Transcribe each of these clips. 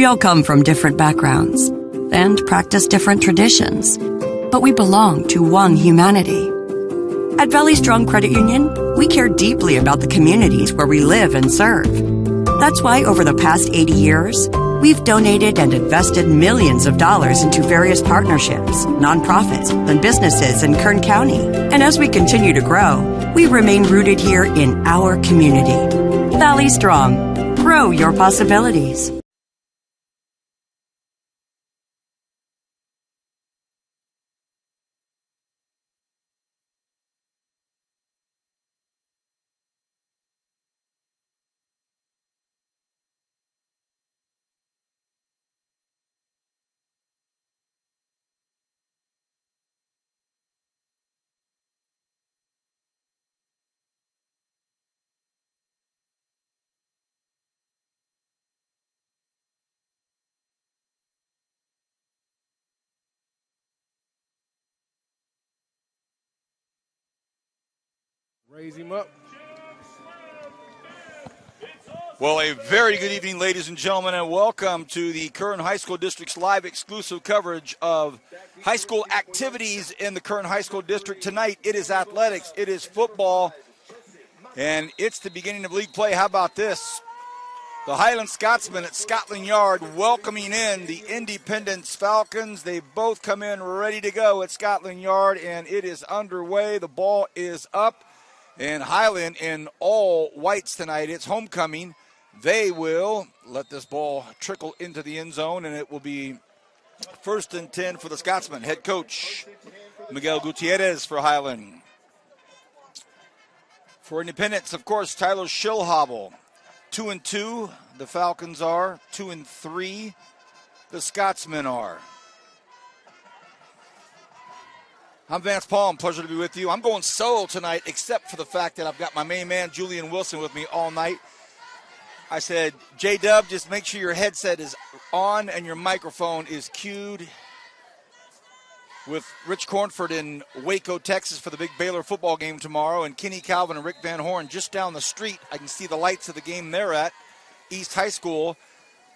We all come from different backgrounds and practice different traditions, but we belong to one humanity. At Valley Strong Credit Union, we care deeply about the communities where we live and serve. That's why over the past 80 years, we've donated and invested millions of dollars into various partnerships, nonprofits, and businesses in Kern County. And as we continue to grow, we remain rooted here in our community. Valley Strong. Grow your possibilities. Raise him up. Well, a very good evening, ladies and gentlemen, and welcome to the Kern High School District's live exclusive coverage of high school activities in the Kern High School District. Tonight, it is athletics, it is football, and it's the beginning of league play. How about this? The Highland Scotsmen at Scotland Yard welcoming in the Independence Falcons. They both come in ready to go at Scotland Yard, and it is underway. The ball is up. And Highland in all whites tonight. It's homecoming. They will let this ball trickle into the end zone, and it will be 1st and 10 for the Scotsman. Head coach Miguel Gutierrez for Highland. For Independence, of course, Tyler Schillhobble. 2-2, the Falcons are. 2-3, the Scotsmen are. I'm Vance Palm. Pleasure to be with you. I'm going solo tonight, except for the fact that I've got my main man, Julian Wilson, with me all night. I said, J-Dub, just make sure your headset is on and your microphone is cued. With Rich Cornford in Waco, Texas for the big Baylor football game tomorrow, and Kenny Calvin and Rick Van Horn just down the street. I can see the lights of the game they're at, East High School.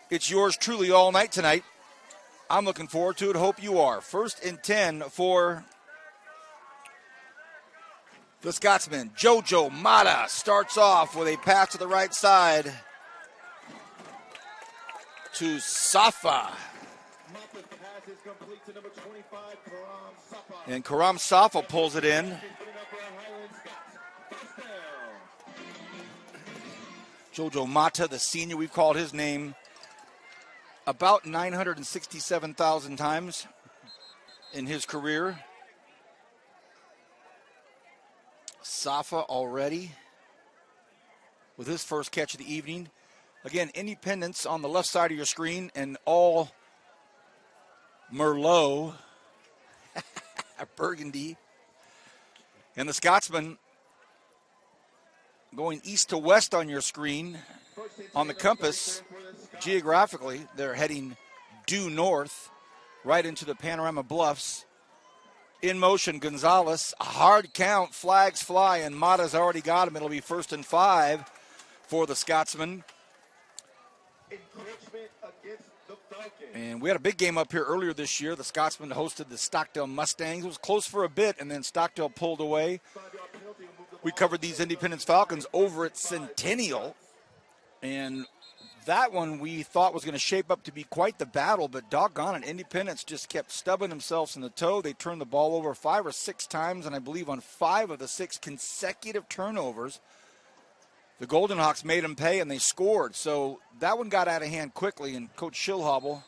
It's yours truly all night tonight. I'm looking forward to it. Hope you are. 1st and 10 for the Scotsman. Jojo Mata starts off with a pass to the right side to Safa. And Karam Safa pulls it in. Jojo Mata, the senior, we've called his name about 967,000 times in his career. Safa already with his first catch of the evening. Again, Independence on the left side of your screen, and all Merlot, Burgundy. And the Scotsman going east to west on your screen. On the compass, geographically, they're heading due north, right into the Panorama Bluffs. In motion, Gonzalez, a hard count, flags fly, and Mata's already got him. It'll be 1st and 5 for the Scotsman. And we had a big game up here earlier this year. The Scotsman hosted the Stockdale Mustangs. It was close for a bit, and then Stockdale pulled away. We covered these Independence Falcons over at Centennial, and that one we thought was going to shape up to be quite the battle, but doggone it, Independence just kept stubbing themselves in the toe. They turned the ball over 5 or 6 times, and I believe on 5 of the 6 consecutive turnovers, the Golden Hawks made them pay, and they scored. So that one got out of hand quickly, and Coach Schillhobble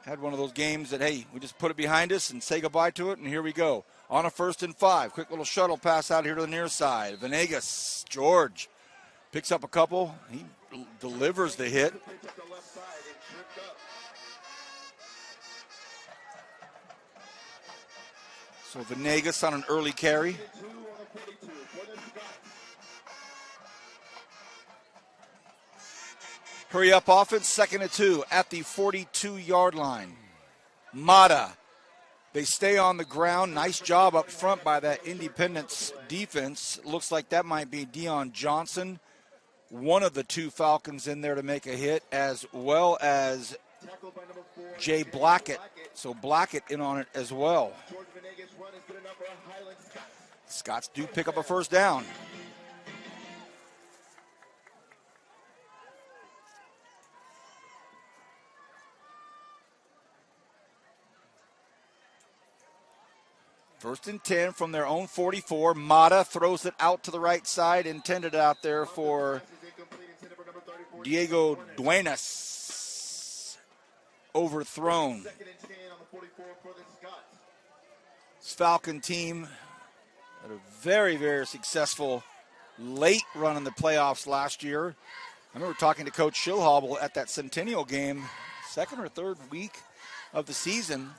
had one of those games that, hey, we just put it behind us and say goodbye to it, and here we go. On a 1st and 5, quick little shuttle pass out here to the near side. Venegas, George, picks up a couple. He delivers the hit. So Venegas on an early carry. Hurry up offense, 2nd and 2 at the 42-yard line. Mata. They stay on the ground. Nice job up front by that Independence defense. Looks like that might be Deion Johnson one of the two Falcons in there to make a hit, as well as Jay Blackett. So Blackett in on it as well. Scots do pick up a first down. First and 10 from their own 44. Mata throws it out to the right side, intended out there for Diego Duenas. Overthrown. This Falcon team had a very, very successful late run in the playoffs last year. I remember talking to Coach Schillhobel at that Centennial game, second or third week of the season.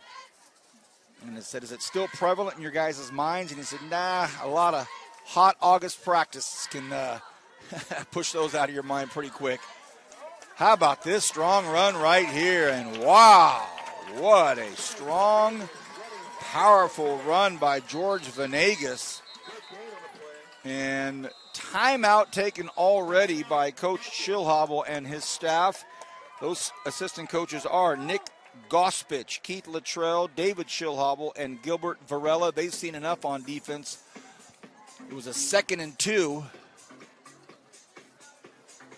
And it said, is it still prevalent in your guys' minds? And he said, nah, a lot of hot August practice can push those out of your mind pretty quick. How about this strong run right here? And wow, what a strong, powerful run by George Venegas. And timeout taken already by Coach Schillhobel and his staff. Those assistant coaches are Nick Gospich, Keith Luttrell, David Schillhobel, and Gilbert Varela. They've seen enough on defense. It was a 2nd and 2.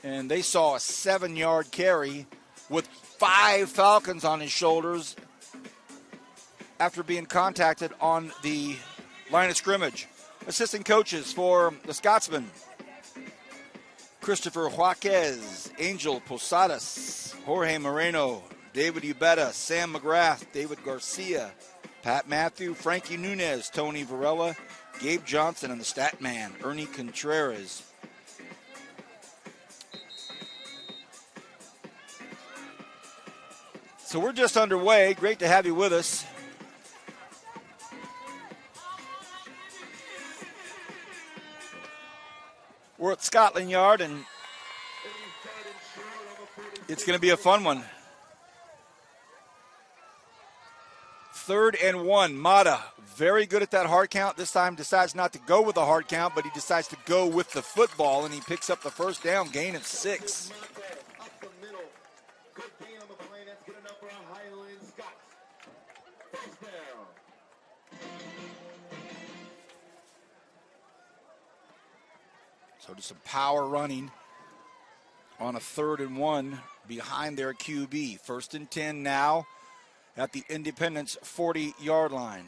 And they saw a 7-yard carry with 5 Falcons on his shoulders after being contacted on the line of scrimmage. Assistant coaches for the Scotsmen: Christopher Jaquez, Angel Posadas, Jorge Moreno, David Ubeda, Sam McGrath, David Garcia, Pat Matthew, Frankie Nunez, Tony Varela, Gabe Johnson, and the stat man, Ernie Contreras. So we're just underway. Great to have you with us. We're at Scotland Yard, and it's going to be a fun one. 3rd and 1. Mata, very good at that hard count. This time decides not to go with the hard count, but he decides to go with the football, and he picks up the first down, gain of 6. So just some power running on a 3rd and 1 behind their QB. 1st and 10 now at the Independence 40-yard line.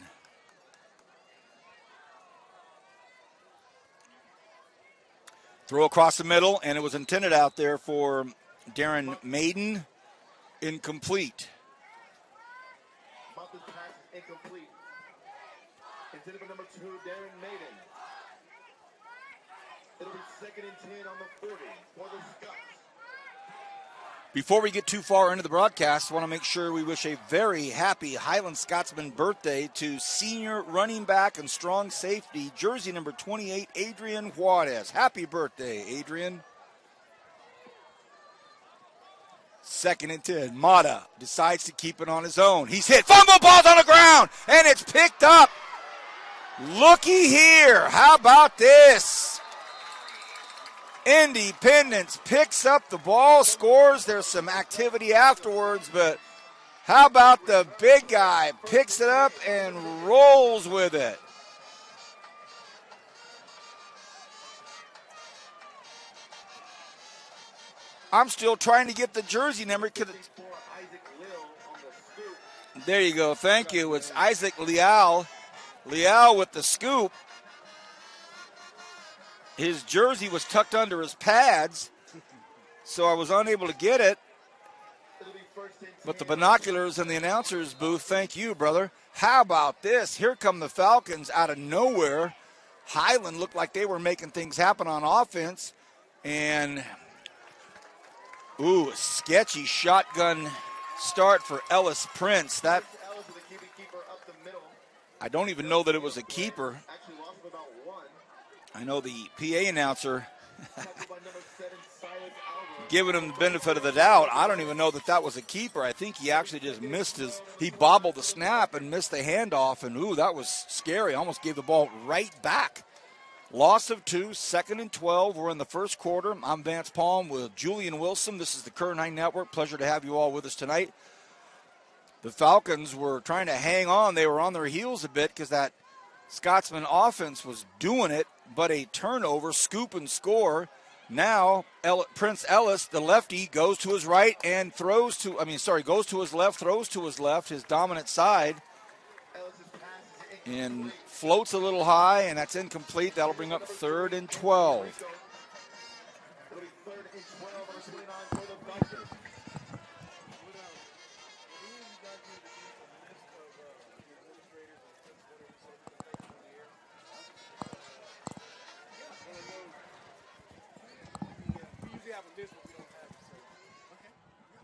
Throw across the middle, and it was intended out there for Darren Maiden. Incomplete. This pass is incomplete. Intended for number 2, Darren Maiden. It'll be 2nd and 10 on the 40 for the Scots. Before we get too far into the broadcast, I want to make sure we wish a very happy Highland Scotsman birthday to senior running back and strong safety, jersey number 28, Adrian Juarez. Happy birthday, Adrian. 2nd and 10. Mata decides to keep it on his own. He's hit. Fumble, ball's on the ground, and it's picked up. Looky here. How about this? Independence picks up the ball, scores. There's some activity afterwards, but how about the big guy picks it up and rolls with it? I'm still trying to get the jersey number. There you go. Thank you. It's Isaac Leal. Leal with the scoop. His jersey was tucked under his pads, so I was unable to get it. But the binoculars in the announcer's booth, thank you, brother. How about this? Here come the Falcons out of nowhere. Highland looked like they were making things happen on offense. And, a sketchy shotgun start for Ellis Prince. That, I don't even know that it was a keeper. I know the PA announcer giving him the benefit of the doubt. I don't even know that that was a keeper. I think he actually just he bobbled the snap and missed the handoff, and that was scary. Almost gave the ball right back Loss of 2, 2nd and 12. We're in the first quarter. I'm Vance Palm with Julian Wilson. This is the Current 9 Network. Pleasure to have you all with us tonight. The Falcons were trying to hang on. They were on their heels a bit because that Scotsman offense was doing it, but a turnover, scoop and score. Now, Prince Ellis, the lefty, goes to his right and goes to his left, throws to his left, his dominant side, and floats a little high, and that's incomplete. That'll bring up 3rd and 12.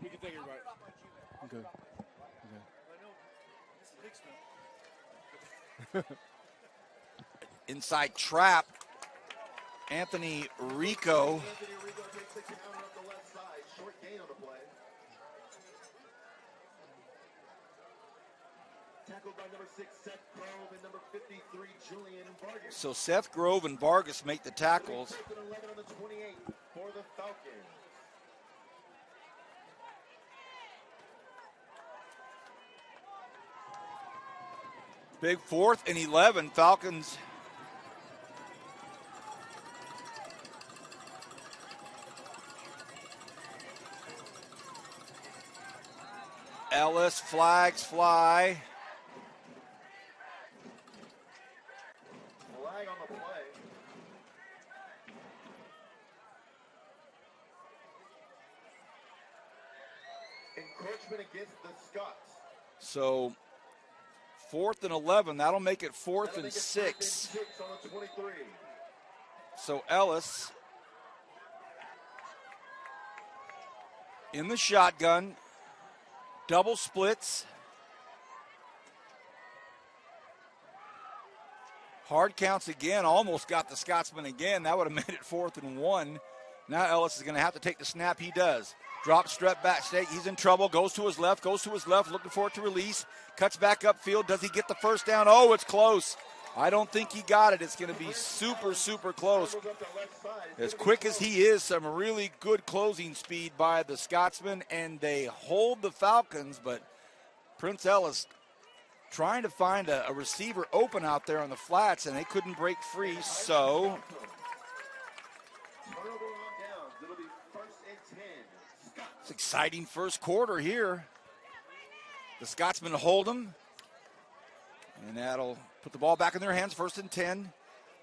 We can take it right. Okay. Inside trap, Anthony Rico. Tackled by number 6, Seth Grove, and number 53, Julian Vargas. So Seth Grove and Vargas make the tackles. 11 on the 28 for the Falcons. Big 4th and 11. Falcons Ellis, flags fly. Flag on the play. Encroachment against the Scots. So 4th and 11. That'll make it 4th and 6. On the 23. So Ellis in the shotgun. Double splits. Hard counts again. Almost got the Scotsman again. That would have made it 4th and 1. Now Ellis is going to have to take the snap. He does. Drop, step back, stake. He's in trouble. Goes to his left, looking for it to release. Cuts back upfield. Does he get the first down? Oh, it's close. I don't think he got it. It's going to be super, super close. As quick as he is, some really good closing speed by the Scotsman, and they hold the Falcons, but Prince Ellis trying to find a receiver open out there on the flats, and they couldn't break free, so it's exciting first quarter here. The Scotsmen hold them, and that'll put the ball back in their hands, 1st and 10.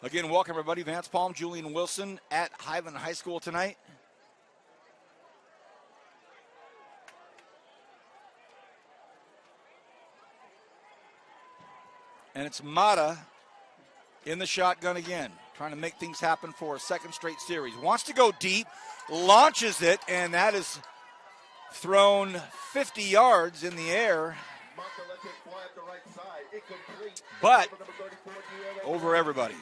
Again, welcome everybody. Vance Palm, Julian Wilson at Highland High School tonight. And it's Mata in the shotgun again, trying to make things happen for a second straight series. Wants to go deep, launches it, and that is thrown 50 yards in the air. But over everybody.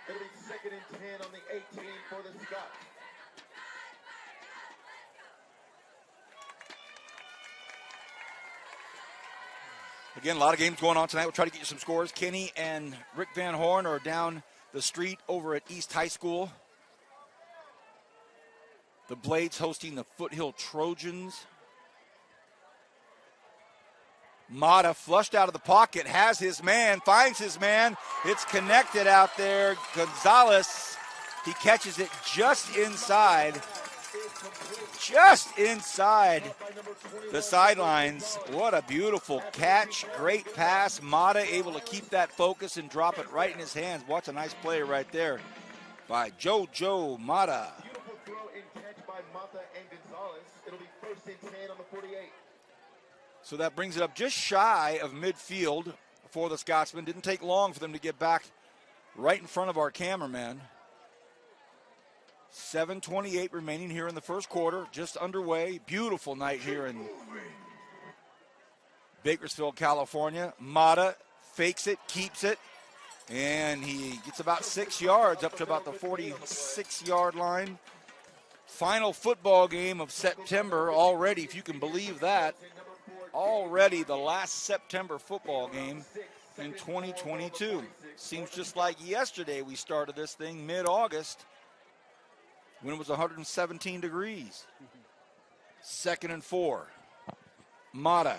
It'll be 2nd and 10 on the 18 for the Scots. Again, a lot of games going on tonight. We'll try to get you some scores. Kenny and Rick Van Horn are down the street over at East High School. The Blades hosting the Foothill Trojans. Mata flushed out of the pocket, has his man, finds his man. It's connected out there. Gonzalez, he catches it just inside the sidelines. What a beautiful catch. Great pass. Mata able to keep that focus and drop it right in his hands. Watch a nice play right there by Jojo Mata. Beautiful throw and catch by Mata and Gonzalez. It'll be 1st and 10 on the 48. So that brings it up just shy of midfield for the Scotsmen. Didn't take long for them to get back right in front of our cameraman. 7:28 remaining here in the first quarter, just underway. Beautiful night here in Bakersfield, California. Mata fakes it, keeps it, and he gets about 6 yards up to about the 46-yard line. Final football game of September already, if you can believe that. Already the last September football game. in 2022. Seems just like yesterday we started this thing mid-August when it was 117 degrees. 2nd and 4. Mata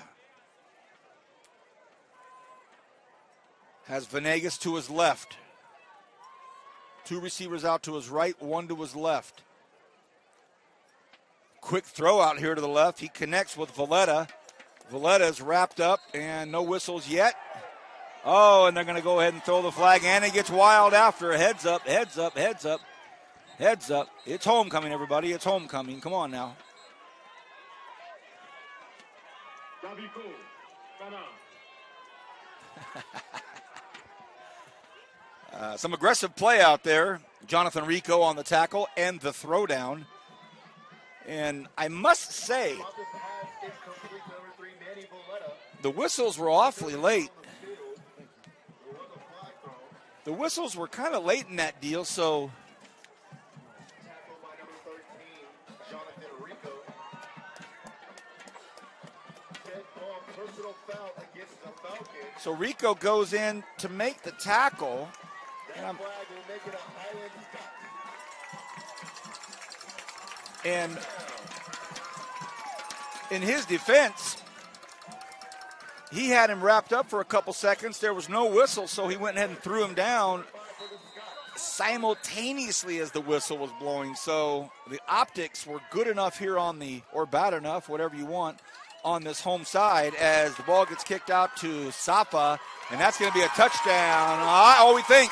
has Venegas to his left. 2 receivers out to his right, 1 to his left. Quick throw out here to the left. He connects with Valletta. Valletta is wrapped up and no whistles yet. Oh, and they're going to go ahead and throw the flag, and it gets wild after. Heads up, heads up, heads up, heads up. It's homecoming, everybody. It's homecoming. Come on now. Some aggressive play out there. Jonathan Rico on the tackle and the throwdown. And I must say, the whistles were awfully late. The whistles were kind of late in that deal, so Rico goes in to make the tackle. And in his defense, he had him wrapped up for a couple seconds. There was no whistle, so he went ahead and threw him down simultaneously as the whistle was blowing. So the optics were good enough here on the, or bad enough, whatever you want, on this home side as the ball gets kicked out to Safa, and that's going to be a touchdown. We think.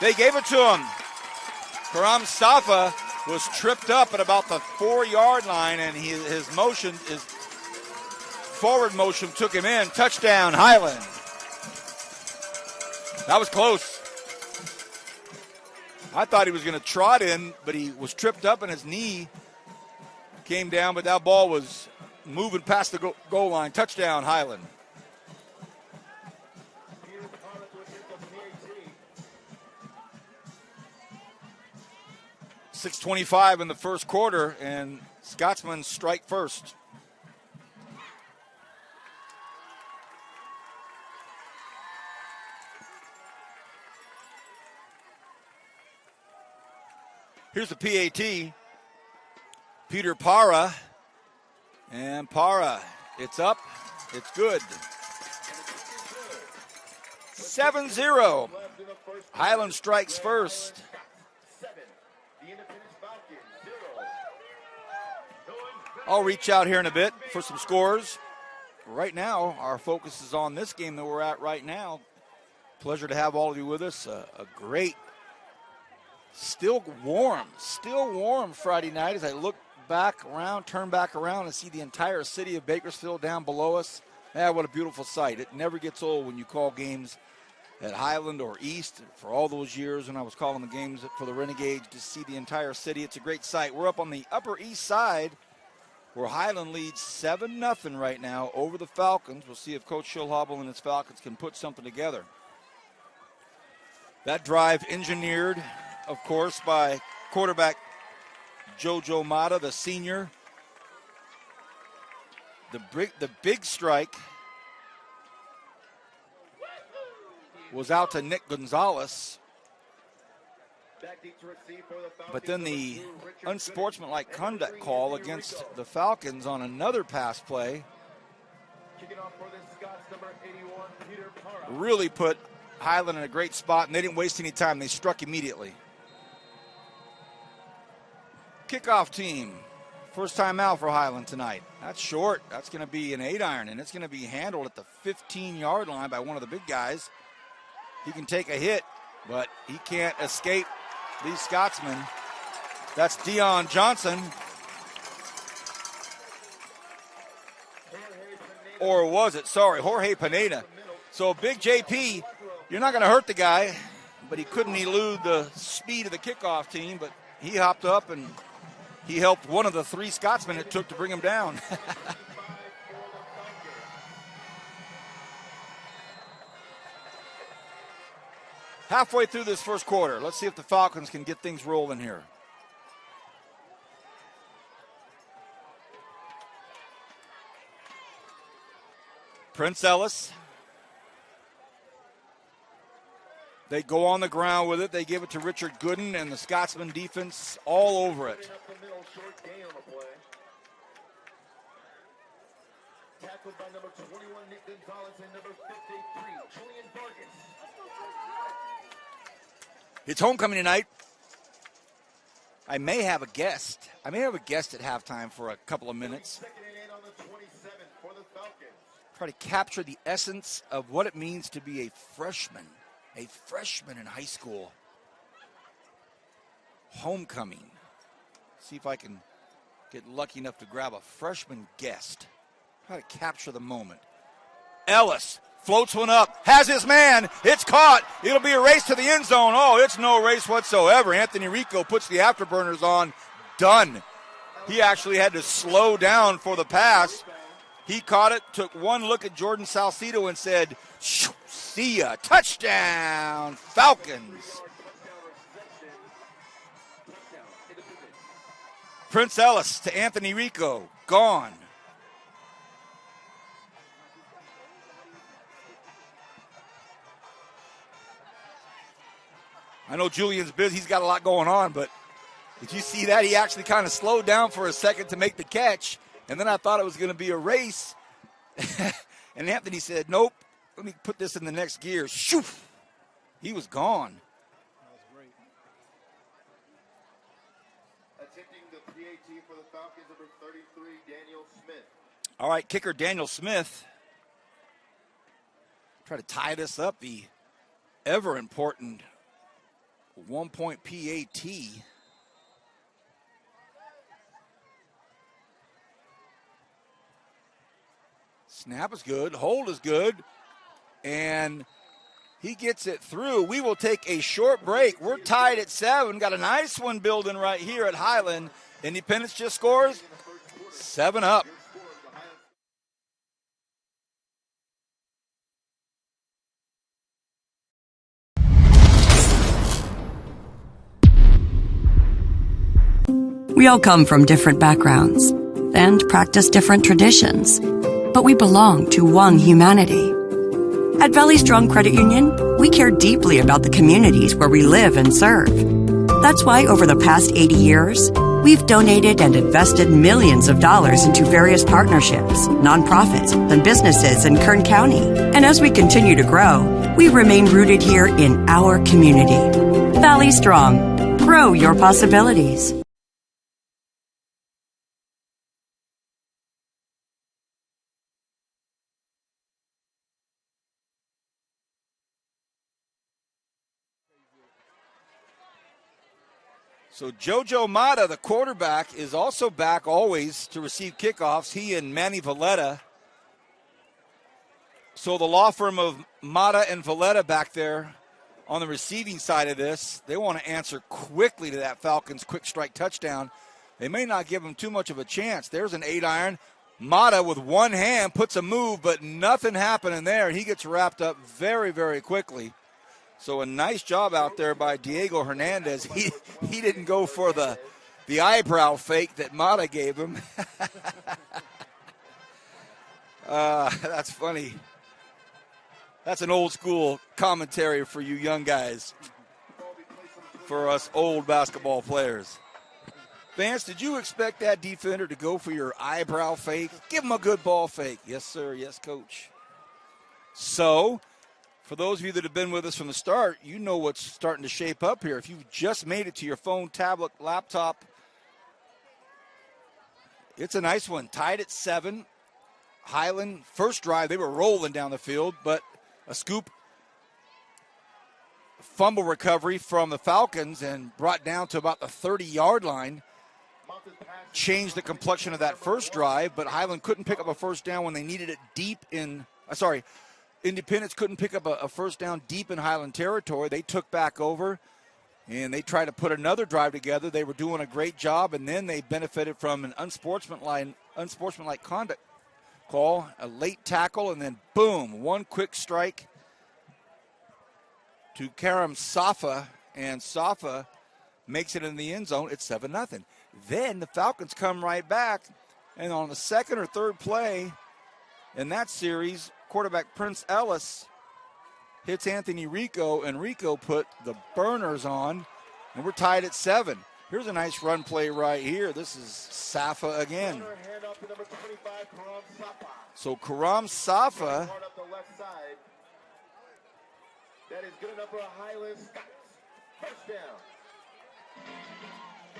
They gave it to him. Karam Safa was tripped up at about the 4-yard line, and his forward motion took him in. Touchdown, Highland. That was close. I thought he was going to trot in, but he was tripped up and his knee came down, but that ball was moving past the goal line. Touchdown, Highland. .625 in the first quarter, and Scotsmen strike first. Here's the PAT. Peter Para. And Para, it's up. It's good. 7-0. Highland strikes first. I'll reach out here in a bit for some scores. Right now, our focus is on this game that we're at right now. Pleasure to have all of you with us. A great, still warm Friday night as I look back around, turn back around and see the entire city of Bakersfield down below us. What a beautiful sight. It never gets old when you call games at Highland or East. For all those years when I was calling the games for the Renegades, to see the entire city, it's a great sight. We're up on the Upper East Side, where Highland leads 7-0 right now over the Falcons. We'll see if Coach Schilhobel and his Falcons can put something together. That drive engineered, of course, by quarterback JoJo Mata, the senior. The big strike was out to Nick Gonzalez. But then the unsportsmanlike conduct call against the Falcons on another pass play really put Highland in a great spot, and they didn't waste any time. They struck immediately. Kickoff team. First time out for Highland tonight. That's short. That's going to be an 8-iron, and it's going to be handled at the 15-yard line by one of the big guys. He can take a hit, but he can't escape these Scotsmen. That's Dion Johnson. Or was it? Sorry, Jorge Pineda. So big JP, you're not going to hurt the guy, but he couldn't elude the speed of the kickoff team, but he hopped up and he helped one of the 3 Scotsmen it took to bring him down. Halfway through this first quarter, let's see if the Falcons can get things rolling here. Prince Ellis They go on the ground with it. They give it to Richard Gooden, and the Scotsman defense all over it. Tackled by number 21, Nick Gonzalez, and number 53, Julian Vargas. It's homecoming tonight. I may have a guest. I may have a guest at halftime for a couple of minutes. Second and 8 on the 27 for the Falcons. Try to capture the essence of what it means to be a freshman in high school. Homecoming. See if I can get lucky enough to grab a freshman guest. Try to capture the moment. Ellis floats one up, has his man, it's caught, it'll be a race to the end zone. Oh, it's no race whatsoever. Anthony Rico puts the afterburners on, done. He actually had to slow down for the pass. He caught it, took one look at Jordan Salcido and said, see ya, touchdown, Falcons. Prince Ellis to Anthony Rico, gone. I know Julian's busy. He's got a lot going on, but did you see that? He actually kind of slowed down for a second to make the catch, and then I thought it was going to be a race. And Anthony said, nope, let me put this in the next gear. Shoo! He was gone. That was great. Attempting the PAT for the Falcons, number 33, Daniel Smith. All right, kicker Daniel Smith. Try to tie this up, the ever-important 1-point PAT. Snap is good, hold is good, and he gets it through. We will take a short break. We're tied at 7. Got a nice one building right here at Highland. Independence just scores 7 up. We all come from different backgrounds and practice different traditions, but we belong to one humanity. At Valley Strong Credit Union, we care deeply about the communities where we live and serve. That's why over the past 80 years, we've donated and invested millions of dollars into various partnerships, nonprofits, and businesses in Kern County. And as we continue to grow, we remain rooted here in our community. Valley Strong. Grow your possibilities. So Jojo Mata, the quarterback, is also back always to receive kickoffs. He and Manny Valletta. So the law firm of Mata and Valletta back there on the receiving side of this, they want to answer quickly to that Falcons quick strike touchdown. They may not give him too much of a chance. There's an 8-iron. Mata with one hand puts a move, but nothing happening there. He gets wrapped up very, very quickly. So a nice job out there by Diego Hernandez. He didn't go for the eyebrow fake that Mata gave him. That's funny. That's an old school commentary for you young guys, for us old basketball players. Vance, did you expect that defender to go for your eyebrow fake? Give him a good ball fake. Yes, sir. Yes, coach. So, for those of you that have been with us from the start, you know what's starting to shape up here. If you've just made it to your phone, tablet, laptop, it's a nice one. Tied at 7. Highland, first drive, they were rolling down the field, but a scoop fumble recovery from the Falcons and brought down to about the 30-yard line. Changed the complexion of that first drive, but Highland couldn't pick up a first down when they needed it deep in Independence couldn't pick up a first down deep in Highland territory. They took back over, and they tried to put another drive together. They were doing a great job, and then they benefited from an unsportsmanlike conduct call, a late tackle, and then boom, one quick strike to Karam Safa, and Safa makes it in the end zone. It's 7-0. Then the Falcons come right back, and on the second or third play in that series, quarterback Prince Ellis hits Anthony Rico, and Rico put the burners on, and we're tied at 7. Here's a nice run play right here. This is Safa again. So Karam Safa. That is good enough for a Highland Scots. First down.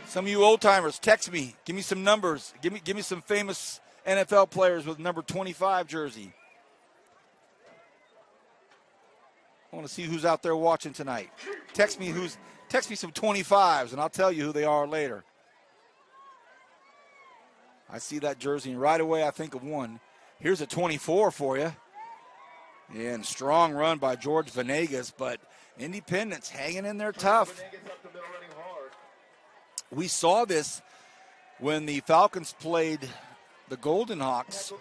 Some of you old timers, text me. Give me some numbers. Give me some famous NFL players with number 25 jersey. I want to see who's out there watching tonight. Text me some 25s, and I'll tell you who they are later. I see that jersey, and right away I think of one. Here's a 24 for you. And strong run by George Venegas, but Independence hanging in there tough. We saw this when the Falcons played the Golden Hawks.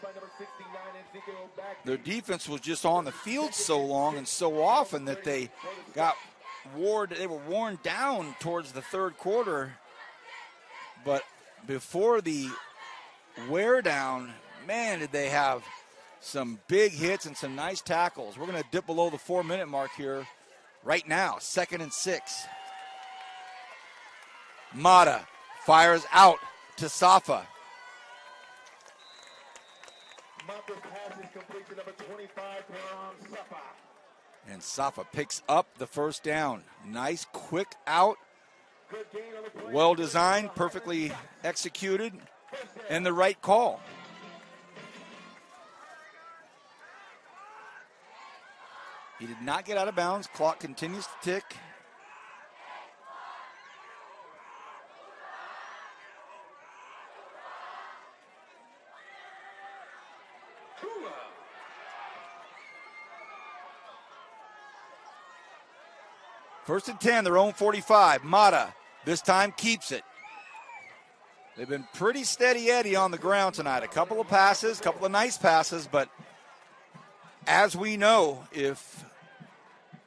Their defense was just on the field so long and so often that they were worn down towards the third quarter. But before the wear down, man, did they have some big hits and some nice tackles. We're going to dip below the 4-minute mark here right now. 2nd and 6. Mata fires out to Safa. And Safa picks up the first down. Nice quick out. Well designed, perfectly executed, and the right call. He did not get out of bounds. Clock continues to tick. First and 10, their own 45. Mata this time keeps it. They've been pretty steady Eddie on the ground tonight. A couple of passes, a couple of nice passes, but as we know, if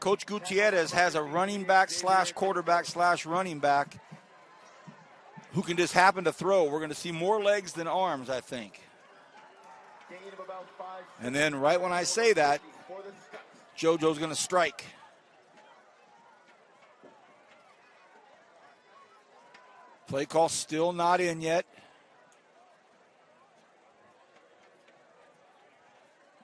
Coach Gutierrez has a running back / quarterback / running back who can just happen to throw, we're going to see more legs than arms, I think. And then right when I say that, JoJo's going to strike. Play call still not in yet.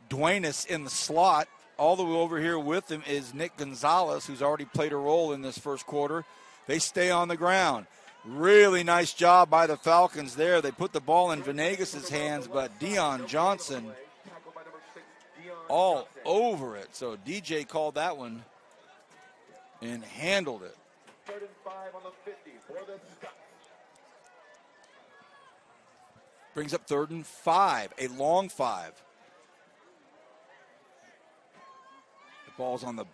Duenas in the slot. All the way over here with him is Nick Gonzalez, who's already played a role in this first quarter. They stay on the ground. Really nice job by the Falcons there. They put the ball in Venegas' hands, but Dion Johnson all over it. So DJ called that one and handled it. 3rd and 5 on the 50 for the Scots. Brings up 3rd and 5, a long 5. The ball's on the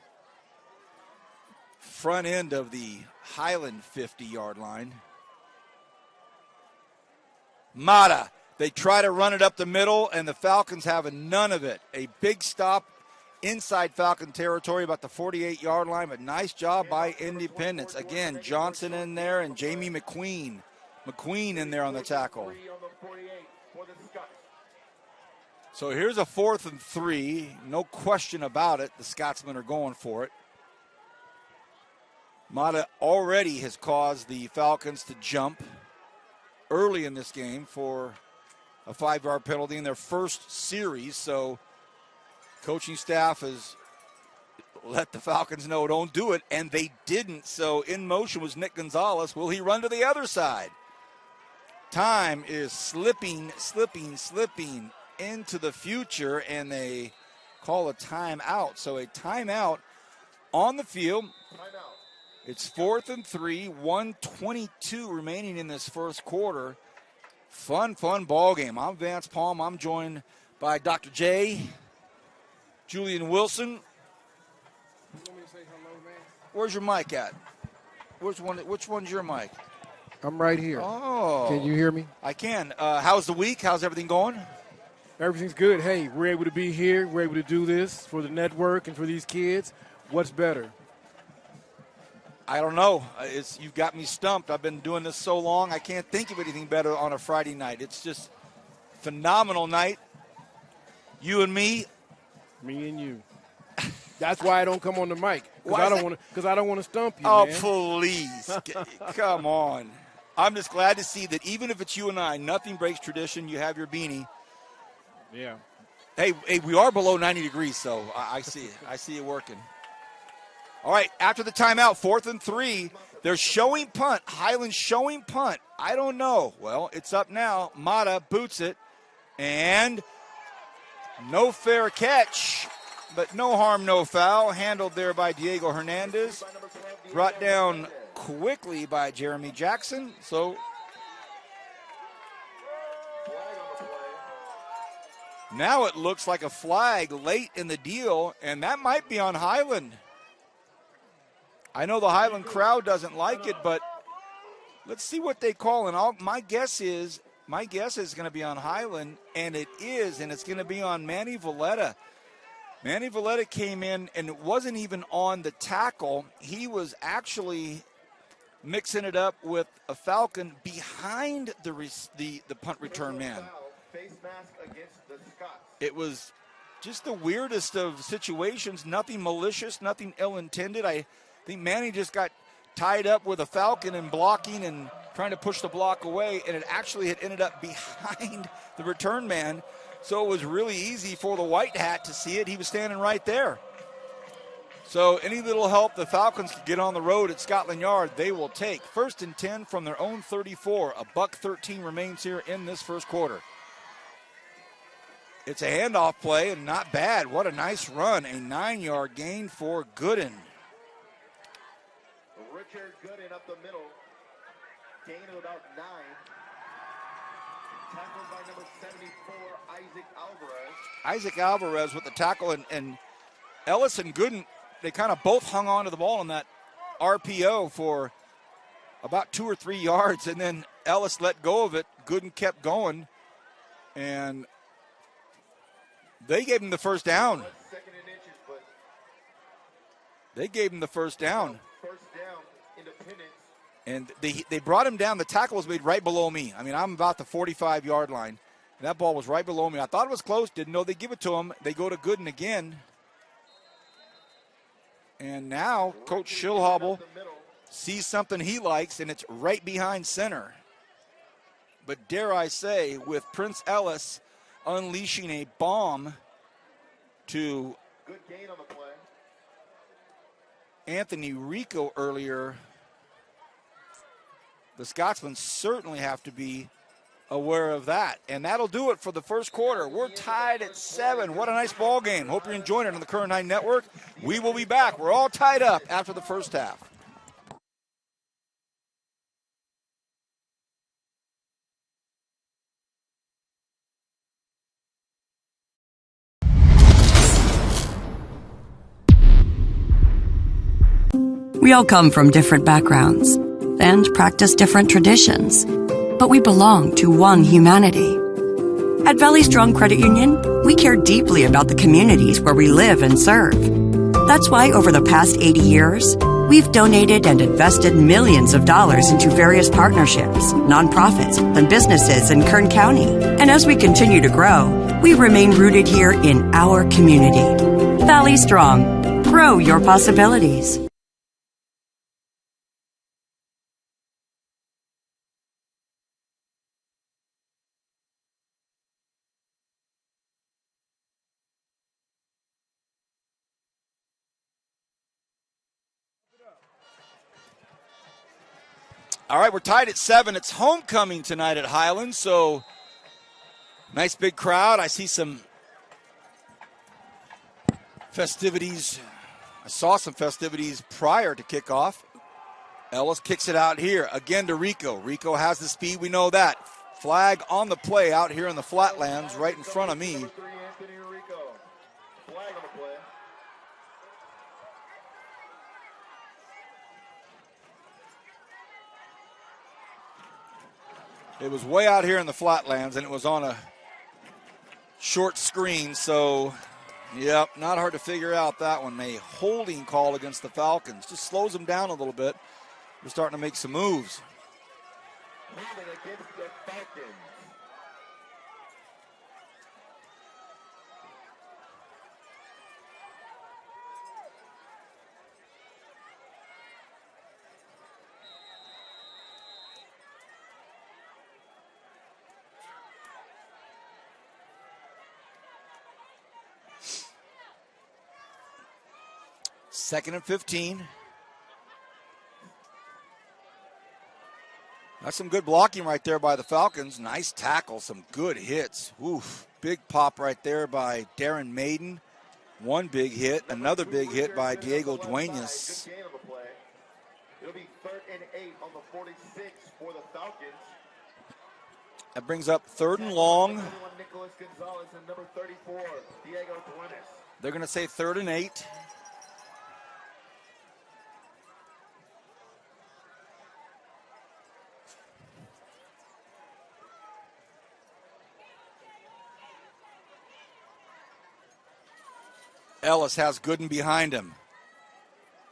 front end of the Highland 50-yard line. Mata, they try to run it up the middle, and the Falcons have none of it. A big stop inside Falcon territory, about the 48-yard line, but nice job by Independence. Again, Johnson in there and Jamie McQueen. McQueen in there on the tackle. So here's a 4th and 3. No question about it. The Scotsmen are going for it. Mata already has caused the Falcons to jump early in this game for a 5-yard penalty in their first series. So coaching staff has let the Falcons know don't do it, and they didn't. So in motion was Nick Gonzalez. Will he run to the other side? Time is slipping into the future, and they call a timeout. So a timeout on the field. It's 4th and 3, 1:22 remaining in this first quarter. Fun ball game. I'm Vance Palm. I'm joined by Dr. J, Julian Wilson. Where's your mic at? Which one's your mic? I'm right here. Oh. Can you hear me? I can. How's the week? How's everything going? Everything's good. Hey, we're able to be here. We're able to do this for the network and for these kids. What's better? I don't know. You've got me stumped. I've been doing this so long, I can't think of anything better on a Friday night. It's just phenomenal night. You and me. Me and you. That's why I don't come on the mic, because I don't want to stump you, Oh, man. please. Come on. I'm just glad to see that even if it's you and I, nothing breaks tradition. You have your beanie. Yeah. Hey, we are below 90 degrees, so I see it. I see it working. All right, after the timeout, 4th and 3. They're showing punt. Highland showing punt. I don't know. Well, it's up now. Mata boots it. And no fair catch, but no harm, no foul. Handled there by Diego Hernandez. Brought down quickly by Jeremy Jackson. So now it looks like a flag late in the deal, and that might be on Highland. I know the Highland crowd doesn't like it, but let's see what they call. And my guess is going to be on Highland, and it is, and it's going to be on Manny Valletta. Manny Valletta came in, and it wasn't even on the tackle. He was actually mixing it up with a Falcon behind the punt return man. It was just the weirdest of situations. Nothing malicious, nothing ill-intended. I think Manny just got tied up with a Falcon and blocking and trying to push the block away, and it actually had ended up behind the return man. So it was really easy for the white hat to see it. He was standing right there. So any little help the Falcons could get on the road at Scotland Yard, they will take. 1st and 10 from their own 34. $1:13 remains here in this first quarter. It's a handoff play, and not bad. What a nice run. A 9-yard gain for Gooden. Richard Gooden up the middle. Gain of about 9. Tackled by number 74, Isaac Alvarez. Isaac Alvarez with the tackle, and Ellis and Gooden, they kind of both hung on to the ball in that RPO for about 2 or 3 yards, and then Ellis let go of it. Gooden kept going, and they gave him the first down. Second in inches, but They gave him the first down. first down, Independence. And they brought him down. The tackle was made right below me. I mean, I'm about the 45-yard line. And that ball was right below me. I thought it was close. Didn't know they'd give it to him. They go to Gooden again. And now Coach Schilhobel sees something he likes, and it's right behind center. But dare I say, with Prince Ellis unleashing a bomb to Good gain on the play. Anthony Rico earlier, the Scotsmen certainly have to be aware of that. And that'll do it for the first quarter. We're tied at 7. What a nice ball game. Hope you're enjoying it on the Current 9 Network. We will be back. We're all tied up after the first half. We all come from different backgrounds and practice different traditions, but we belong to one humanity. At Valley Strong Credit Union, we care deeply about the communities where we live and serve. That's why over the past 80 years, we've donated and invested millions of dollars into various partnerships, nonprofits, and businesses in Kern County. And as we continue to grow, we remain rooted here in our community. Valley Strong. Grow your possibilities. All right, we're tied at 7. It's homecoming tonight at Highland, so nice big crowd. I see some festivities. I saw some festivities prior to kickoff. Ellis kicks it out here, again to Rico. Rico has the speed, we know that. Flag on the play out here in the flatlands right in front of me. Number 3, Anthony Rico. Flag on the play. It was way out here in the flatlands, and it was on a short screen, so, yep, not hard to figure out that one. A holding call against the Falcons. Just slows them down a little bit. We're starting to make some moves. Moving against the Falcons. 2nd and 15. That's some good blocking right there by the Falcons. Nice tackle, some good hits. Oof, big pop right there by Darren Maiden. One big hit, another big hit by Diego Duenas. Good gain on the play. It'll be 3rd and 8 on the 46 for the Falcons. That brings up 3rd and long. Nicholas Gonzalez and number 34, Diego Duenas. They're going to say 3rd and 8. Ellis has Gooden behind him.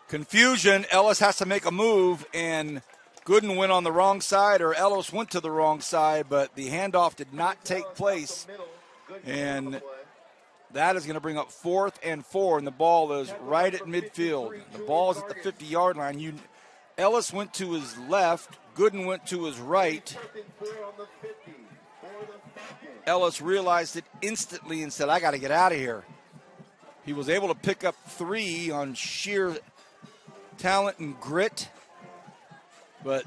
Confusion. Ellis has to make a move, and Gooden went on the wrong side, or Ellis went to the wrong side, but the handoff did not take place. And that is going to bring up 4th and 4, and the ball is right at midfield. The ball is at the 50-yard line. Ellis went to his left. Gooden went to his right. Ellis realized it instantly and said, I got to get out of here. He was able to pick up 3 on sheer talent and grit, but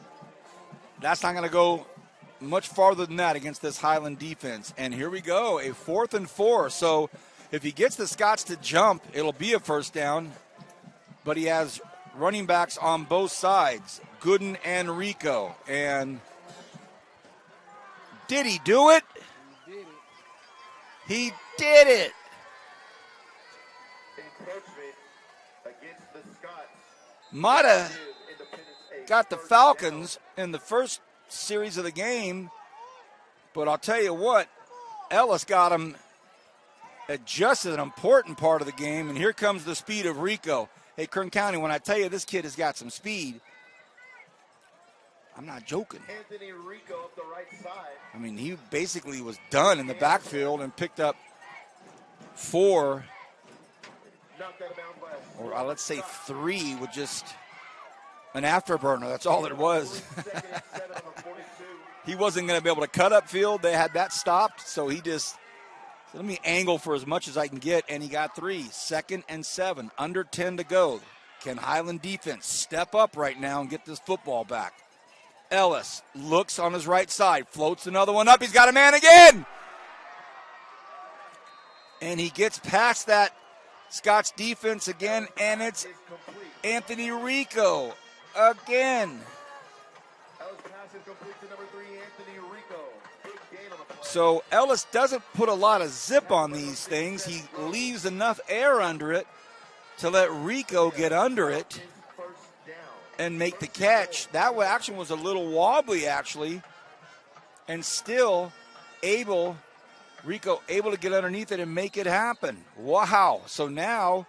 that's not going to go much farther than that against this Highland defense. And here we go, a 4th and 4. So if he gets the Scots to jump, it'll be a first down, but he has running backs on both sides, Gooden and Rico. And did he do it? He did it. Might have got the Falcons in the first series of the game, but I'll tell you what, Ellis got him at just an important part of the game, and here comes the speed of Rico. Hey, Kern County, when I tell you this kid has got some speed, I'm not joking. Anthony Rico up the right side. I mean, he basically was done in the backfield and picked up 4. Or let's say 3 with just an afterburner. That's all it was. He wasn't going to be able to cut upfield. They had that stopped, so he just said, let me angle for as much as I can get, and he got 3. 2nd and 7, under 10 to go. Can Highland defense step up right now and get this football back? Ellis looks on his right side, floats another one up. He's got a man again. And he gets past that Scots defense again, and it's Anthony Rico again. So Ellis doesn't put a lot of zip on these things. He leaves enough air under it to let Rico get under it and make the catch. That action was a little wobbly, actually, and still Rico able to get underneath it and make it happen. Wow. So now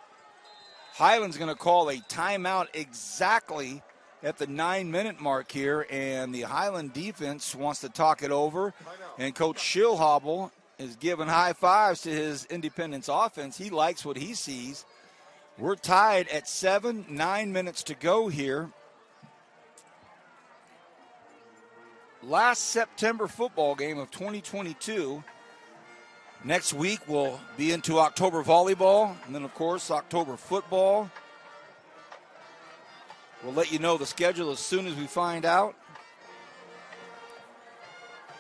Highland's going to call a timeout exactly at the 9-minute mark here, and the Highland defense wants to talk it over. And Coach Schillhobble is giving high fives to his Independence offense. He likes what he sees. We're tied at 7, 9 minutes to go here. Last September football game of 2022. Next week, we'll be into October volleyball, and then, of course, October football. We'll let you know the schedule as soon as we find out.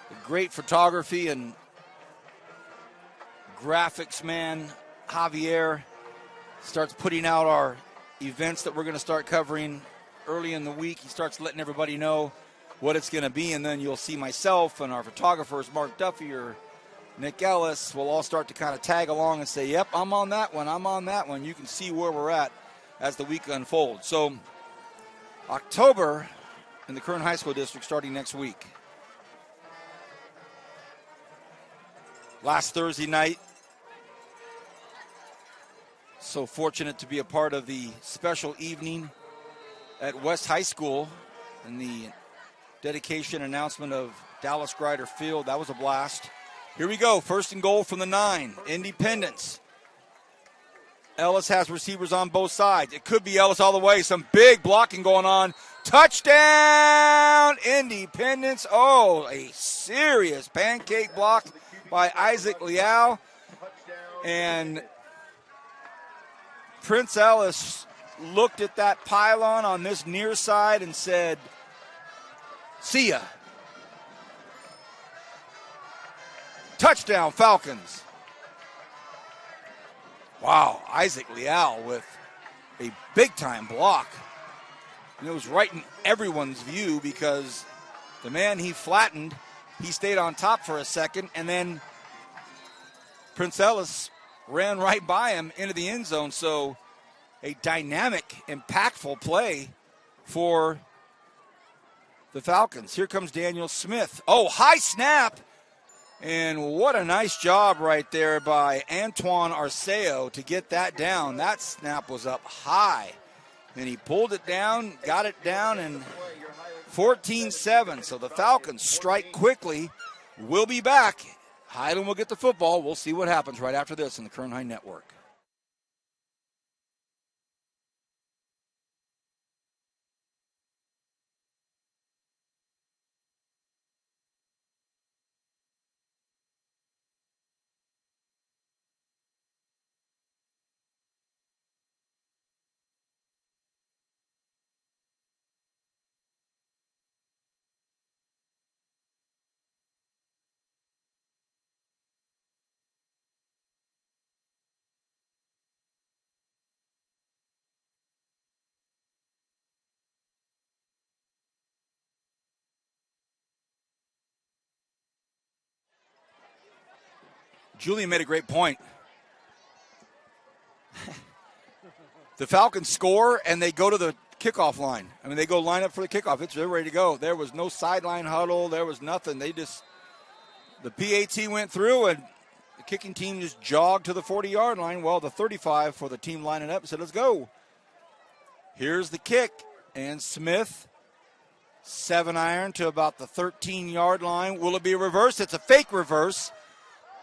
The great photography and graphics man, Javier, starts putting out our events that we're going to start covering early in the week. He starts letting everybody know what it's going to be, and then you'll see myself and our photographers, Mark Duffy or Nick Ellis, will all start to kind of tag along and say, yep, I'm on that one, I'm on that one. You can see where we're at as the week unfolds. So October in the Kern High School District starting next week. Last Thursday night, so fortunate to be a part of the special evening at West High School and the dedication announcement of Dallas Grider Field. That was a blast. Here we go, 1st and goal from the 9, Independence. Ellis has receivers on both sides. It could be Ellis all the way. Some big blocking going on. Touchdown, Independence. Oh, a serious pancake block by Isaac Liao. And Prince Ellis looked at that pylon on this near side and said, see ya. Touchdown, Falcons. Wow, Isaac Leal with a big-time block. And it was right in everyone's view because the man he flattened, he stayed on top for a second, and then Prince Ellis ran right by him into the end zone. So a dynamic, impactful play for the Falcons. Here comes Daniel Smith. Oh, high snap. And what a nice job right there by Antoine Arceo to get that down. That snap was up high. And he pulled it down, got it down, and 14-7. So the Falcons strike quickly. We'll be back. Highland will get the football. We'll see what happens right after this on the Kern High Network. Julian made a great point. The Falcons score, and they go to the kickoff line. I mean, they go line up for the kickoff. They're ready to go. There was no sideline huddle. There was nothing. The PAT went through, and the kicking team just jogged to the 40-yard line. Well, the 35 for the team lining up said, let's go. Here's the kick, and Smith, 7-iron to about the 13-yard line. Will it be a reverse? It's a fake reverse.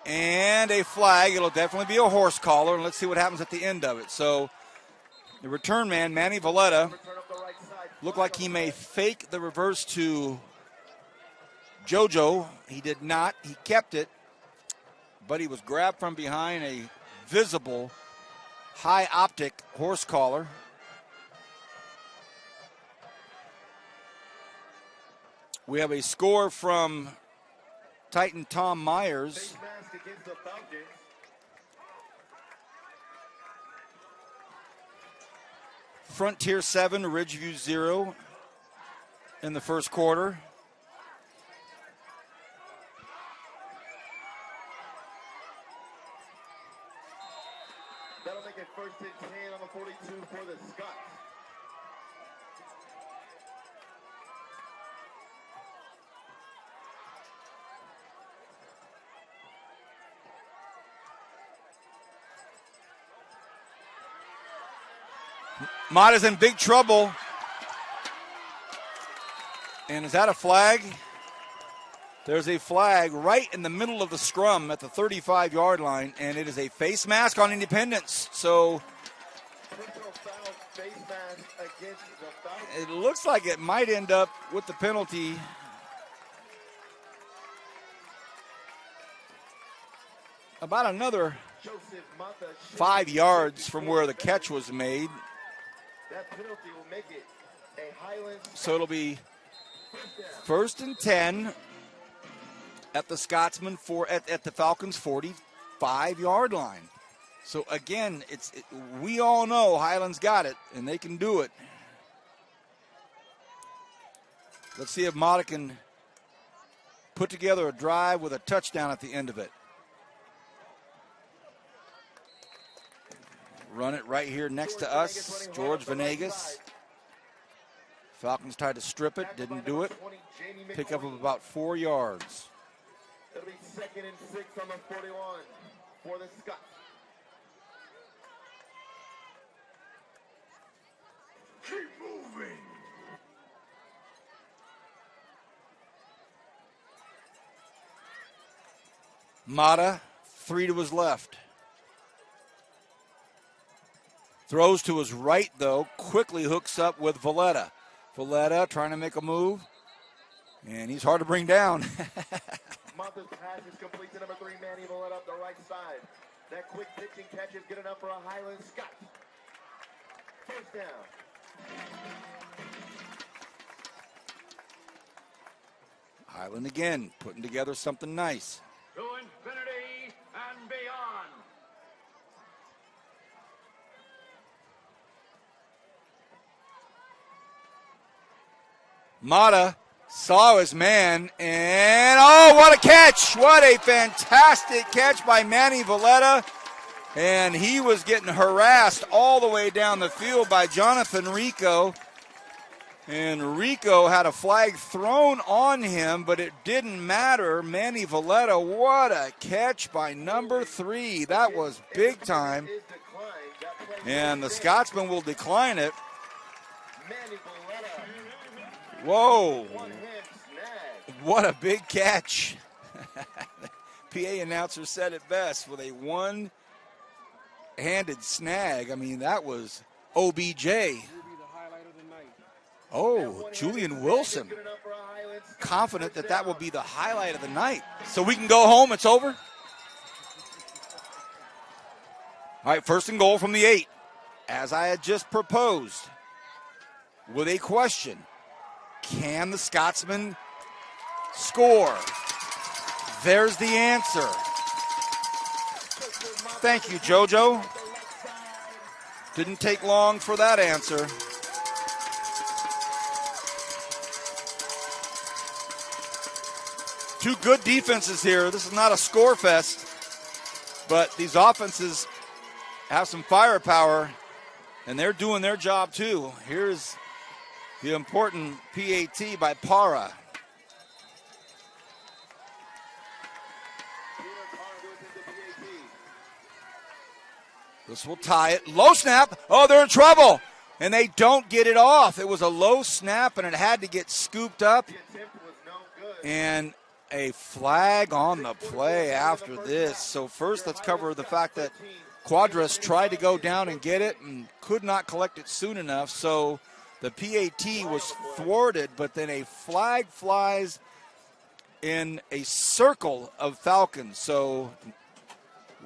And a flag. It'll definitely be a horse collar, and let's see what happens at the end of it. So the return man, Manny Valletta, looked like he may fake the reverse to JoJo. He did not. He kept it, but he was grabbed from behind a visible high optic horse collar. We have a score from Titan Tom Myers. Frontier 7, Ridgeview 0 in the first quarter. That'll make it 1st and 10 on the 42 for the Scots. Mata's in big trouble. And is that a flag? There's a flag right in the middle of the scrum at the 35-yard line, and it is a face mask on Independence. So it looks like it might end up with the penalty. About another 5 yards from where the catch was made. That penalty will make it a Highland. So it'll be 1st and 10 at the Scotsman at the Falcons 45-yard line. So again, we all know Highland's got it and they can do it. Let's see if Mata can put together a drive with a touchdown at the end of it. Run it right here next to us, George Venegas. Falcons tried to strip it, didn't do it. Pick up of about 4 yards. It'll be 2nd and 6 on the 41 for the Scots. Keep moving. Mata, 3 to his left. Throws to his right, though. Quickly hooks up with Valletta. Valletta trying to make a move. And he's hard to bring down. Mata's pass is complete to number 3, Manny Valletta up the right side. That quick pitching catch is good enough for a Highland Scot. First down. Highland again, putting together something nice. To infinity and beyond. Mata saw his man, and oh, what a catch! What a fantastic catch by Manny Valletta. And he was getting harassed all the way down the field by Jonathan Rico. And Rico had a flag thrown on him, but it didn't matter. Manny Valletta, what a catch by number 3. That was big time. And the Scotsman will decline it. Whoa. What a big catch. PA announcer said it best with a one-handed snag. I mean, that was OBJ. Oh, Julian Wilson. Confident that that will be the highlight of the night. So we can go home. It's over. All right, first and goal from the 8. As I had just proposed, with a question. Can the Scotsman score? There's the answer. Thank you, JoJo. Didn't take long for that answer. Two good defenses here. This is not a score fest, but these offenses have some firepower, and they're doing their job too. Here's the important PAT by Para. This will tie it. Low snap. Oh, they're in trouble. And they don't get it off. It was a low snap, and it had to get scooped up. And a flag on the play after this. So first, let's cover the fact that Quadras tried to go down and get it and could not collect it soon enough. So the PAT was thwarted, but then a flag flies in a circle of Falcons. So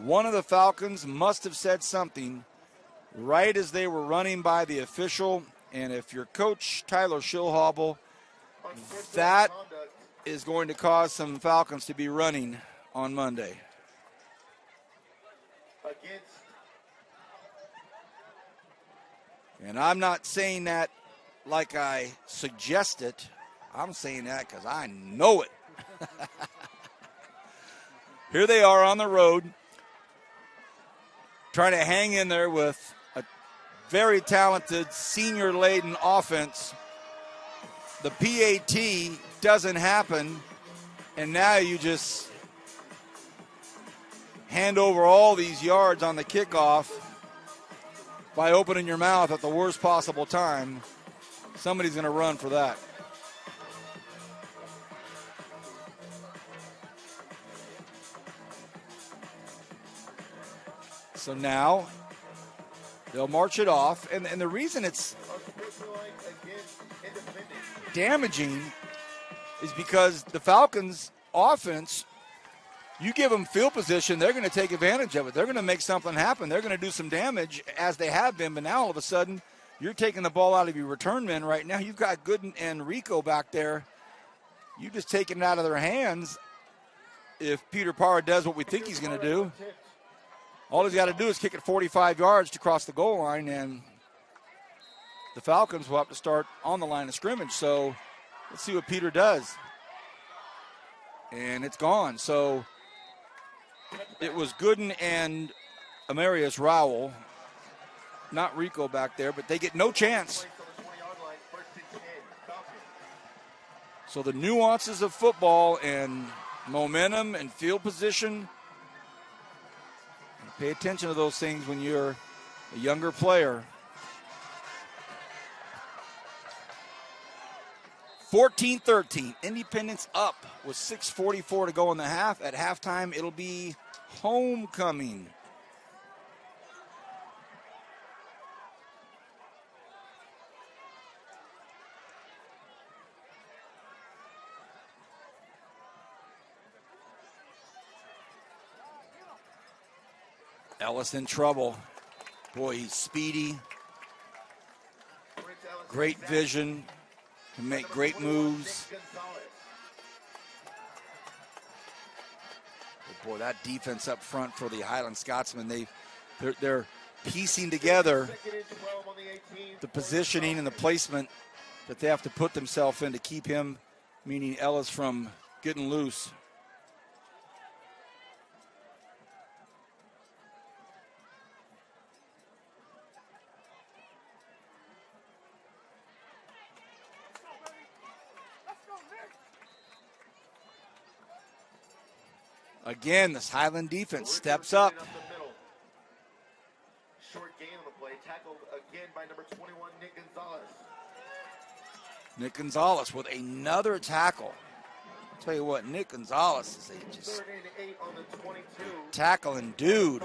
one of the Falcons must have said something right as they were running by the official. And if you're Coach Tyler Schilhauble, that is going to cause some Falcons to be running on Monday. And I'm not saying that like I suggest it. I'm saying that because I know it. Here they are on the road, trying to hang in there with a very talented, senior-laden offense. The PAT doesn't happen, and now you just hand over all these yards on the kickoff by opening your mouth at the worst possible time. Somebody's going to run for that. So now they'll march it off. And the reason it's damaging is because the Falcons' offense, you give them field position, they're going to take advantage of it. They're going to make something happen. They're going to do some damage as they have been. But now all of a sudden, you're taking the ball out of your return men right now. You've got Gooden and Rico back there. You just taking it out of their hands. If Peter Parra does what we think he's going to do, all he's got to do is kick it 45 yards to cross the goal line, and the Falcons will have to start on the line of scrimmage. So let's see what Peter does. And it's gone. So it was Gooden and Amarius Rowell, not Rico back there, but they get no chance. So the nuances of football and momentum and field position, pay attention to those things when you're a younger player. 14-13, Independence up with 6:44 to go in the half. At halftime, it'll be homecoming. Ellis in trouble. Boy, he's speedy. Great vision, can make great moves. But boy, that defense up front for the Highland Scotsmen, they're piecing together the positioning and the placement that they have to put themselves in to keep him, meaning Ellis, from getting loose. Again, this Highland defense steps up. Short gain on the play, tackled again by number 21, Nick Gonzalez. Nick Gonzalez with another tackle. I'll tell you what, Nick Gonzalez is a just 3rd and 8 on the 22. tackling dude.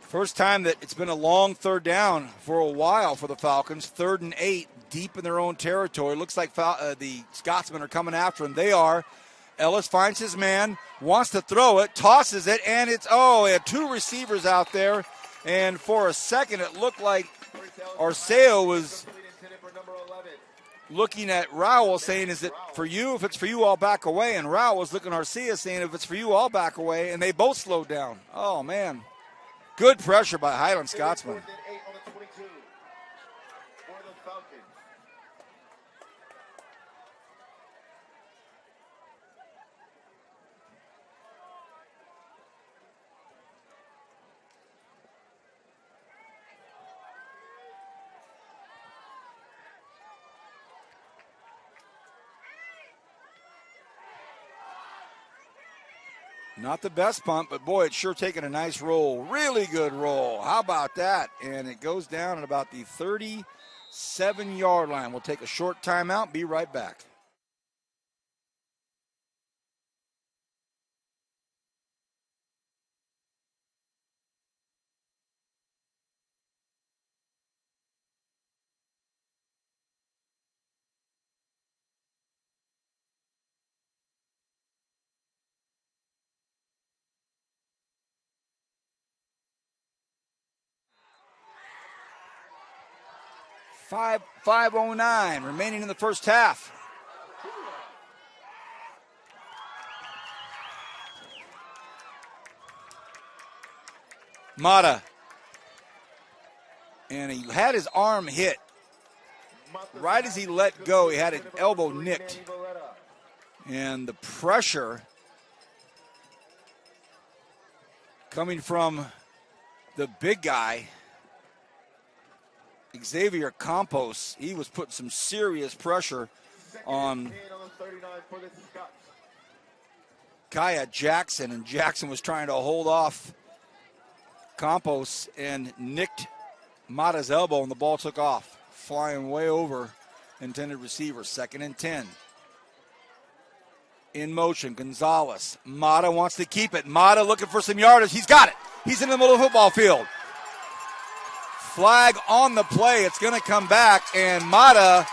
First time that it's been a long third down for a while for the Falcons. 3rd and 8, deep in their own territory. Looks like the Scotsmen are coming after him. They are. Ellis finds his man, wants to throw it, tosses it, and they had 2 receivers out there. And for a second, it looked like Arceo was looking at Rowell saying, is it for you? If it's for you, I'll back away. And Rowell was looking at Arceo saying, if it's for you, I'll back away. And they both slowed down. Oh, man. Good pressure by Highland Scotsman. Not the best punt, but boy, it's sure taking a nice roll. Really good roll. How about that? And it goes down at about the 37-yard line. We'll take a short timeout. Be right back. .509 remaining in the first half. Mata. And he had his arm hit. Right as he let go, he had an elbow nicked. And the pressure coming from the big guy, Xavier Campos, he was putting some serious pressure on Kaya Jackson, and Jackson was trying to hold off Campos and nicked Mata's elbow, and the ball took off, flying way over intended receiver. 2nd and 10. In motion, Gonzalez. Mata wants to keep it. Mata looking for some yardage. He's got it. He's in the middle of the football field. Flag on the play. It's going to come back, and Mata,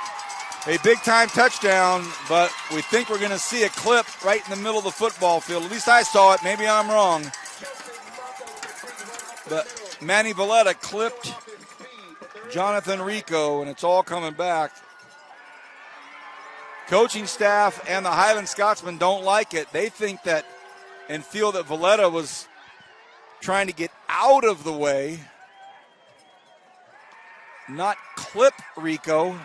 a big-time touchdown, but we think we're going to see a clip right in the middle of the football field. At least I saw it. Maybe I'm wrong. But Manny Valletta clipped Jonathan Rico, and it's all coming back. Coaching staff and the Highland Scotsmen don't like it. They think that and feel that Valletta was trying to get out of the way, not clip Rico.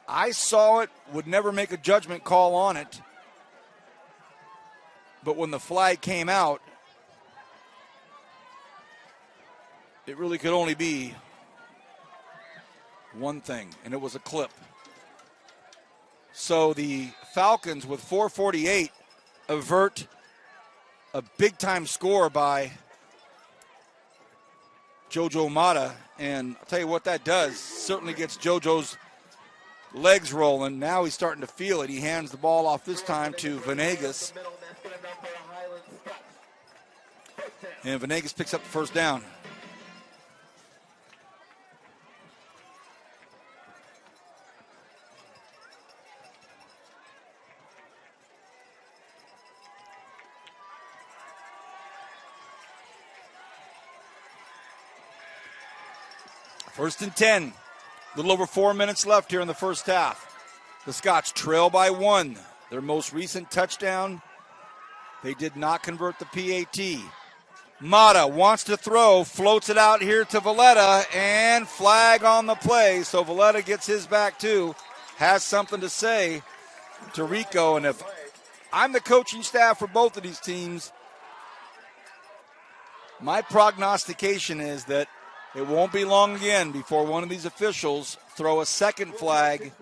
I saw it, would never make a judgment call on it. But when the flag came out, it really could only be one thing, and it was a clip. So the Falcons, with 4:48, avert a big-time score by JoJo Mata, and I'll tell you what that does. Certainly gets JoJo's legs rolling. Now he's starting to feel it. He hands the ball off this time to Venegas. And Venegas picks up the first down. First and 10. A little over 4 minutes left here in the first half. The Scots trail by 1. Their most recent touchdown, they did not convert the PAT. Mata wants to throw, floats it out here to Valletta, and flag on the play. So Valletta gets his back too, has something to say to Rico. And if I'm the coaching staff for both of these teams, my prognostication is that it won't be long again before one of these officials throw a second flag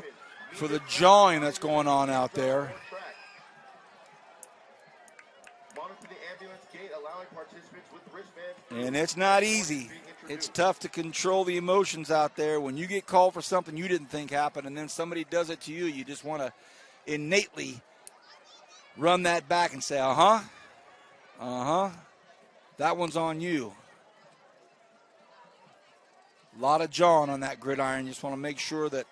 for the jawing that's going on out there. And it's not easy. It's tough to control the emotions out there. When you get called for something you didn't think happened and then somebody does it to you, you just want to innately run that back and say, that one's on you. A lot of jawing on that gridiron. You just want to make sure that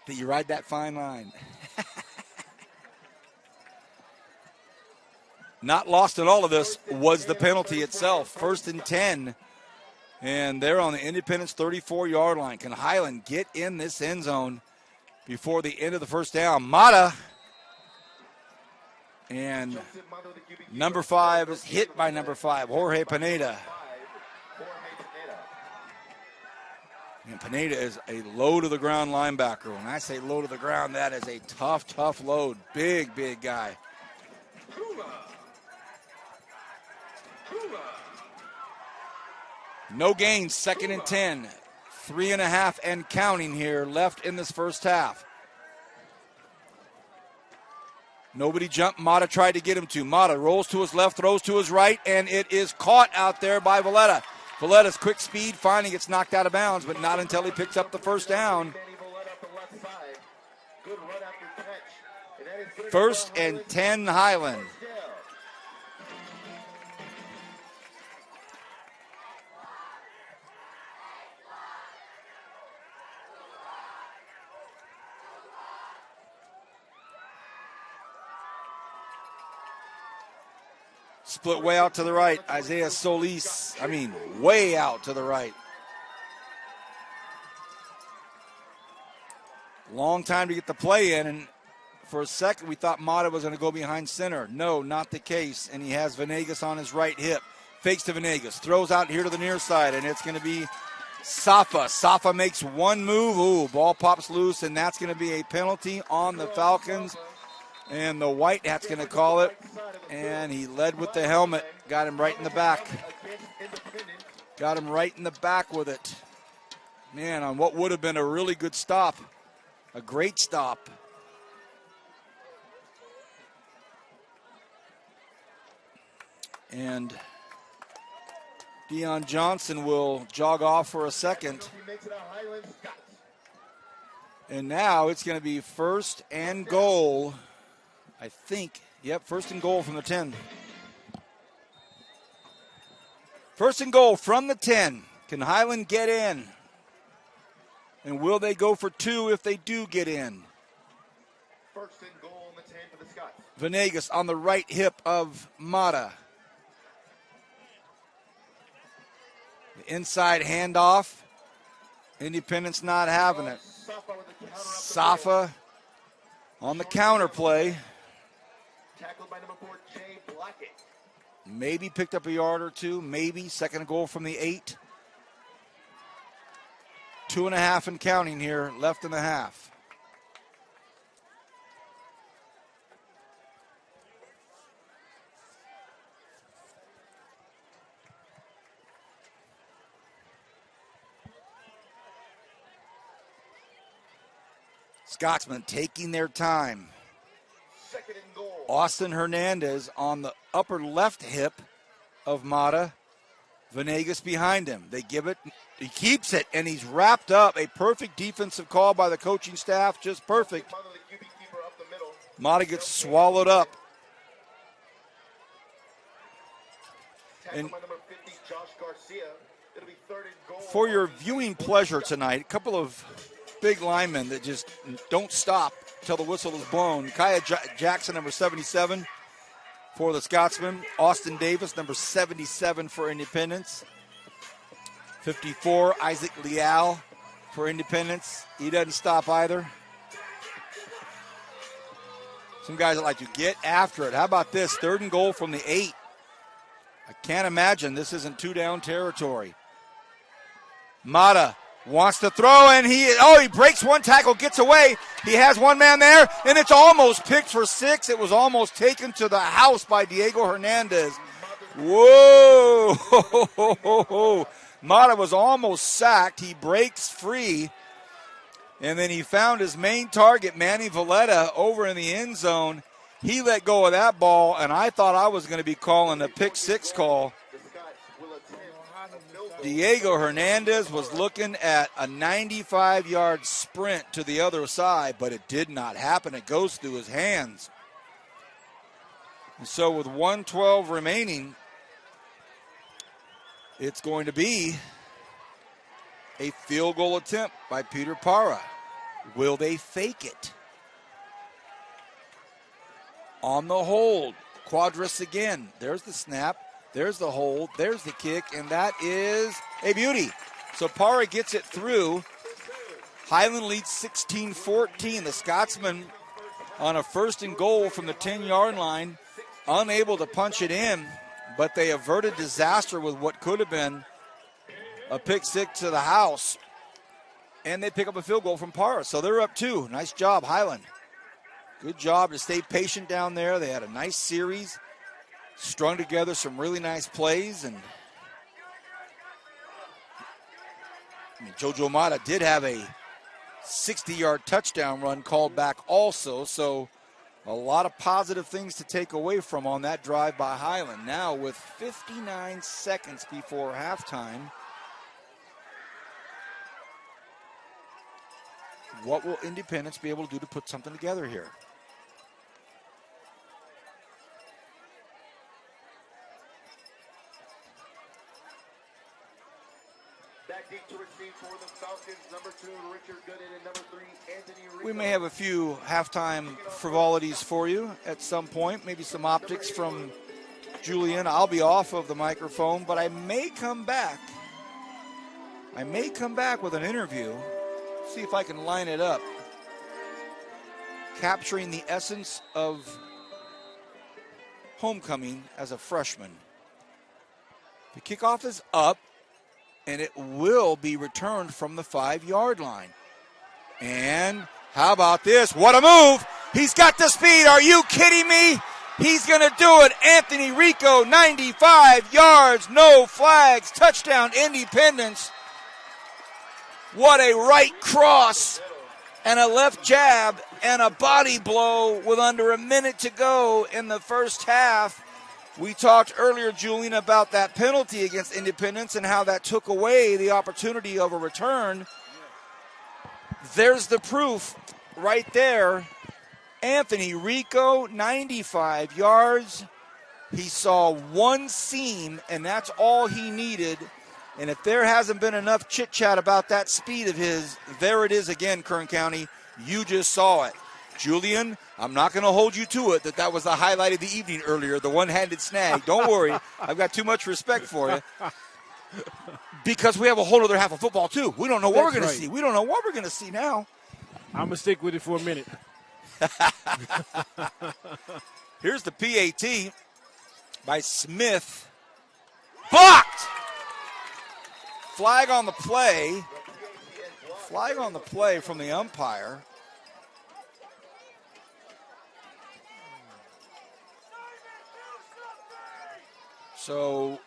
you ride that fine line. Not lost in all of this was the penalty itself. First and 10, and they're on the Independence 34-yard line. Can Highland get in this end zone before the end of the first down? Mata, and number 5 is hit by number 5, Jorge Pineda. And Pineda is a low-to-the-ground linebacker. When I say low to the ground, that is a tough, tough load. Big, big guy. No gains, second and 10. 3.5 and counting here left in this first half. Nobody jumped. Mata tried to get him to. Mata rolls to his left, throws to his right, and it is caught out there by Valletta. Valletta's quick speed finally gets knocked out of bounds, but not until he picks up the first down. First and 10 Highland. Split way out to the right. Isaiah Solis, way out to the right. Long time to get the play in, and for a second we thought Mata was going to go behind center. No, not the case, and he has Venegas on his right hip. Fakes to Venegas, throws out here to the near side, and it's going to be Safa. Safa makes one move. Ooh, ball pops loose, and that's going to be a penalty on the Falcons. And the White Hat's going to call it. And he led with the helmet. Got him right in the back. Got him right in the back with it. Man, on what would have been a really good stop. A great stop. And Deion Johnson will jog off for a second. And now it's going to be first and goal. I think, first and goal from the 10. First and goal from the 10. Can Highland get in? And will they go for 2 if they do get in? First and goal on the 10 for the Scots. Venegas on the right hip of Mata. The inside handoff. Independence not having it. Safa on the counter play. Tackled by number 4, Jay Blackett. Maybe picked up a yard or 2. Maybe. Second goal from the 8. 2.5 and counting here left in the half. Scotsmen taking their time. Second and goal. Austin Hernandez on the upper left hip of Mata. Venegas behind him. They give it. He keeps it, and he's wrapped up. A perfect defensive call by the coaching staff. Just perfect. Mata gets swallowed up. And for your viewing pleasure tonight, a couple of big linemen that just don't stop until the whistle is blown. Kaya Jackson, number 77 for the Scotsman. Austin Davis, number 77 for Independence. 54, Isaac Leal for Independence. He doesn't stop either. Some guys that like to get after it. How about this? 3rd and goal from the 8. I can't imagine this isn't 2-down territory. Mata wants to throw, and he breaks one tackle, gets away. He has one man there, and it's almost picked for 6. It was almost taken to the house by Diego Hernandez. Whoa! Mata was almost sacked. He breaks free, and then he found his main target, Manny Valletta, over in the end zone. He let go of that ball, and I thought I was going to be calling a pick 6 call. Diego Hernandez was looking at a 95-yard sprint to the other side, but it did not happen. It goes through his hands. And so with 1:12 remaining, it's going to be a field goal attempt by Peter Parra. Will they fake it? On the hold, Quadras again. There's the snap. There's the hold. There's the kick, and that is a beauty. So Parra gets it through. Highland leads 16-14. The Scotsmen on a 1st and goal from the 10-yard line, unable to punch it in, but they averted disaster with what could have been a pick 6 to the house. And they pick up a field goal from Parra. So they're up 2. Nice job, Highland. Good job to stay patient down there. They had a nice series, strung together some really nice plays. And Jojo Mata did have a 60-yard touchdown run called back also. So a lot of positive things to take away from on that drive by Highland. Now with 59 seconds before halftime, what will Independence be able to do to put something together here? Back deep to receive for the Falcons, number 2, Richard Gooden, and number 3, Anthony Rico. We may have a few halftime frivolities for you at some point, maybe some optics from Julian. I'll be off of the microphone, but I may come back. With an interview. See if I can line it up. Capturing the essence of homecoming as a freshman. The kickoff is up, and it will be returned from the 5-yard line. And how about this? What a move! He's got the speed. Are you kidding me? He's going to do it. Anthony Rico, 95 yards, no flags, touchdown Independence. What a right cross and a left jab and a body blow with under a minute to go in the first half. We talked earlier, Julian, about that penalty against Independence and how that took away the opportunity of a return. There's the proof right there. Anthony Rico, 95 yards. He saw one seam, and that's all he needed. And if there hasn't been enough chit-chat about that speed of his, there it is again, Kern County. You just saw it. Julian, I'm not going to hold you to it that was the highlight of the evening earlier, the one-handed snag. Don't worry. I've got too much respect for you. Because we have a whole other half of football, too. We don't know what we're going to see. We don't know what we're going to see now. I'm going to stick with it for a minute. Here's the PAT by Smith. Blocked! Flag on the play. Flag on the play from the umpire. So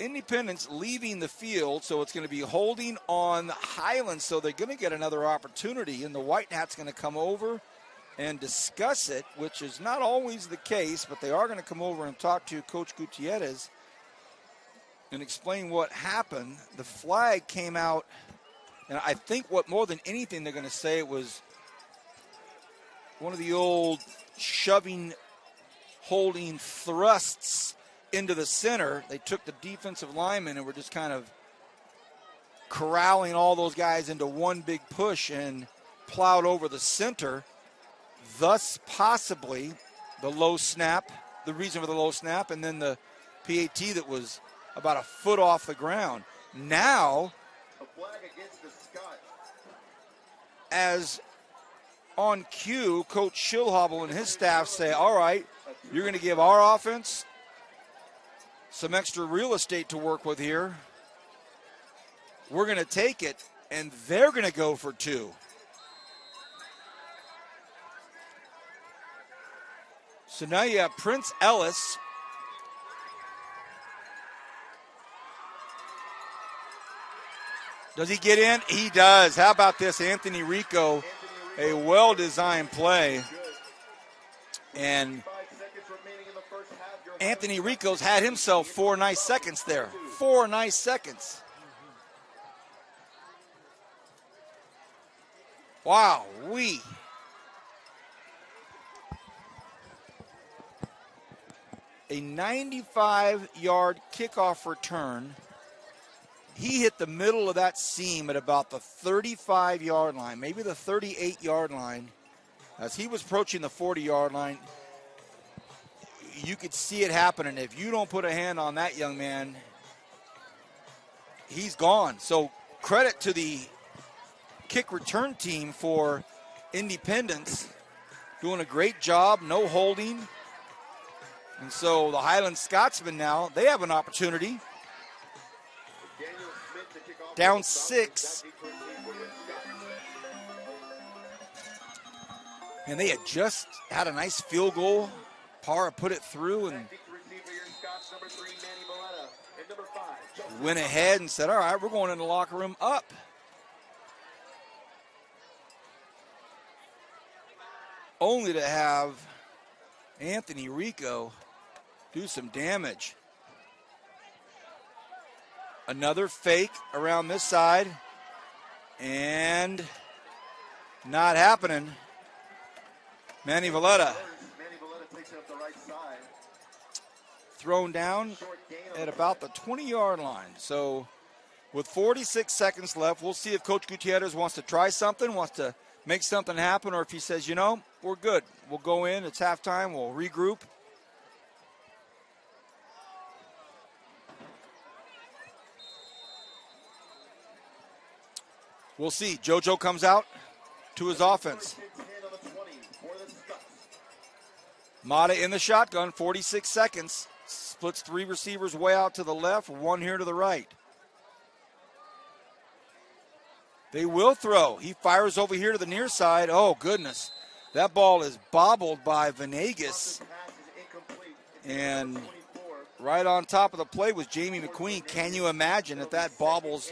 Independence leaving the field, so it's going to be holding on Highland, so they're going to get another opportunity, and the White Hat's going to come over and discuss it, which is not always the case, but they are going to come over and talk to Coach Gutierrez and explain what happened. The flag came out, and I think what more than anything they're going to say it was one of the old shoving, holding thrusts into the center. They took the defensive linemen and were just kind of corralling all those guys into one big push and plowed over the center, thus possibly the low snap, the reason for the low snap, and then the PAT that was about a foot off the ground. Now, A flag against the Scots. as on cue, Coach Schillhobel and his staff say, all right, you're going to give our offense some extra real estate to work with here. We're going to take it, and they're going to go for 2. So now you have Prince Ellis. Does he get in? He does. How about this, Anthony Rico? A well-designed play. And 5 seconds remaining in the first half. Your Anthony Rico's had himself 4 nice seconds there. 4 nice seconds. Wow, a 95-yard kickoff return. He hit the middle of that seam at about the 35-yard line, maybe the 38-yard line. As he was approaching the 40-yard line, you could see it happening. If you don't put a hand on that young man, he's gone. So credit to the kick return team for Independence, doing a great job, no holding. And so the Highland Scotsmen now, they have an opportunity. Daniel Smith to kick off. Down 6. And they had just had a nice field goal. Parra put it through and Number 3, Manny Valletta. And number 5, went ahead and said, all right, we're going in the locker room up. Only to have Anthony Rico do some damage. Another fake around this side. And not happening. Manny Valletta takes it up the right side. thrown down at about the 20-yard line. So with 46 seconds left, we'll see if Coach Gutierrez wants to try something, wants to make something happen, or if he says, you know, we're good. We'll go in. It's halftime. We'll regroup. We'll see. JoJo comes out to his offense. Mata in the shotgun, 46 seconds. Splits 3 receivers way out to the left, 1 here to the right. They will throw. He fires over here to the near side. Oh, goodness. That ball is bobbled by Venegas. And right on top of the play was Jamie McQueen. Can you imagine if that bobbles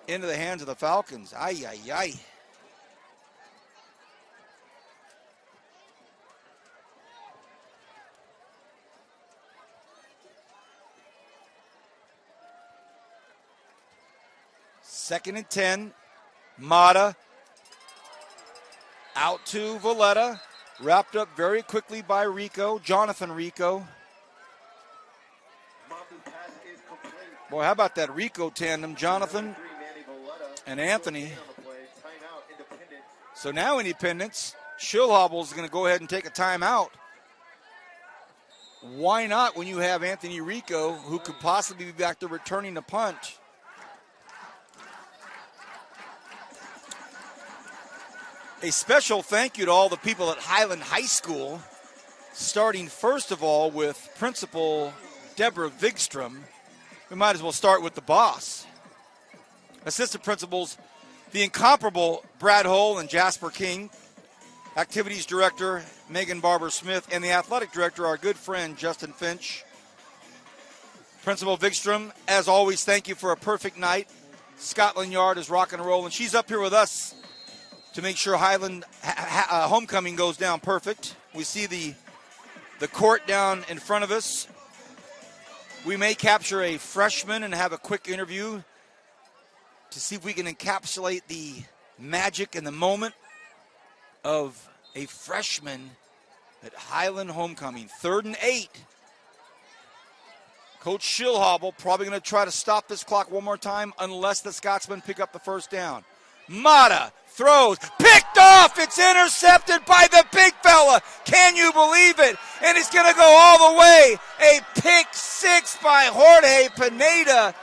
into the hands of the Falcons? Ay, ay, ay. Second and 10. Mata out to Valletta. Wrapped up very quickly by Rico, Jonathan Rico. Boy, how about that Rico tandem, Jonathan and Anthony. So now Independence, Schillhobel is going to go ahead and take a timeout. Why not when you have Anthony Rico, who could possibly be back to returning the punch? A special thank you to all the people at Highland High School, starting first of all with Principal Deborah Vigstrom. We might as well start with the boss. Assistant principals, the incomparable Brad Hull and Jasper King. Activities director, Megan Barber-Smith. And the athletic director, our good friend, Justin Finch. Principal Vigstrom, as always, thank you for a perfect night. Scotland Yard is rocking and rolling. She's up here with us to make sure Highland homecoming goes down perfect. We see the court down in front of us. We may capture a freshman and have a quick interview to see if we can encapsulate the magic and the moment of a freshman at Highland homecoming. 3rd and 8. Coach Schillhobel probably going to try to stop this clock one more time unless the Scotsmen pick up the first down. Mata throws, picked off. It's intercepted by the big fella. Can you believe it? And it's going to go all the way. A pick six by Jorge Pineda.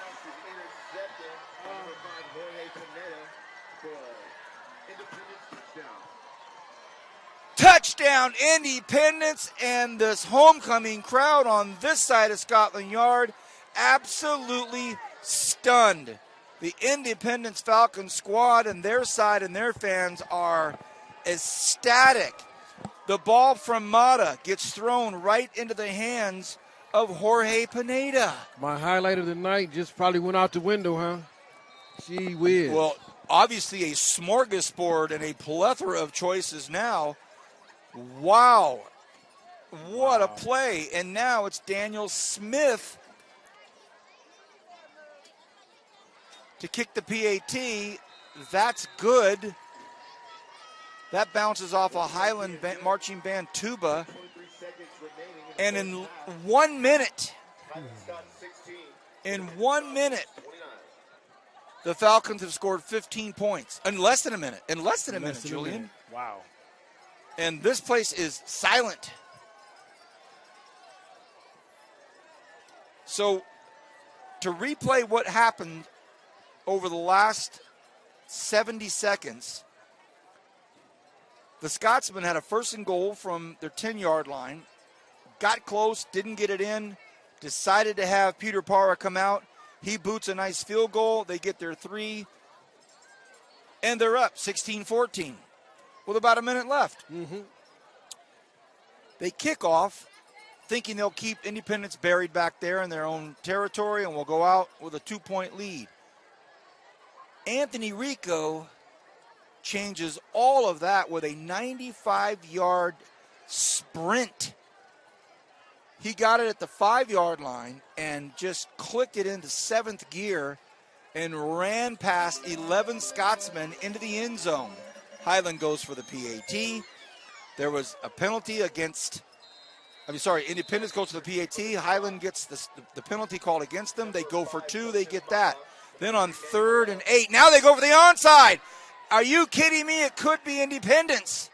Touchdown, Independence, and this homecoming crowd on this side of Scotland Yard absolutely stunned. The Independence Falcons squad and their side and their fans are ecstatic. The ball from Mata gets thrown right into the hands of Jorge Pineda. My highlight of the night just probably went out the window, huh? Gee whiz. Well, obviously a smorgasbord and a plethora of choices now. Wow. What a play. And now it's Daniel Smith to kick the PAT. That's good. That bounces off a Highland marching band tuba. And in 1 minute, the Falcons have scored 15 points. In less than a minute. Julian. Wow. And this place is silent. So, to replay what happened over the last 70 seconds, the Scotsmen had a first and goal from their 10-yard line, got close, didn't get it in, decided to have Peter Parra come out. He boots a nice field goal. They get their 3, and they're up 16-14 with about a minute left. Mm-hmm. They kick off thinking they'll keep Independence buried back there in their own territory and will go out with a 2-point lead. Anthony Rico changes all of that with a 95-yard sprint. He got it at the 5-yard line and just clicked it into 7th gear and ran past 11 Scotsmen into the end zone. Highland goes for the PAT. There was a penalty Independence goes to the PAT. Highland gets the penalty called against them. They go for 2. They get that. Then on 3rd and 8, now they go for the onside. Are you kidding me? It could be Independence.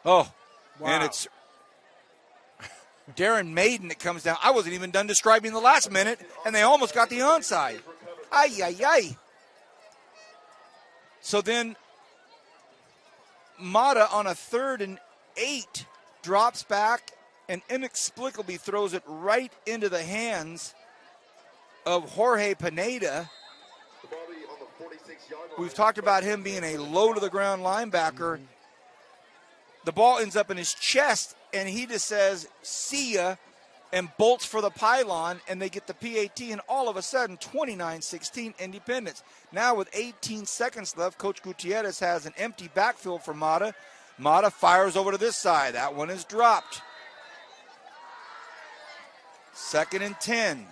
Oh, wow. And it's Darren Maiden that comes down. I wasn't even done describing the last minute, and they almost got the onside. Ay, ay, ay. So then Mata on a 3rd and 8 drops back and inexplicably throws it right into the hands of Jorge Pineda. We've talked about him being a low-to-the-ground linebacker. Mm-hmm. The ball ends up in his chest, and he just says, see ya, and bolts for the pylon, and they get the PAT, and all of a sudden, 29-16 Independence. Now with 18 seconds left, Coach Gutierrez has an empty backfield for Mata. Mata fires over to this side. That one is dropped. 2nd and 10.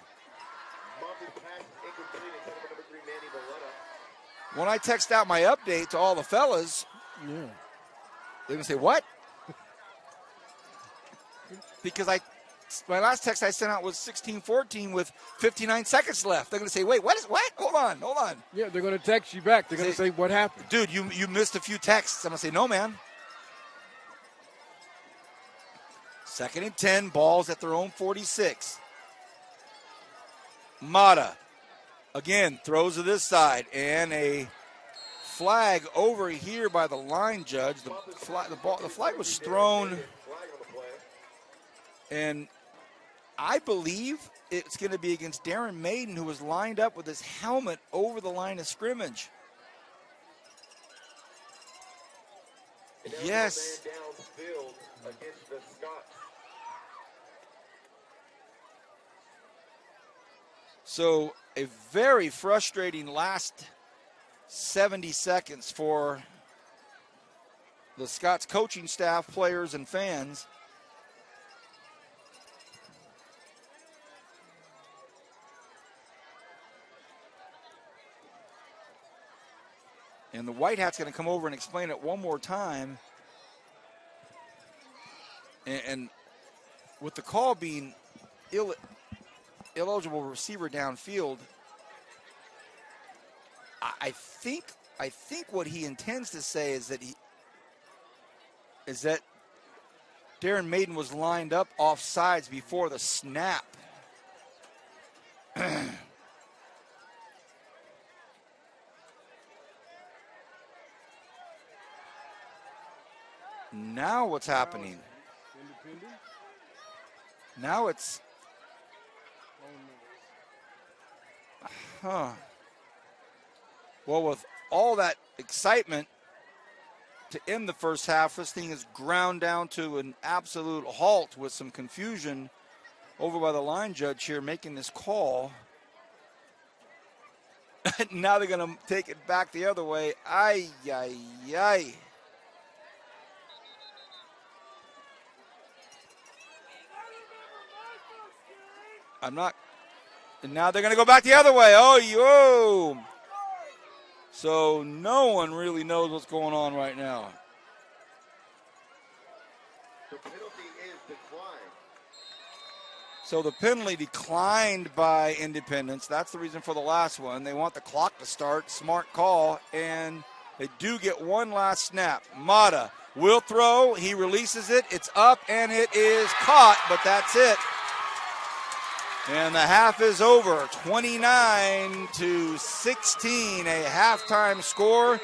When I text out my update to all the fellas, they're going to say, what? Because my last text I sent out was 16-14 with 59 seconds left. They're going to say, wait, what? Hold on. Yeah, they're going to text you back. They're going to say, what happened? Dude, you missed a few texts. I'm going to say, no, man. 2nd and 10, balls at their own 46. Mata, again, throws to this side, and a flag over here by the line judge. The flag was thrown, and I believe it's going to be against Darren Maiden, who was lined up with his helmet over the line of scrimmage. Yes. So a very frustrating last 70 seconds for the Scots coaching staff, players, and fans. And the White Hat's going to come over and explain it one more time. And with the call being ineligible receiver downfield, I think what he intends to say is that Darren Maiden was lined up off sides before the snap. Now what's happening? Now it's... Well, with all that excitement to end the first half, this thing is ground down to an absolute halt with some confusion over by the line judge here making this call. Now they're going to take it back the other way. Ay, ay, ay. I'm not. And now they're going to go back the other way. Oh, yo. So no one really knows what's going on right now. The penalty is declined. So the penalty declined by Independence. That's the reason for the last one. They want the clock to start. Smart call. And they do get one last snap. Mata will throw. He releases it. It's up and it is caught, but that's it. And the half is over, 29-16, a halftime score,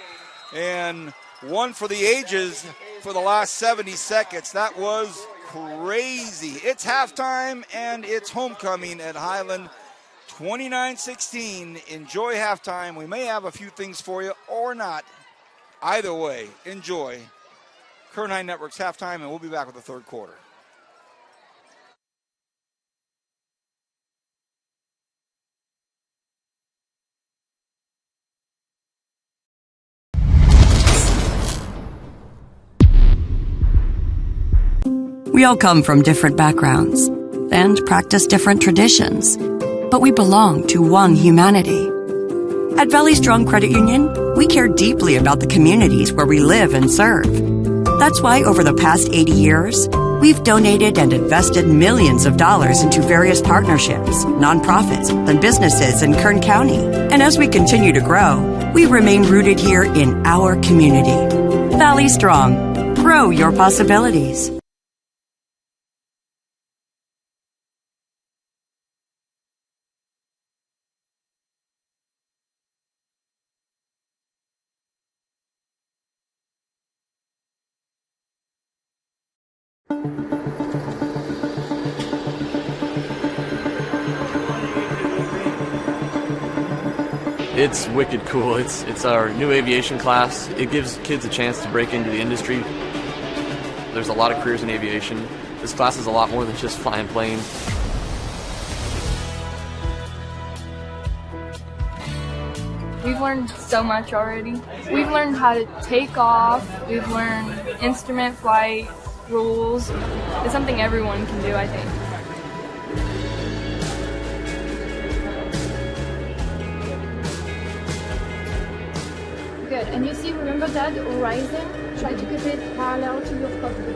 and one for the ages for the last 70 seconds. That was crazy. It's halftime, and it's homecoming at Highland, 29-16. Enjoy halftime. We may have a few things for you or not. Either way, enjoy. Kern High Network's halftime, and we'll be back with the third quarter. We all come from different backgrounds and practice different traditions, but we belong to one humanity. At Valley Strong Credit Union, we care deeply about the communities where we live and serve. That's why over the past 80 years, we've donated and invested millions of dollars into various partnerships, nonprofits, and businesses in Kern County. And as we continue to grow, we remain rooted here in our community. Valley Strong. Grow your possibilities. It's wicked cool. It's our new aviation class. It gives kids a chance to break into the industry. There's a lot of careers in aviation. This class is a lot more than just flying planes. We've learned so much already. We've learned how to take off. We've learned instrument flight rules. It's something everyone can do, I think. Good. And you see, remember that horizon? Try to keep it parallel to your cockpit.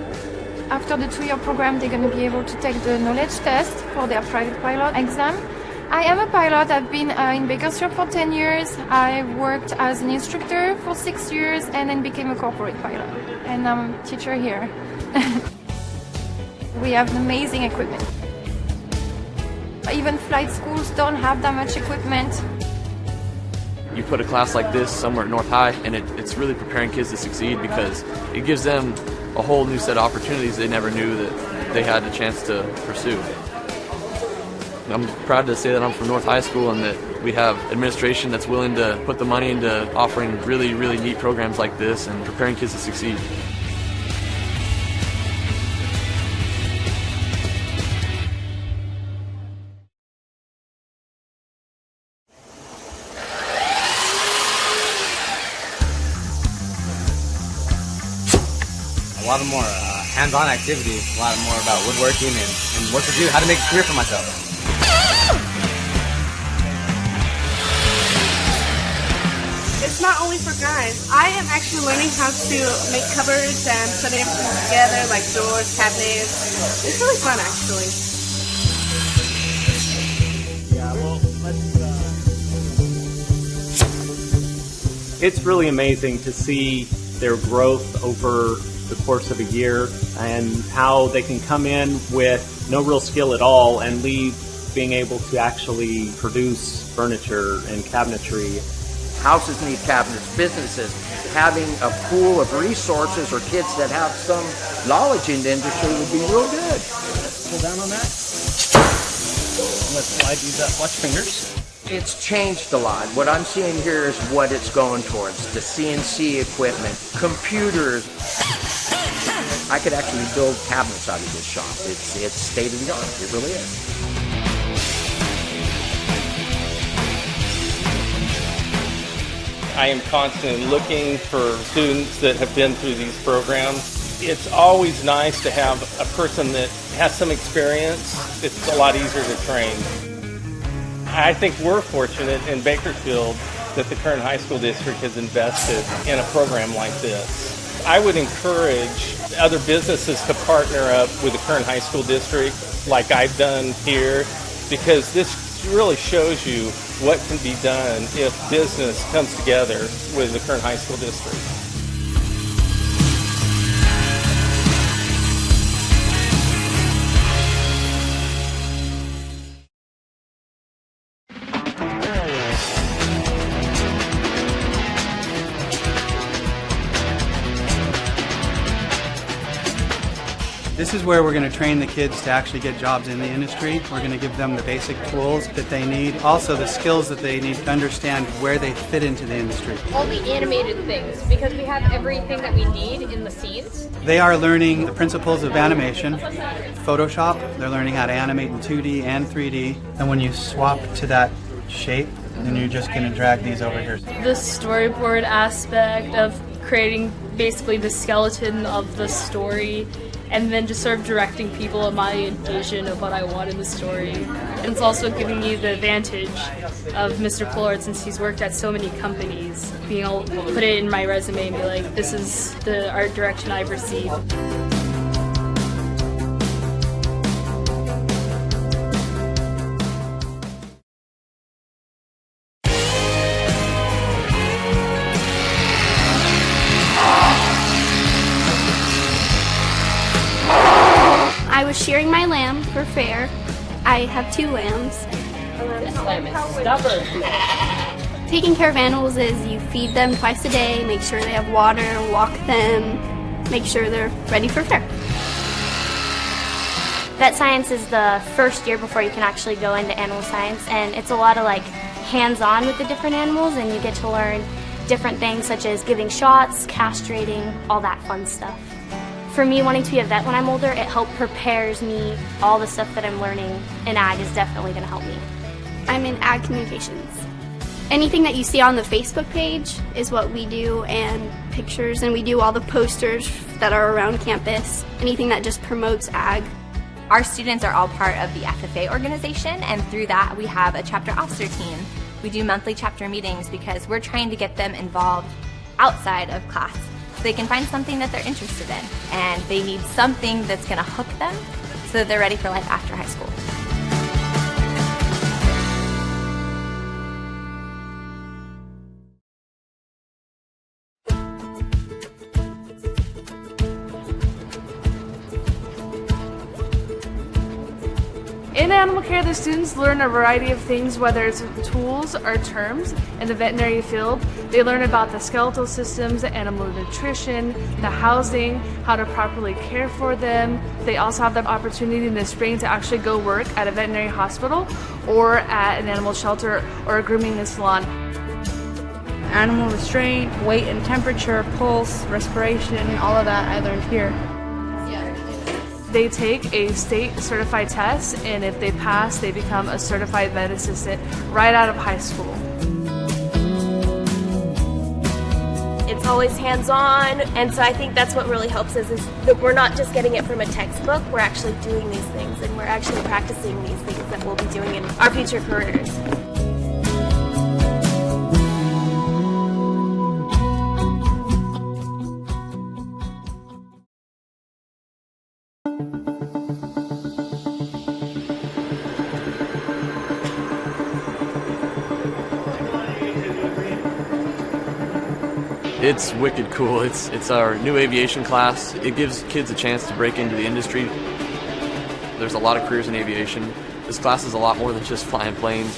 After the 2-year program, they're going to be able to take the knowledge test for their private pilot exam. I am a pilot. I've been in Bakersfield for 10 years. I worked as an instructor for 6 years and then became a corporate pilot. And I'm a teacher here. We have amazing equipment. Even flight schools don't have that much equipment. You put a class like this somewhere at North High, and it's really preparing kids to succeed because it gives them a whole new set of opportunities they never knew that they had a chance to pursue. I'm proud to say that I'm from North High School and that we have administration that's willing to put the money into offering really, really neat programs like this and preparing kids to succeed. A lot of more hands-on activities, a lot more about woodworking and what to do, how to make a career for myself. It's not only for guys. I am actually learning how to make cupboards and put everything together, like doors, cabinets. It's really fun, actually. Yeah, well, let's... It's really amazing to see their growth over the course of a year and how they can come in with no real skill at all and leave being able to actually produce furniture and cabinetry. Houses need cabinets, businesses. Having a pool of resources or kids that have some knowledge in the industry would be real good. Pull down on that. Let's slide these up. Watch fingers. It's changed a lot. What I'm seeing here is what it's going towards. The CNC equipment, computers. I could actually build cabinets out of this shop. It's state of the art. It really is. I am constantly looking for students that have been through these programs. It's always nice to have a person that has some experience. It's a lot easier to train. I think we're fortunate in Bakersfield that the Kern High School District has invested in a program like this. I would encourage other businesses to partner up with the Kern High School District like I've done here, because this really shows you what can be done if business comes together with the Kern High School District. This is where we're going to train the kids to actually get jobs in the industry. We're going to give them the basic tools that they need, also the skills that they need to understand where they fit into the industry. All the animated things, because we have everything that we need in the scenes. They are learning the principles of animation, Photoshop. They're learning how to animate in 2D and 3D. And when you swap to that shape, then you're just going to drag these over here. The storyboard aspect of creating basically the skeleton of the story, and then just sort of directing people in my vision of what I want in the story. And it's also giving me the advantage of Mr. Plord, since he's worked at so many companies, being able to put it in my resume and be like, this is the art direction I've received. I was shearing my lamb for fair. I have 2 lambs. This lamb is stubborn. Taking care of animals is you feed them twice a day, make sure they have water, walk them, make sure they're ready for fair. Vet science is the first year before you can actually go into animal science, and it's a lot of like hands-on with the different animals, and you get to learn different things such as giving shots, castrating, all that fun stuff. For me, wanting to be a vet when I'm older, it prepares me. All the stuff that I'm learning in ag is definitely going to help me. I'm in ag communications. Anything that you see on the Facebook page is what we do, and pictures, and we do all the posters that are around campus. Anything that just promotes ag. Our students are all part of the FFA organization, and through that we have a chapter officer team. We do monthly chapter meetings because we're trying to get them involved outside of class, so they can find something that they're interested in, and they need something that's going to hook them so that they're ready for life after high school. In animal care, the students learn a variety of things, whether it's tools or terms. In the veterinary field, they learn about the skeletal systems, animal nutrition, the housing, how to properly care for them. They also have the opportunity in the spring to actually go work at a veterinary hospital or at an animal shelter or a grooming salon. Animal restraint, weight and temperature, pulse, respiration, all of that I learned here. They take a state certified test, and if they pass, they become a certified vet assistant right out of high school. It's always hands-on, and so I think that's what really helps us, is that we're not just getting it from a textbook, we're actually doing these things, and we're actually practicing these things that we'll be doing in our future careers. It's wicked cool. It's our new aviation class. It gives kids a chance to break into the industry. There's a lot of careers in aviation. This class is a lot more than just flying planes.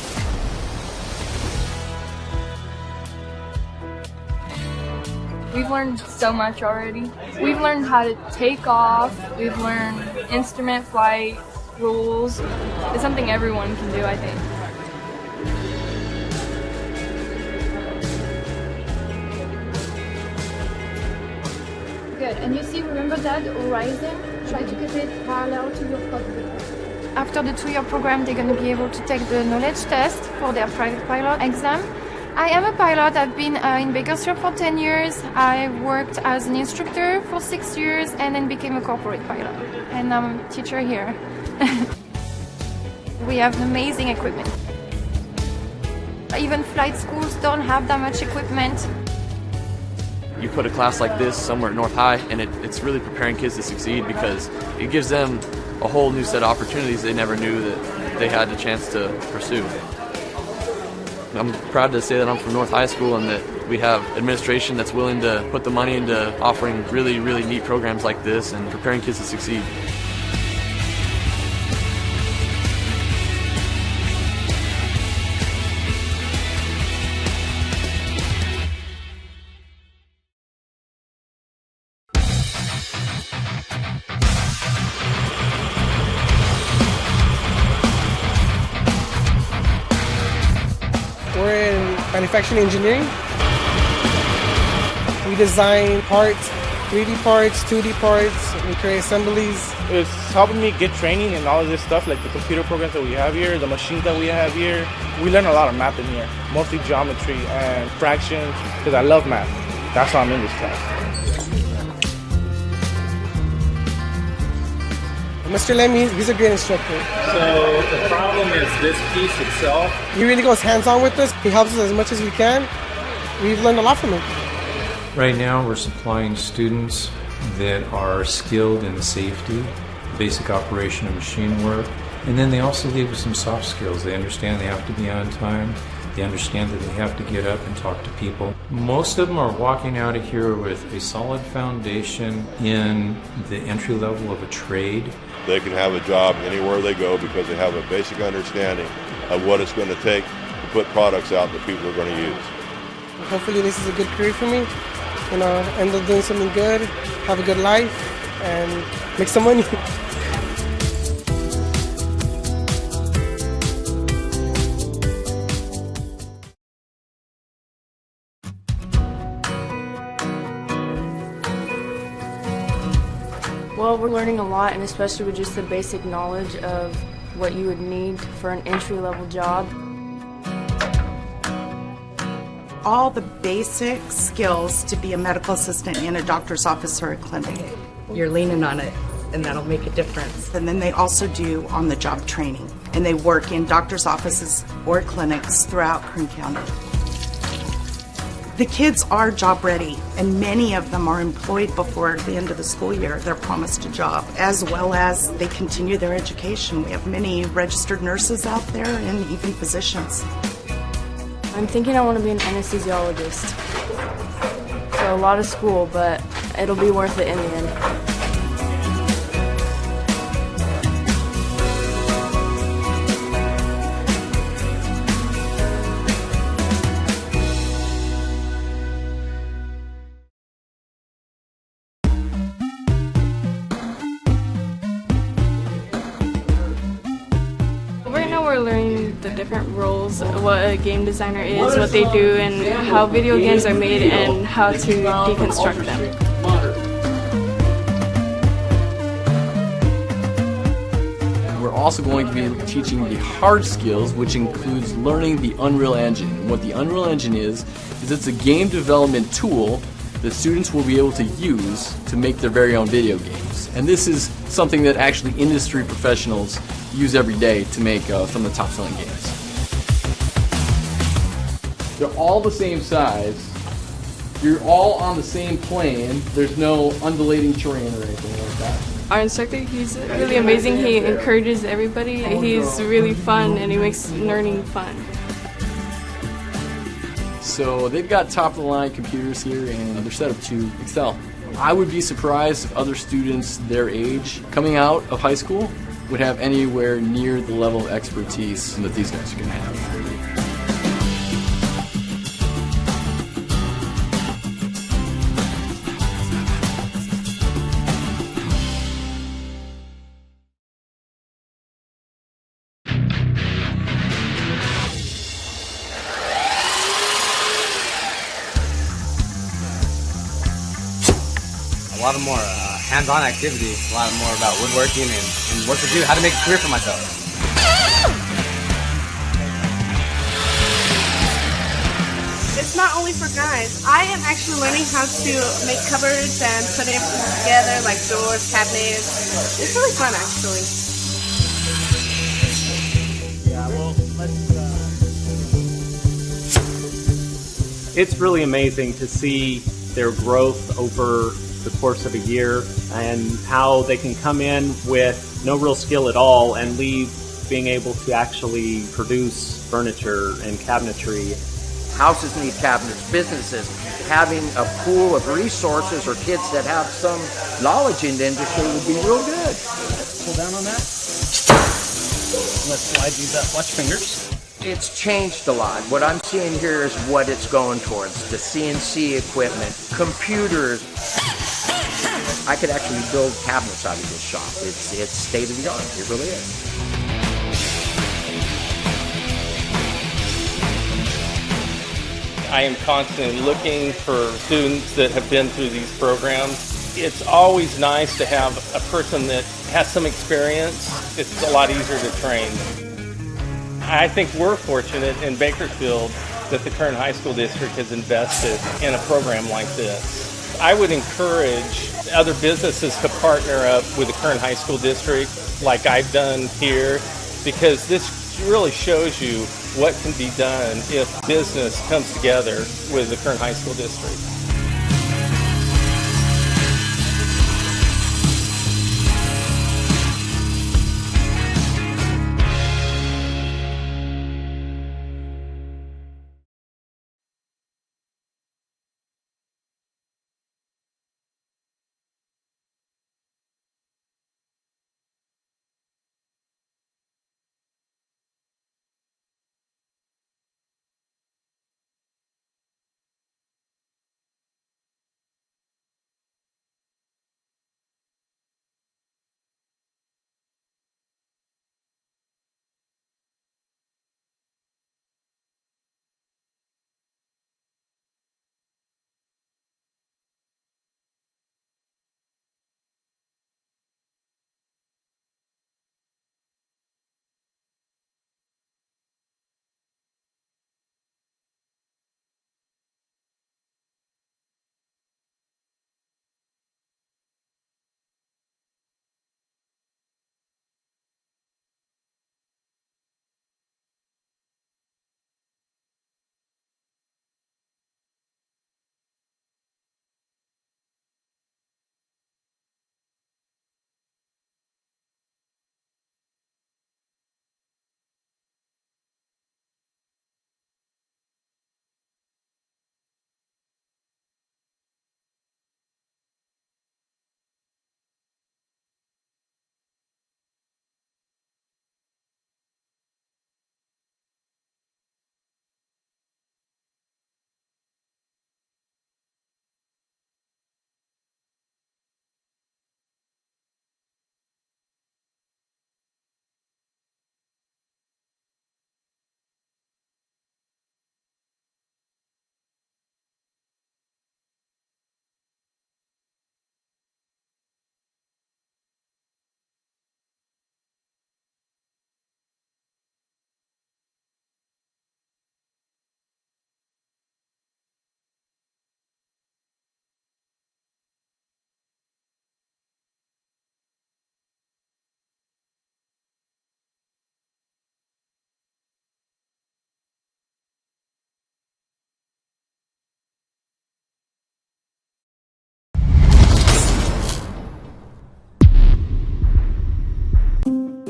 We've learned so much already. We've learned how to take off. We've learned instrument flight rules. It's something everyone can do, I think. Good. And you see, remember that horizon? Try to keep it parallel to your cockpit. After the 2-year program, they're going to be able to take the knowledge test for their private pilot exam. I am a pilot. I've been in Bakersfield for 10 years. I worked as an instructor for 6 years and then became a corporate pilot. And I'm a teacher here. We have amazing equipment. Even flight schools don't have that much equipment. You put a class like this somewhere at North High, and it's really preparing kids to succeed because it gives them a whole new set of opportunities they never knew that they had the chance to pursue. I'm proud to say that I'm from North High School and that we have administration that's willing to put the money into offering really, really neat programs like this and preparing kids to succeed. We're in manufacturing engineering. We design parts, 3D parts, 2D parts, we create assemblies. It's helping me get training and all of this stuff, like the computer programs that we have here, the machines that we have here. We learn a lot of math in here, mostly geometry and fractions, because I love math. That's why I'm in this class. Mr. Lemmy, he's a great instructor. So the problem is this piece itself. He really goes hands-on with us. He helps us as much as we can. We've learned a lot from him. Right now we're supplying students that are skilled in safety, basic operation of machine work, and then they also leave with some soft skills. They understand they have to be on time. They understand that they have to get up and talk to people. Most of them are walking out of here with a solid foundation in the entry level of a trade. They can have a job anywhere they go because they have a basic understanding of what it's going to take to put products out that people are going to use. Hopefully this is a good career for me. End up doing something good, have a good life, and make some money. Well, we're learning a lot, and especially with just the basic knowledge of what you would need for an entry-level job. All the basic skills to be a medical assistant in a doctor's office or a clinic. You're leaning on it, and that'll make a difference. And then they also do on-the-job training, and they work in doctor's offices or clinics throughout Kern County. The kids are job ready, and many of them are employed before the end of the school year. They're promised a job, as well as they continue their education. We have many registered nurses out there and even physicians. I'm thinking I want to be an anesthesiologist. So a lot of school, but it'll be worth it in the end. We're learning the different roles, what a game designer is, what they do, and how video games are made, and how to deconstruct them. We're also going to be teaching the hard skills, which includes learning the Unreal Engine. And what the Unreal Engine is it's a game development tool that students will be able to use to make their very own video games. And this is something that actually industry professionals use every day to make some of the top-selling games. They're all the same size. You're all on the same plane. There's no undulating terrain or anything like that. Our instructor, he's really amazing. He encourages everybody. He's really fun, and he makes learning fun. So they've got top-of-the-line computers here, and they're set up to excel. I would be surprised if other students their age coming out of high school would have anywhere near the level of expertise that these guys are going to have. A lot of more hands-on activity, a lot more about woodworking and what to do, how to make a career for myself. It's not only for guys. I am actually learning how to make cupboards and put it together, like doors, cabinets. It's really fun, actually. Yeah, well, It's really amazing to see their growth over the course of a year and how they can come in with no real skill at all and leave being able to actually produce furniture and cabinetry. Houses need cabinets, businesses having a pool of resources or kids that have some knowledge in the industry would be real good. Pull down on that. Let's slide these up. Watch fingers. It's changed a lot. What I'm seeing here is what it's going towards. The CNC equipment, computers. I could actually build cabinets out of this shop. It's state of the art. It really is. I am constantly looking for students that have been through these programs. It's always nice to have a person that has some experience. It's a lot easier to train. I think we're fortunate in Bakersfield that the Kern High School District has invested in a program like this. I would encourage other businesses to partner up with the Kern High School District like I've done here, because this really shows you what can be done if business comes together with the Kern High School District.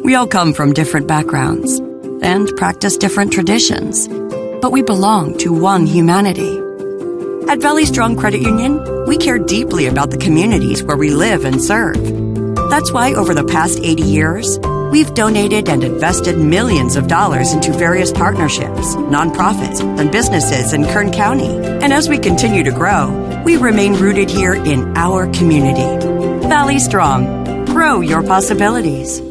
We all come from different backgrounds and practice different traditions. but we belong to one humanity. At Valley Strong Credit Union, we care deeply about the communities where we live and serve. That's why over the past 80 years, we've donated and invested millions of dollars into various partnerships, nonprofits, and businesses in Kern County. And as we continue to grow, we remain rooted here in our community. Valley Strong. Grow your possibilities.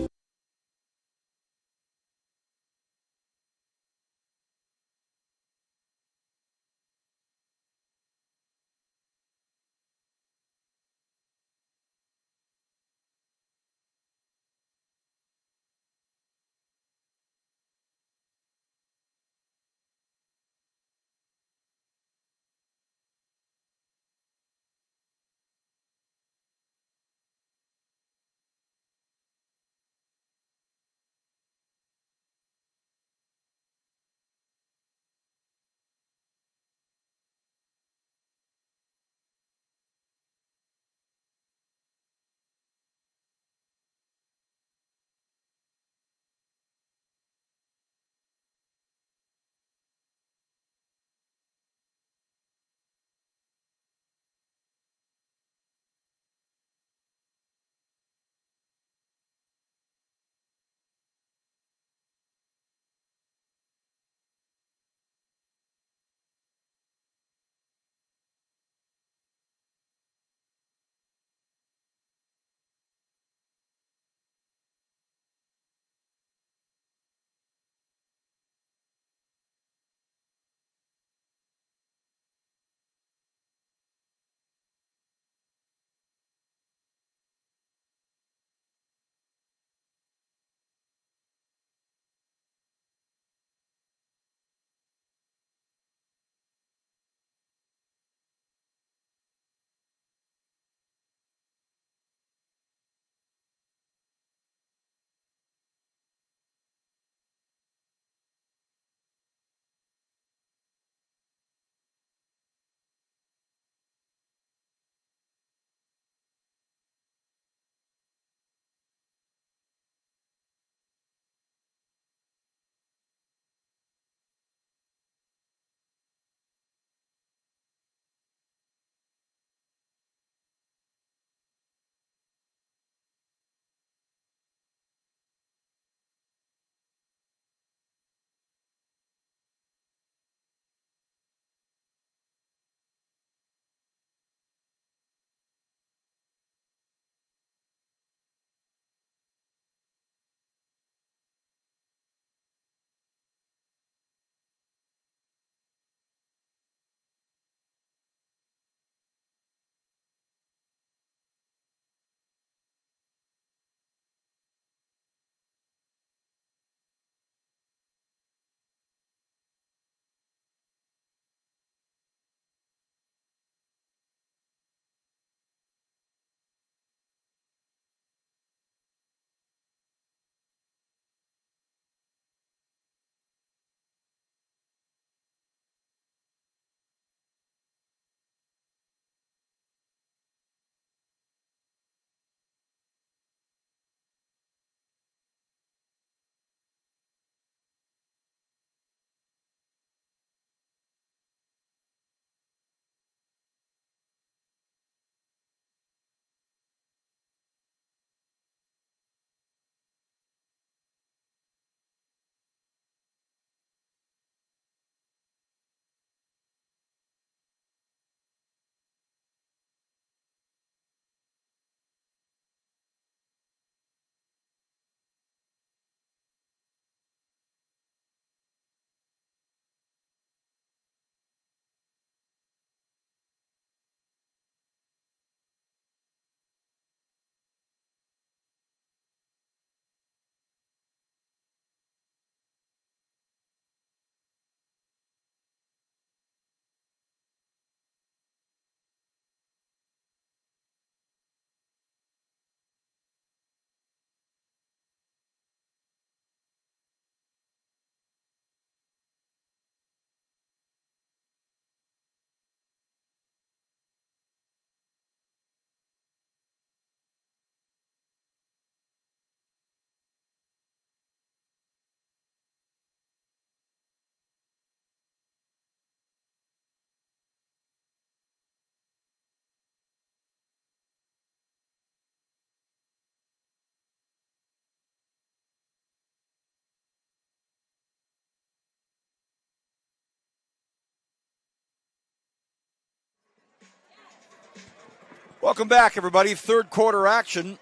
Welcome back, everybody. Third quarter action.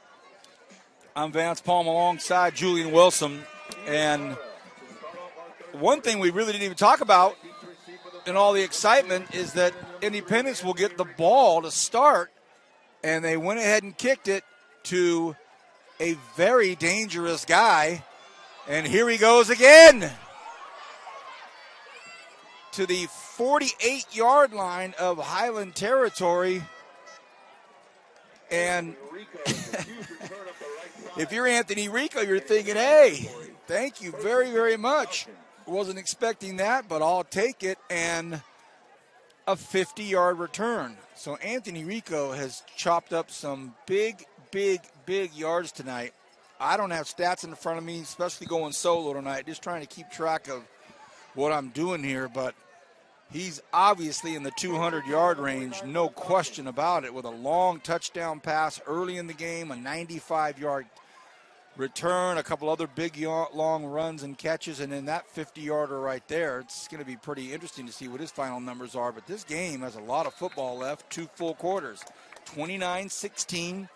I'm Vance Palm alongside Julian Wilson. And one thing we really didn't even talk about in all the excitement is that Independence will get the ball to start, and they went ahead and kicked it to a very dangerous guy. And here he goes again to the 48-yard line of Highland territory. And if you're Anthony Rico, you're thinking, hey, thank you very, very much. Wasn't expecting that, but I'll take it. And a 50-yard return. So Anthony Rico has chopped up some big yards tonight. I don't have stats in front of me, especially going solo tonight, just trying to keep track of what I'm doing here, but he's obviously in the 200-yard range, no question about it, with a long touchdown pass early in the game, a 95-yard return, a couple other big long runs and catches, and then that 50-yarder right there. It's going to be pretty interesting to see what his final numbers are, but this game has a lot of football left, 2 full quarters, 29-16.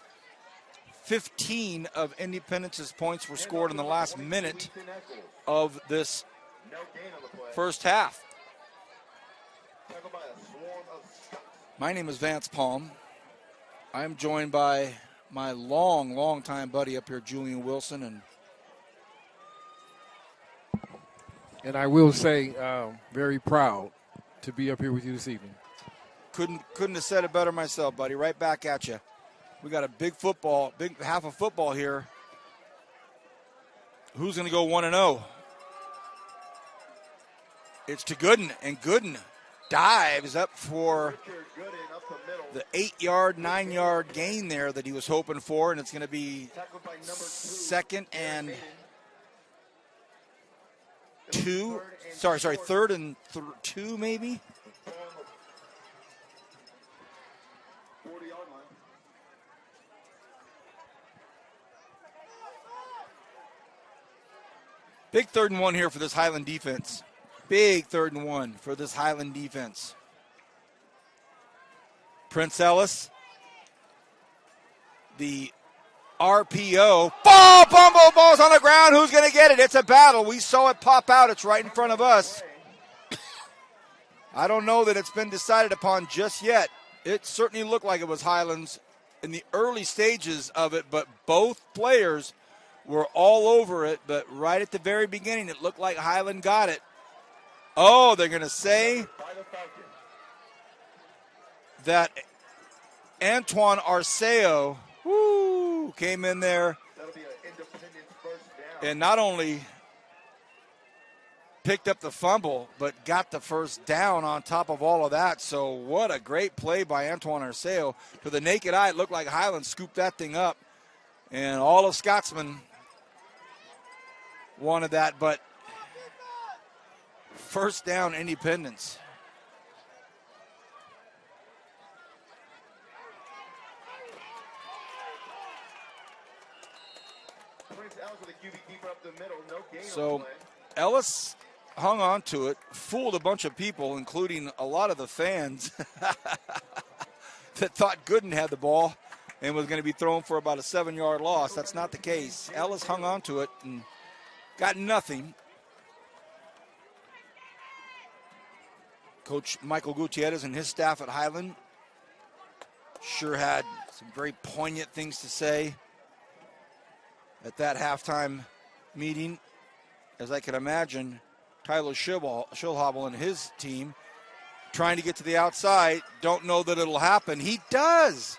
15 of Independence's points were scored in the last minute of this first half. My name is Vance Palm. I'm joined by my long time buddy up here, Julian Wilson. And I will say, very proud to be up here with you this evening. Couldn't have said it better myself, buddy. Right back at you. We got a big half of football here. Who's going to go 1-0? It's to Gooden, and Gooden dives up for the 8-yard, 9-yard gain there that he was hoping for, and it's going to be third and 2 maybe. Big 3rd and 1 here for this Highland defense. Big 3rd and 1 for this Highland defense. Prince Ellis. The RPO. Ball's on the ground. Who's going to get it? It's a battle. We saw it pop out. It's right in front of us. I don't know that it's been decided upon just yet. It certainly looked like it was Highlands in the early stages of it, but both players were all over it, but right at the very beginning, it looked like Highland got it. Oh, they're going to say that Antoine Arceo came in there and not only picked up the fumble, but got the first down on top of all of that. So what a great play by Antoine Arceo. To the naked eye, it looked like Highland scooped that thing up, and all of Scotsman wanted that, but first down, Independence. So Ellis hung on to it, fooled a bunch of people, including a lot of the fans that thought Gooden had the ball and was going to be thrown for about a 7-yard loss. That's not the case. Ellis hung on to it and got nothing. Coach Michael Gutierrez and his staff at Highland sure had some very poignant things to say at that halftime meeting. As I can imagine, Tyler Schilhobel and his team trying to get to the outside. Don't know that it'll happen. He does.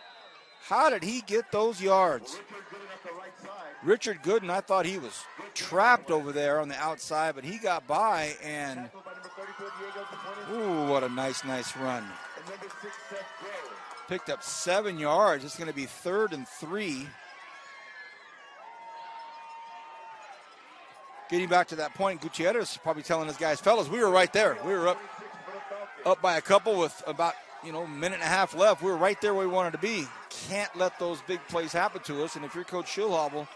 How did he get those yards? Richard Gooden, I thought he was trapped over there on the outside, but he got by, and ooh, what a nice run. Picked up 7 yards. It's going to be 3rd and 3. Getting back to that point, Gutierrez probably telling his guys, fellas, we were right there. We were up by a couple with about, a minute and a half left. We were right there where we wanted to be. Can't let those big plays happen to us. And if you're Coach Schilhobel,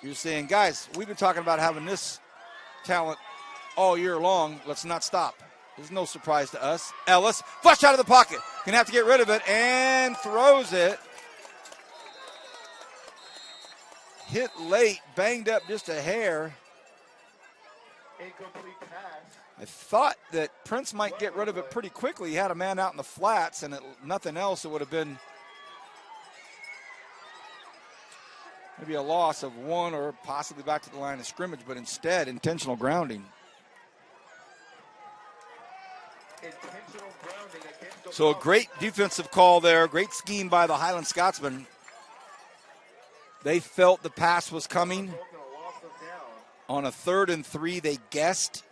you're saying, guys, we've been talking about having this talent all year long. Let's not stop. is no surprise to us. Ellis, flush out of the pocket. Gonna have to get rid of it and throws it. Hit late, banged up just a hair. Incomplete pass. I thought that Prince might get rid of it pretty quickly. He had a man out in the flats, and nothing else, it would have been maybe a loss of one or possibly back to the line of scrimmage, but instead, intentional grounding. So a great defensive call there, great scheme by the Highland Scotsmen. They felt the pass was coming. On a 3rd and 3, they guessed.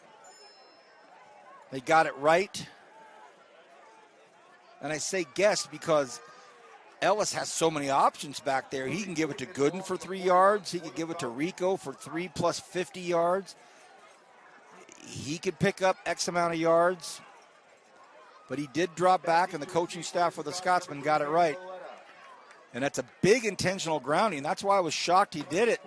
They got it right. And I say guessed because Ellis has so many options back there. He can give it to Gooden for 3 yards. He could give it to Rico for 3 plus 50 yards. He could pick up X amount of yards. But he did drop back, and the coaching staff for the Scotsman got it right. And that's a big intentional grounding. That's why I was shocked he did it.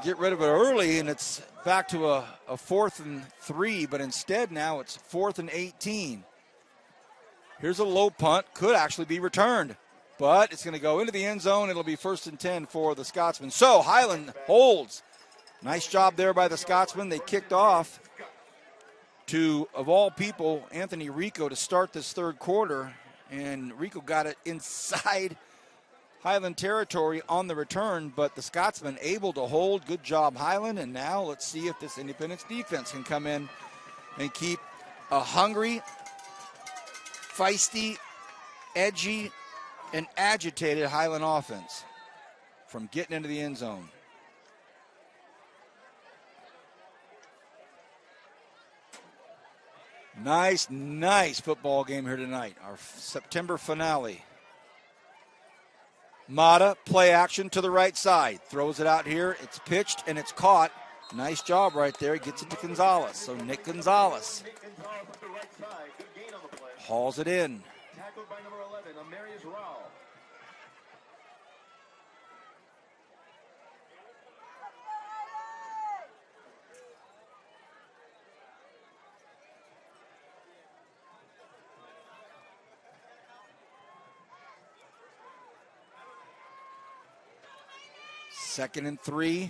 Get rid of it early, and it's back to a 4th and 3, but instead now it's 4th and 18. Here's a low punt, could actually be returned, but it's going to go into the end zone. It'll be 1st and 10 for the Scotsman. So Highland holds. Nice job there by the Scotsman. They kicked off to, of all people, Anthony Rico to start this 3rd quarter, and Rico got it inside Highland territory on the return, but the Scotsman able to hold. Good job, Highland. And now let's see if this Independence defense can come in and keep a hungry, feisty, edgy, and agitated Highland offense from getting into the end zone. Nice football game here tonight. Our September finale. Mata, play action to the right side. Throws it out here. It's pitched and it's caught. Nice job right there. Gets it to Gonzalez. So Nick Gonzalez hauls it in. Tackled by number 11, Amarius Rao. Second and 3.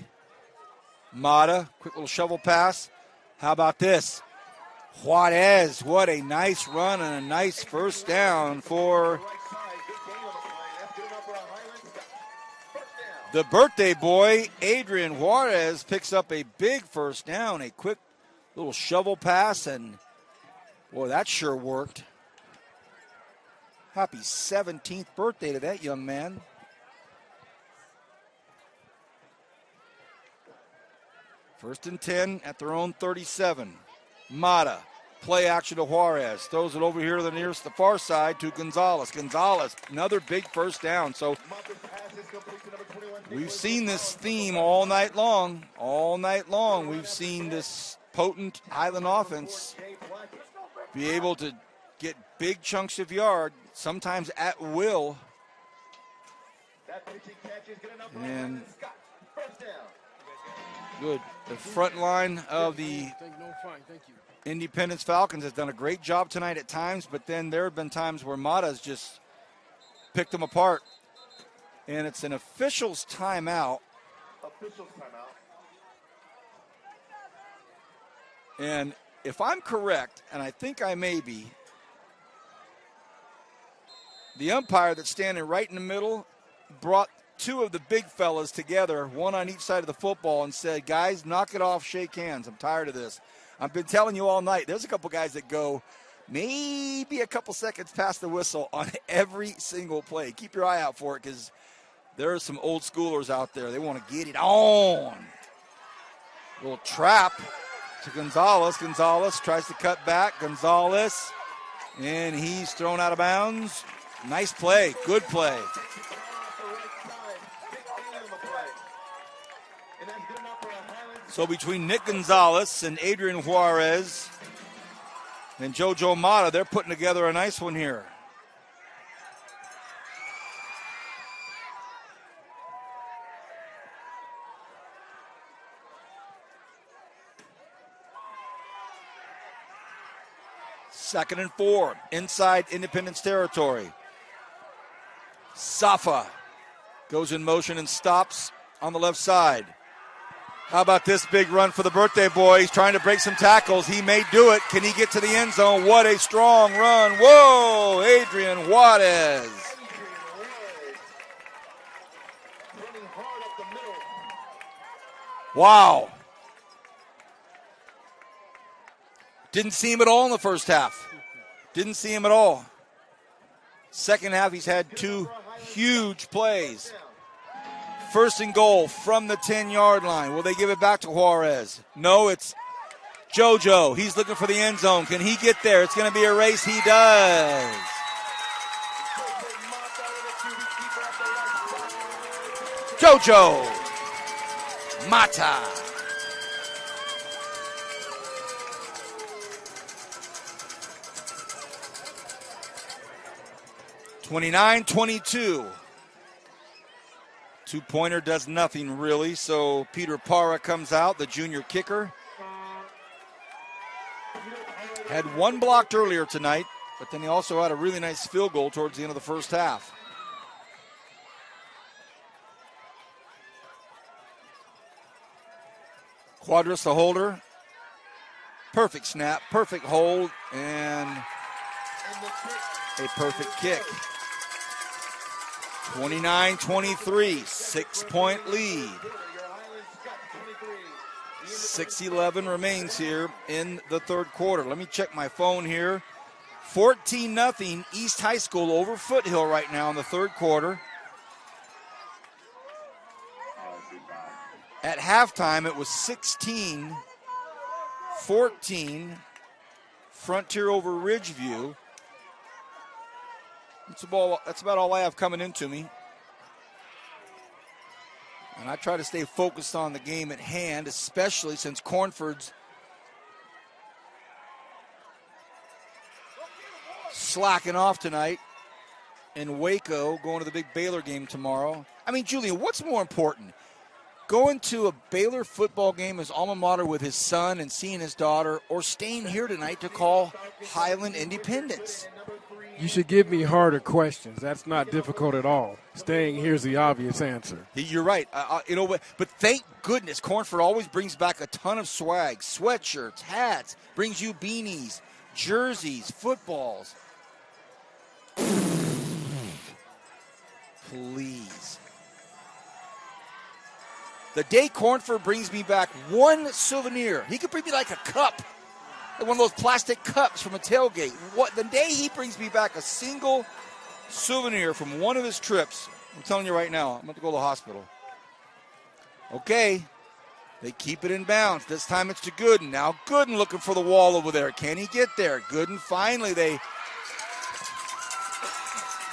Mata, quick little shovel pass. How about this? Juarez, what a nice run and a nice first down for the birthday boy. Adrian Juarez picks up a big first down. A quick little shovel pass, and boy, that sure worked. Happy 17th birthday to that young man. First and 10 at their own 37. Mata, play action to Juarez. Throws it over here to the far side to Gonzalez. Gonzalez, another big first down. So we've seen this theme all night long. All night long we've seen this potent Highland offense be able to get big chunks of yard, sometimes at will. And good. The front line of the Independence Falcons has done a great job tonight at times, but then there have been times where Mata's just picked them apart. And it's an official's timeout. And if I'm correct, and I think I may be, the umpire that's standing right in the middle brought two of the big fellas together, one on each side of the football, and said, guys, knock it off, shake hands. I'm tired of this. I've been telling you all night, there's a couple guys that go maybe a couple seconds past the whistle on every single play. Keep your eye out for it, because there are some old schoolers out there. They want to get it on. Little trap to Gonzalez. Gonzalez tries to cut back. Gonzalez, and he's thrown out of bounds. Nice play. Good play. So between Nick Gonzalez and Adrian Juarez and JoJo Mata, they're putting together a nice one here. 2nd and 4, inside Independence territory. Safa goes in motion and stops on the left side. How about this big run for the birthday boy? He's trying to break some tackles. He may do it. Can he get to the end zone? What a strong run. Whoa, Adrian Juarez. Wow. Didn't see him at all in the first half. Didn't see him at all. Second half, he's had 2 huge plays. 1st and goal from the 10-yard line. Will they give it back to Juarez? No, it's JoJo. He's looking for the end zone. Can he get there? It's going to be a race. He does. JoJo Mata. (29-22). Two-pointer does nothing really, so Peter Parra comes out, the junior kicker. Had 1 blocked earlier tonight, but then he also had a really nice field goal towards the end of the first half. Quadras, the holder. Perfect snap, perfect hold, and a perfect kick. 29-23, 6-point lead. 6:11 remains here in the third quarter. Let me check my phone here. 14-0 East High School over Foothill right now in the third quarter. At halftime, it was 16-14 Frontier over Ridgeview. That's about all I have coming into me. And I try to stay focused on the game at hand, especially since Cornford's slacking off tonight. And Waco going to the big Baylor game tomorrow. I mean, Julian, what's more important? Going to a Baylor football game, his alma mater, with his son and seeing his daughter, or staying here tonight to call Highland Independence? You should give me harder questions. That's not difficult at all. Staying here's the obvious answer. You're right. But thank goodness Cornford always brings back a ton of swag. Sweatshirts, hats, brings you beanies, jerseys, footballs. Please. The day Cornford brings me back one souvenir, he could bring me like a cup. One of those plastic cups from a tailgate. The day he brings me back a single souvenir from one of his trips, I'm telling you right now, I'm going to go to the hospital. Okay, they keep it in bounds. This time it's to Gooden. Now Gooden looking for the wall over there. Can he get there? Gooden finally, they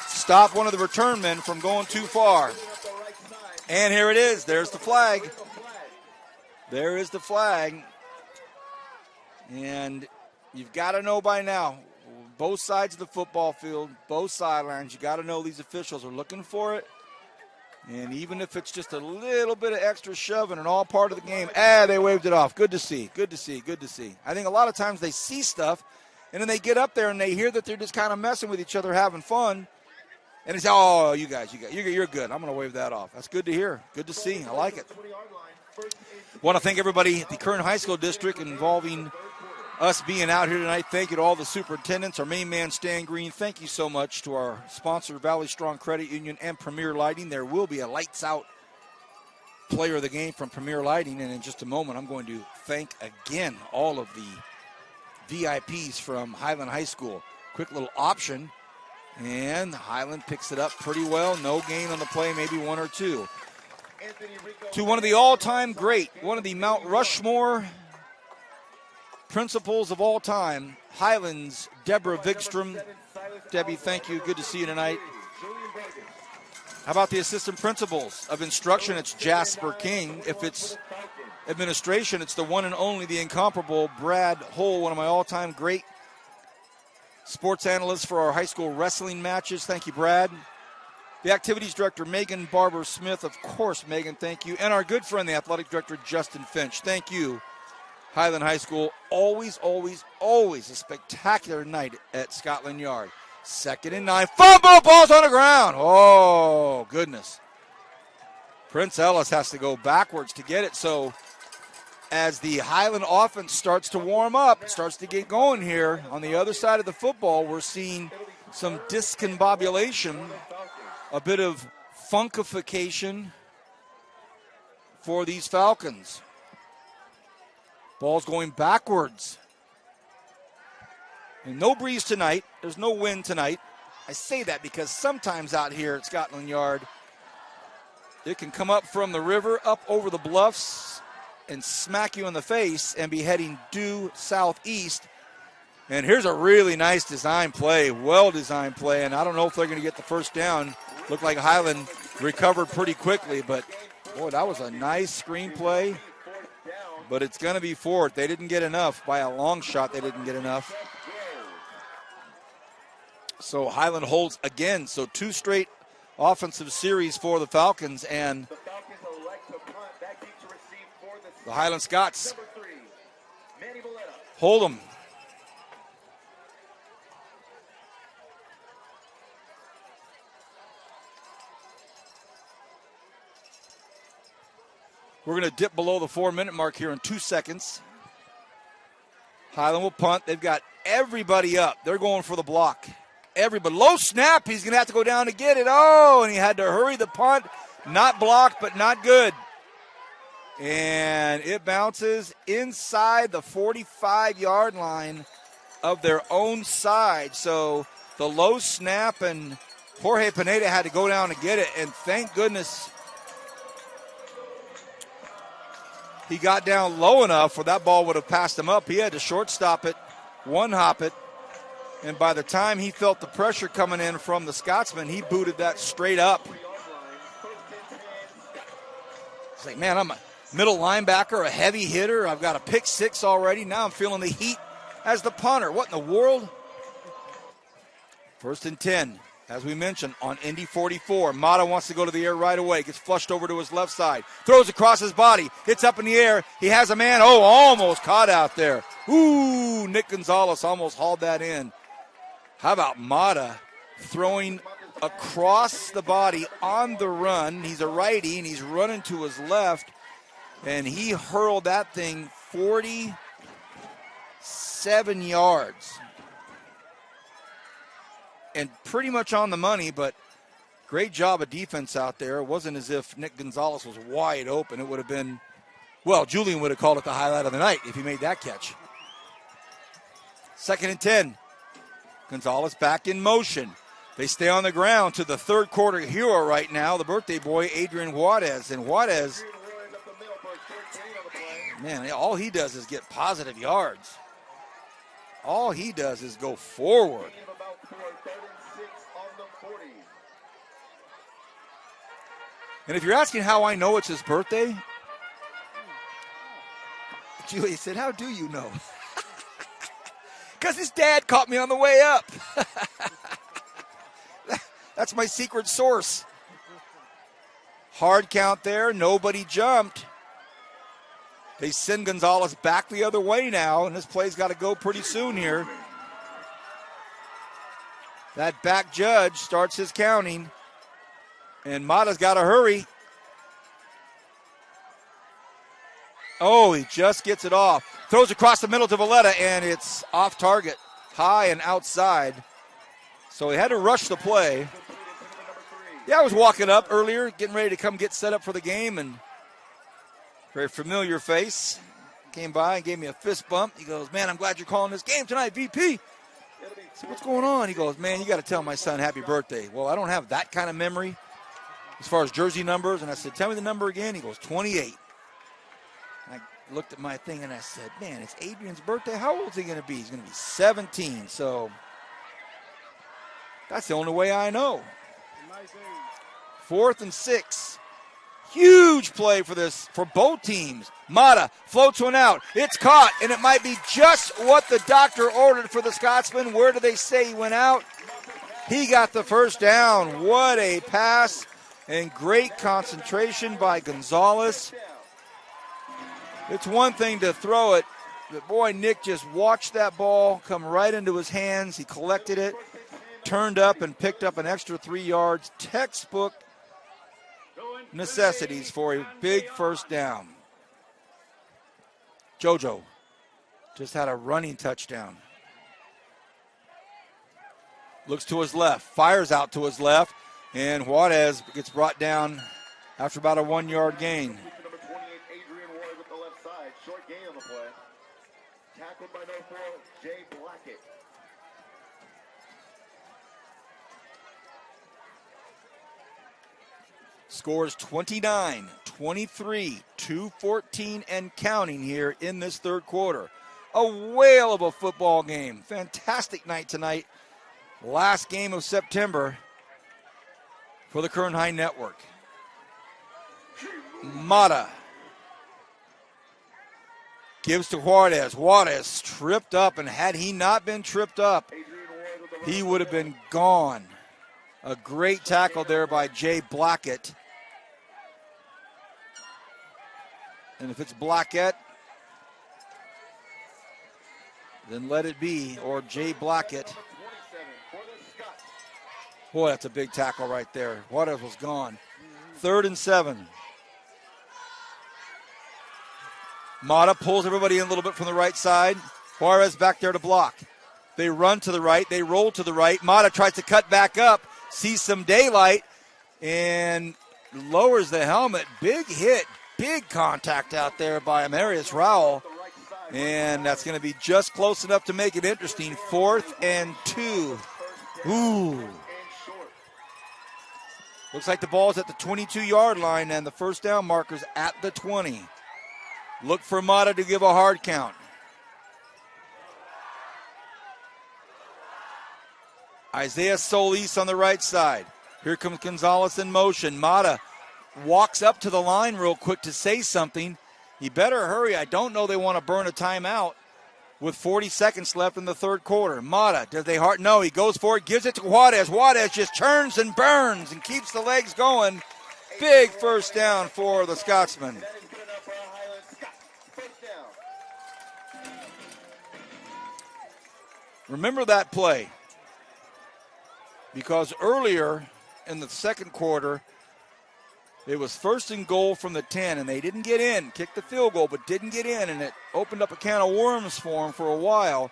stop one of the return men from going too far. And here it is. There's the flag. There is the flag. And you've got to know by now, both sides of the football field, both sidelines, you got to know these officials are looking for it. And even if it's just a little bit of extra shoving and all part of the game, they waved it off. Good to see, good to see, good to see. I think a lot of times they see stuff, and then they get up there and they hear that they're just kind of messing with each other, having fun. And they say, oh, you guys, you're good. I'm going to wave that off. That's good to hear. Good to see. I like it. Want to thank everybody at the Kern High School District involving us being out here tonight. Thank you to all the superintendents, our main man, Stan Green. Thank you so much to our sponsor, Valley Strong Credit Union and Premier Lighting. There will be a lights-out player of the game from Premier Lighting, and in just a moment, I'm going to thank again all of the VIPs from Highland High School. Quick little option, and Highland picks it up pretty well. No gain on the play, maybe one or two. To one of the all-time great, one of the Mount Rushmore principals of all time, Highlands, Deborah Vigstrom. Debbie, thank you. Good to see you tonight. How about the assistant principals of instruction? It's Jasper King. If it's administration, it's the one and only, the incomparable Brad Hull, one of my all-time great sports analysts for our high school wrestling matches. Thank you, Brad. The activities director, Megan Barber-Smith. Of course, Megan, thank you. And our good friend, the athletic director, Justin Finch. Thank you Highland High School, always, always, always a spectacular night at Scotland Yard. 2nd and 9. Fumble, ball's on the ground. Oh, goodness. Prince Ellis has to go backwards to get it. So as the Highland offense starts to warm up, starts to get going here on the other side of the football, we're seeing some discombobulation, a bit of funkification for these Falcons. Ball's going backwards. And no breeze tonight. There's no wind tonight. I say that because sometimes out here at Scotland Yard, it can come up from the river, up over the bluffs, and smack you in the face and be heading due southeast. And here's a really nice design play, well-designed play, and I don't know if they're going to get the first down. Looked like Highland recovered pretty quickly, but, boy, that was a nice screen play. But it's going to be fourth. They didn't get enough. By a long shot, they didn't get enough. So Highland holds again. So 2 straight offensive series for the Falcons, and the Highland Scots hold them. We're going to dip below the 4-minute mark here in 2 seconds. Highland will punt. They've got everybody up. They're going for the block. Everybody. Low snap. He's going to have to go down to get it. Oh, and he had to hurry the punt. Not blocked, but not good. And it bounces inside the 45-yard line of their own side. So the low snap, and Jorge Pineda had to go down to get it. And thank goodness he got down low enough where that ball would have passed him up. He had to shortstop it, one-hop it, and by the time he felt the pressure coming in from the Scotsman, he booted that straight up. It's like, man, I'm a middle linebacker, a heavy hitter. I've got a pick 6 already. Now I'm feeling the heat as the punter. What in the world? 1st and 10. As we mentioned, on Indy 44, Mata wants to go to the air right away. Gets flushed over to his left side. Throws across his body. Hits up in the air. He has a man. Oh, almost caught out there. Ooh, Nick Gonzalez almost hauled that in. How about Mata throwing across the body on the run? He's a righty, and he's running to his left. And he hurled that thing 47 yards. And pretty much on the money, but great job of defense out there. It wasn't as if Nick Gonzalez was wide open. It would have been, well, Julian would have called it the highlight of the night if he made that catch. 2nd and 10. Gonzalez back in motion. They stay on the ground to the third quarter hero right now, the birthday boy, Adrian Juarez. And Juarez, man, all he does is get positive yards. All he does is go forward. And if you're asking how I know it's his birthday, Julie said, how do you know? Because his dad caught me on the way up. That's my secret source. Hard count there. Nobody jumped. They send Gonzalez back the other way now, and this play's got to go pretty soon here. That back judge starts his counting, and Mata's got to hurry. Oh, he just gets it off. Throws across the middle to Valletta, and it's off target, high and outside. So he had to rush the play. Yeah, I was walking up earlier, getting ready to come get set up for the game, and very familiar face came by and gave me a fist bump. He goes, man, I'm glad you're calling this game tonight, VP. I said, what's going on? He goes, man, you got to tell my son happy birthday. Well, I don't have that kind of memory as far as jersey numbers. And I said, tell me the number again. He goes, 28. I looked at my thing and I said, man, it's Adrian's birthday. How old is he going to be? He's going to be 17. So that's the only way I know. 4th and 6. Huge play for both teams. Mata floats one out. It's caught, and it might be just what the doctor ordered for the Scotsman. Where do they say he went out? He got the first down. What a pass, and great concentration by Gonzalez. It's one thing to throw it But boy, Nick just watched that ball come right into his hands. He collected it, turned up, and picked up an extra 3 yards. Textbook necessities for a big first down. JoJo just had a running touchdown. Looks to his left, fires out to his left, and Juarez gets brought down after about a 1 yard gain. Number 28, Adrian Ward with the left side. Short gain on the play. Tackled by number 4, Jay Blackett. Scores 29, 23, 2:14 and counting here in this third quarter. A whale of a football game. Fantastic night tonight. Last game of September for the Kern High Network. Mata gives to Juarez. Juarez tripped up, and had he not been tripped up, he would have been gone. A great tackle there by Jay Blackett. And if it's Blackett, then let it be, or Jay Blackett. Boy, that's a big tackle right there. Juarez was gone. 3rd and 7. Mata pulls everybody in a little bit from the right side. Juarez back there to block. They run to the right. They roll to the right. Mata tries to cut back up, sees some daylight, and lowers the helmet. Big hit, big contact out there by Amarius Rowell. And that's going to be just close enough to make it interesting. 4th and 2. Ooh. Looks like the ball's at the 22-yard line, and the first down marker's at the 20. Look for Mata to give a hard count. Isaiah Solis on the right side. Here comes Gonzalez in motion. Mata walks up to the line real quick to say something. He better hurry. I don't know they want to burn a timeout with 40 seconds left in the third quarter. Mata, does they hard? No, he goes for it, gives it to Juarez. Juarez just turns and burns and keeps the legs going. Big first down for the Scotsman. Remember that play, because earlier in the second quarter, it was 1st and goal from the 10, and they didn't get in. Kicked the field goal, but didn't get in, and it opened up a can of worms for them for a while.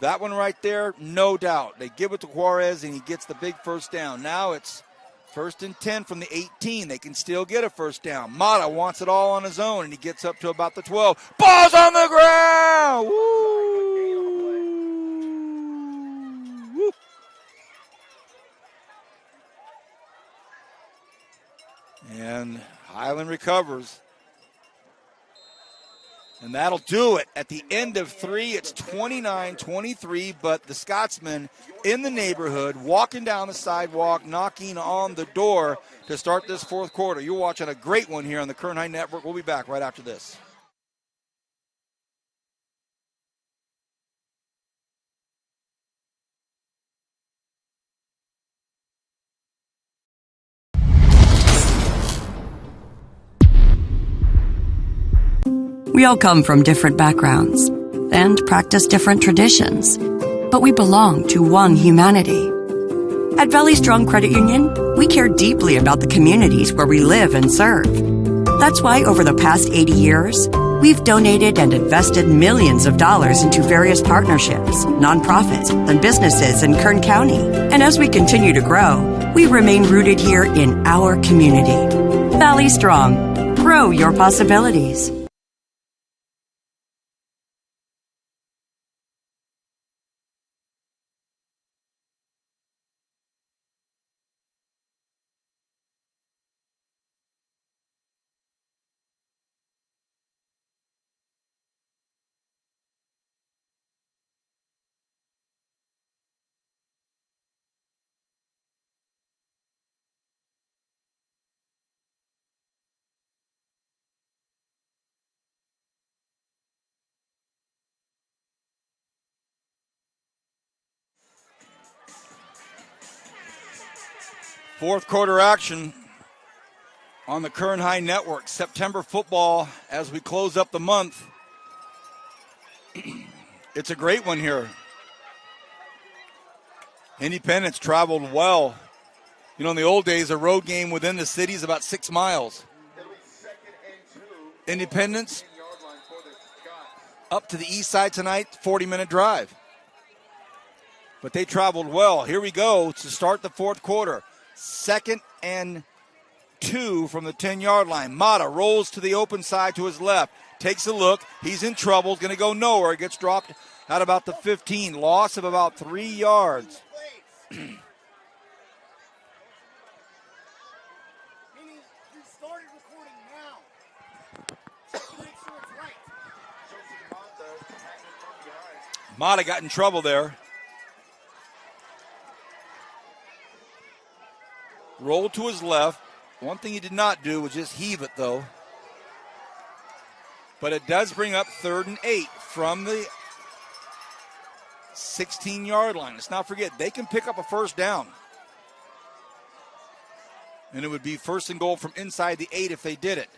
That one right there, no doubt. They give it to Juarez, and he gets the big first down. Now it's 1st and 10 from the 18. They can still get a first down. Mata wants it all on his own, and he gets up to about the 12. Ball's on the ground! Woo! Woo! And Highland recovers. And that'll do it. At the end of 3, it's 29-23, but the Scotsmen in the neighborhood, walking down the sidewalk, knocking on the door to start this fourth quarter. You're watching a great one here on the Kern High Network. We'll be back right after this. We all come from different backgrounds and practice different traditions, but we belong to one humanity. At Valley Strong Credit Union, we care deeply about the communities where we live and serve. That's why over the past 80 years, we've donated and invested millions of dollars into various partnerships, nonprofits, and businesses in Kern County. And as we continue to grow, we remain rooted here in our community. Valley Strong. Grow your possibilities. Fourth quarter action on the Kern High Network. September football as we close up the month. It's a great one here. Independence traveled well. You know, in the old days, a road game within the city is about 6 miles. Independence up to the east side tonight, 40-minute drive. But they traveled well. Here we go to start the fourth quarter. 2nd and 2 from the 10-yard line. Mata rolls to the open side to his left. Takes a look. He's in trouble. Going to go nowhere. Gets dropped at about the 15. Loss of about 3 yards. Mata got in trouble there. Rolled to his left. One thing he did not do was just heave it, though. But it does bring up 3rd and 8 from the 16-yard line. Let's not forget, they can pick up a first down. And it would be 1st and goal from inside the 8 if they did it.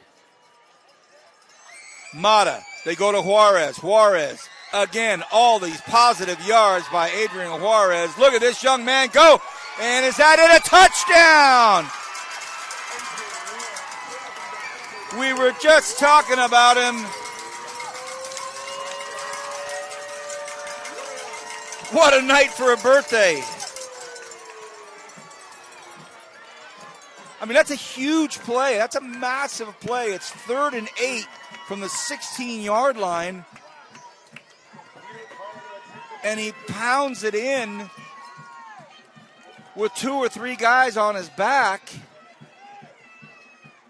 Mata, they go to Juarez. Juarez, again, all these positive yards by Adrian Juarez. Look at this young man go. And is that it? A touchdown! We were just talking about him. What a night for a birthday. I mean, that's a huge play. That's a massive play. It's 3rd and 8 from the 16-yard line. And he pounds it in with 2 or 3 guys on his back.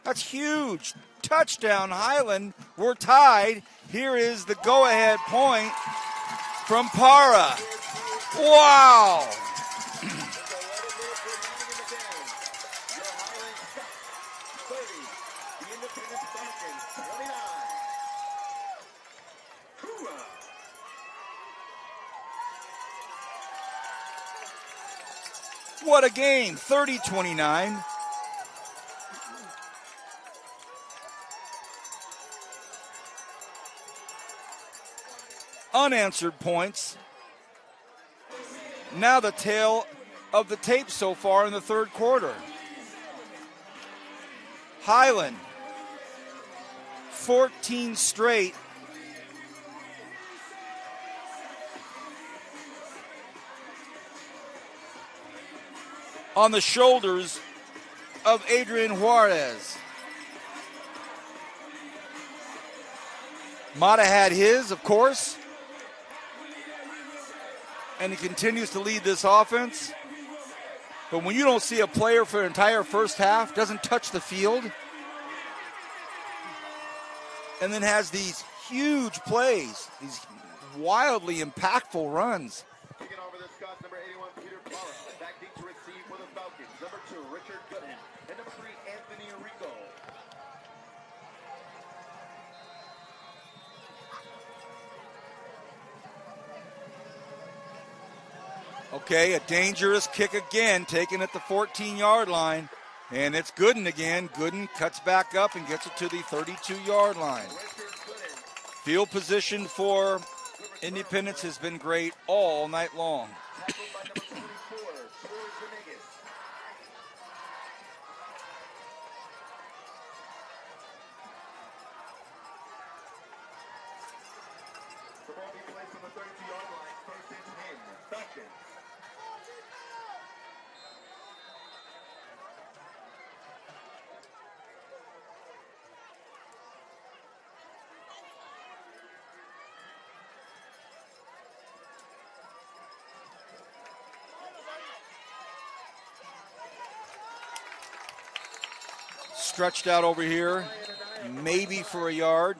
That's huge. Touchdown, Highland. We're tied. Here is the go-ahead point from Para. Wow. What a game. 30-29. Unanswered points. Now the tale of the tape so far in the third quarter. Highland, 14 straight. On the shoulders of Adrian Juarez. Mata had his, of course. And he continues to lead this offense. But when you don't see a player for an entire first half, doesn't touch the field, and then has these huge plays, these wildly impactful runs. Taking over the Scots, number 81, Peter Paula. Back deep to receive for the Falcons. Number 2, Richard Goodham. And number 3, Anthony Rico. Okay, a dangerous kick again, taken at the 14-yard line. And it's Gooden again. Gooden cuts back up and gets it to the 32-yard line. Field position for Independence has been great all night long. Stretched out over here, maybe for a yard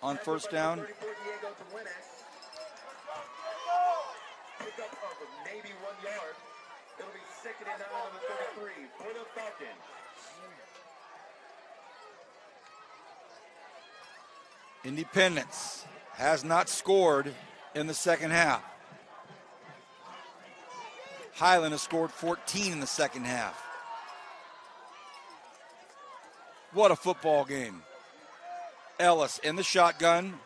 on first down. Maybe 1 yard. It'll be 2nd and 9 on the 33 for the Falcons. Independence has not scored in the second half. Highland has scored 14 in the second half. What a football game. Ellis in the shotgun.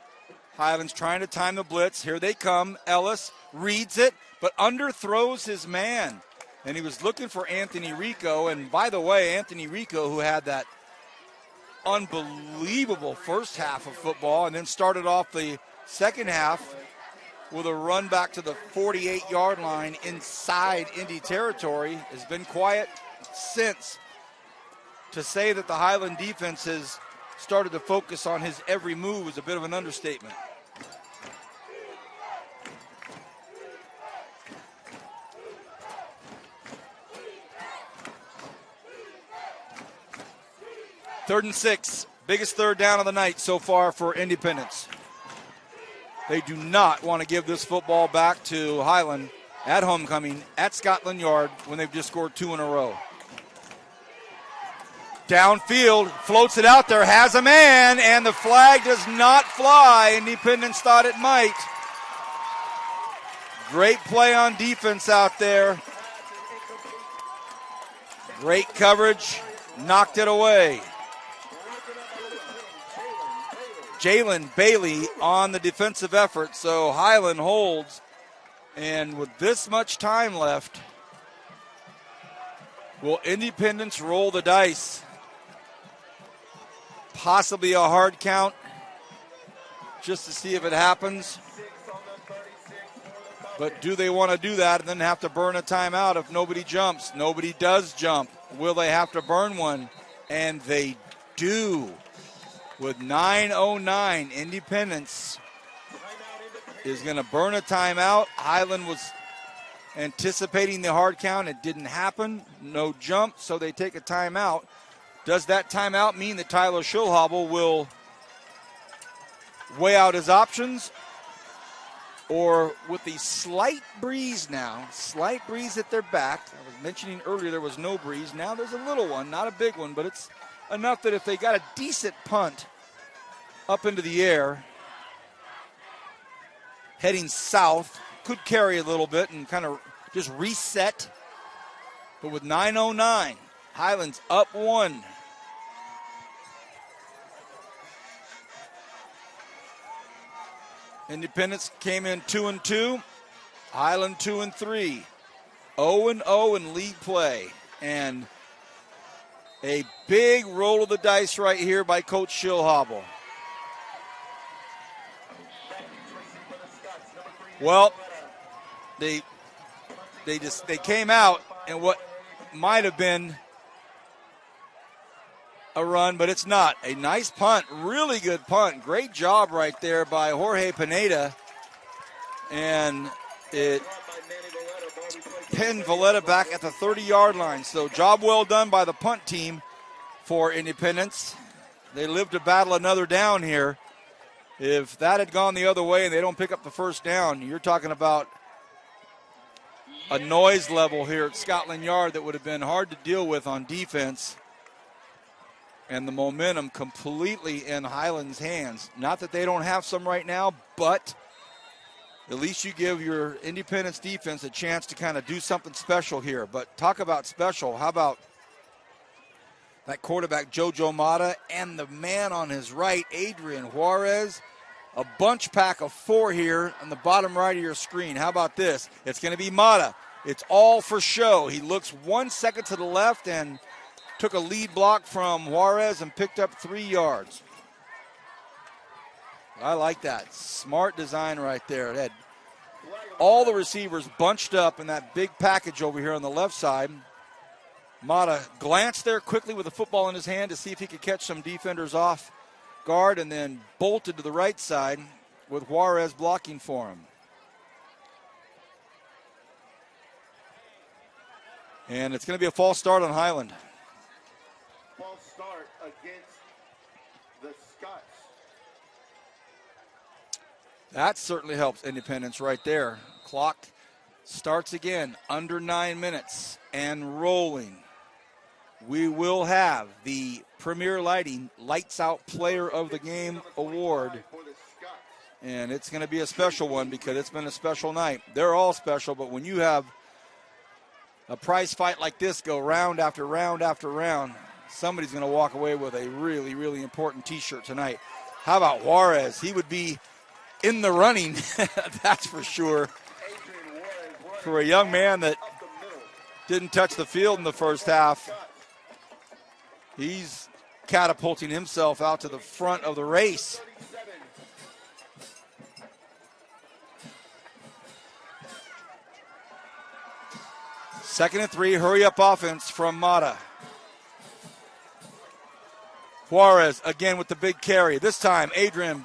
Highland's trying to time the blitz. Here they come. Ellis reads it, but underthrows his man. And he was looking for Anthony Rico. And by the way, Anthony Rico, who had that unbelievable first half of football and then started off the second half with a run back to the 48-yard line inside Indy territory, has been quiet since. To say that the Highland defense has started to focus on his every move is a bit of an understatement. Third and 6, biggest third down of the night so far for Independence. They do not want to give this football back to Highland at homecoming at Scotland Yard when they've just scored 2 in a row. Downfield, floats it out there, has a man, and the flag does not fly. Independence thought it might. Great play on defense out there. Great coverage, knocked it away. Jalen Bailey on the defensive effort, so Highland holds. And with this much time left, will Independence roll the dice? Possibly a hard count just to see if it happens. But do they want to do that and then have to burn a timeout if nobody jumps? Nobody does jump. Will they have to burn one? And they do. With 9:09, Independence is going to burn a timeout. Highland was anticipating the hard count. It didn't happen. No jump, so they take a timeout. Does that timeout mean that Tyler Schulhobel will weigh out his options? Or with the slight breeze now, slight breeze at their back. I was mentioning earlier there was no breeze. Now there's a little one, not a big one, but it's enough that if they got a decent punt up into the air, heading south, could carry a little bit and kind of just reset. But with 9:09, Highlands up 1. Independence came in 2-2. Highland 2-3. 0-0 in league play. And a big roll of the dice right here by Coach Schilhobel. Well, they came out and what might have been a run, but it's not. A nice punt, really good punt. Great job right there by Jorge Pineda. And it pinned Valletta back at the 30-yard line. So job well done by the punt team for Independence. They live to battle another down here. If that had gone the other way and they don't pick up the first down, you're talking about a noise level here at Scotland Yard that would have been hard to deal with on defense. And the momentum completely in Highland's hands. Not that they don't have some right now, but at least you give your Independence defense a chance to kind of do something special here. But talk about special. How about that quarterback, Jojo Mata, and the man on his right, Adrian Juarez. A bunch pack of 4 here on the bottom right of your screen. How about this? It's going to be Mata. It's all for show. He looks 1 second to the left and took a lead block from Juarez and picked up 3 yards. I like that. Smart design right there. It had all the receivers bunched up in that big package over here on the left side. Mata glanced there quickly with the football in his hand to see if he could catch some defenders off guard and then bolted to the right side with Juarez blocking for him. And it's going to be a false start on Highland. False start against the Scots. That certainly helps Independence right there. Clock starts again, under 9 minutes and rolling. We will have the Premier Lighting Lights Out Player of the Game award. And it's going to be a special one because it's been a special night. They're all special, but when you have a prize fight like this go round after round after round, somebody's going to walk away with a really, really important T-shirt tonight. How about Juarez? He would be in the running, that's for sure. For a young man that didn't touch the field in the first half, he's catapulting himself out to the front of the race. Second and 3, hurry-up offense from Mata. Juarez again with the big carry. This time, Adrian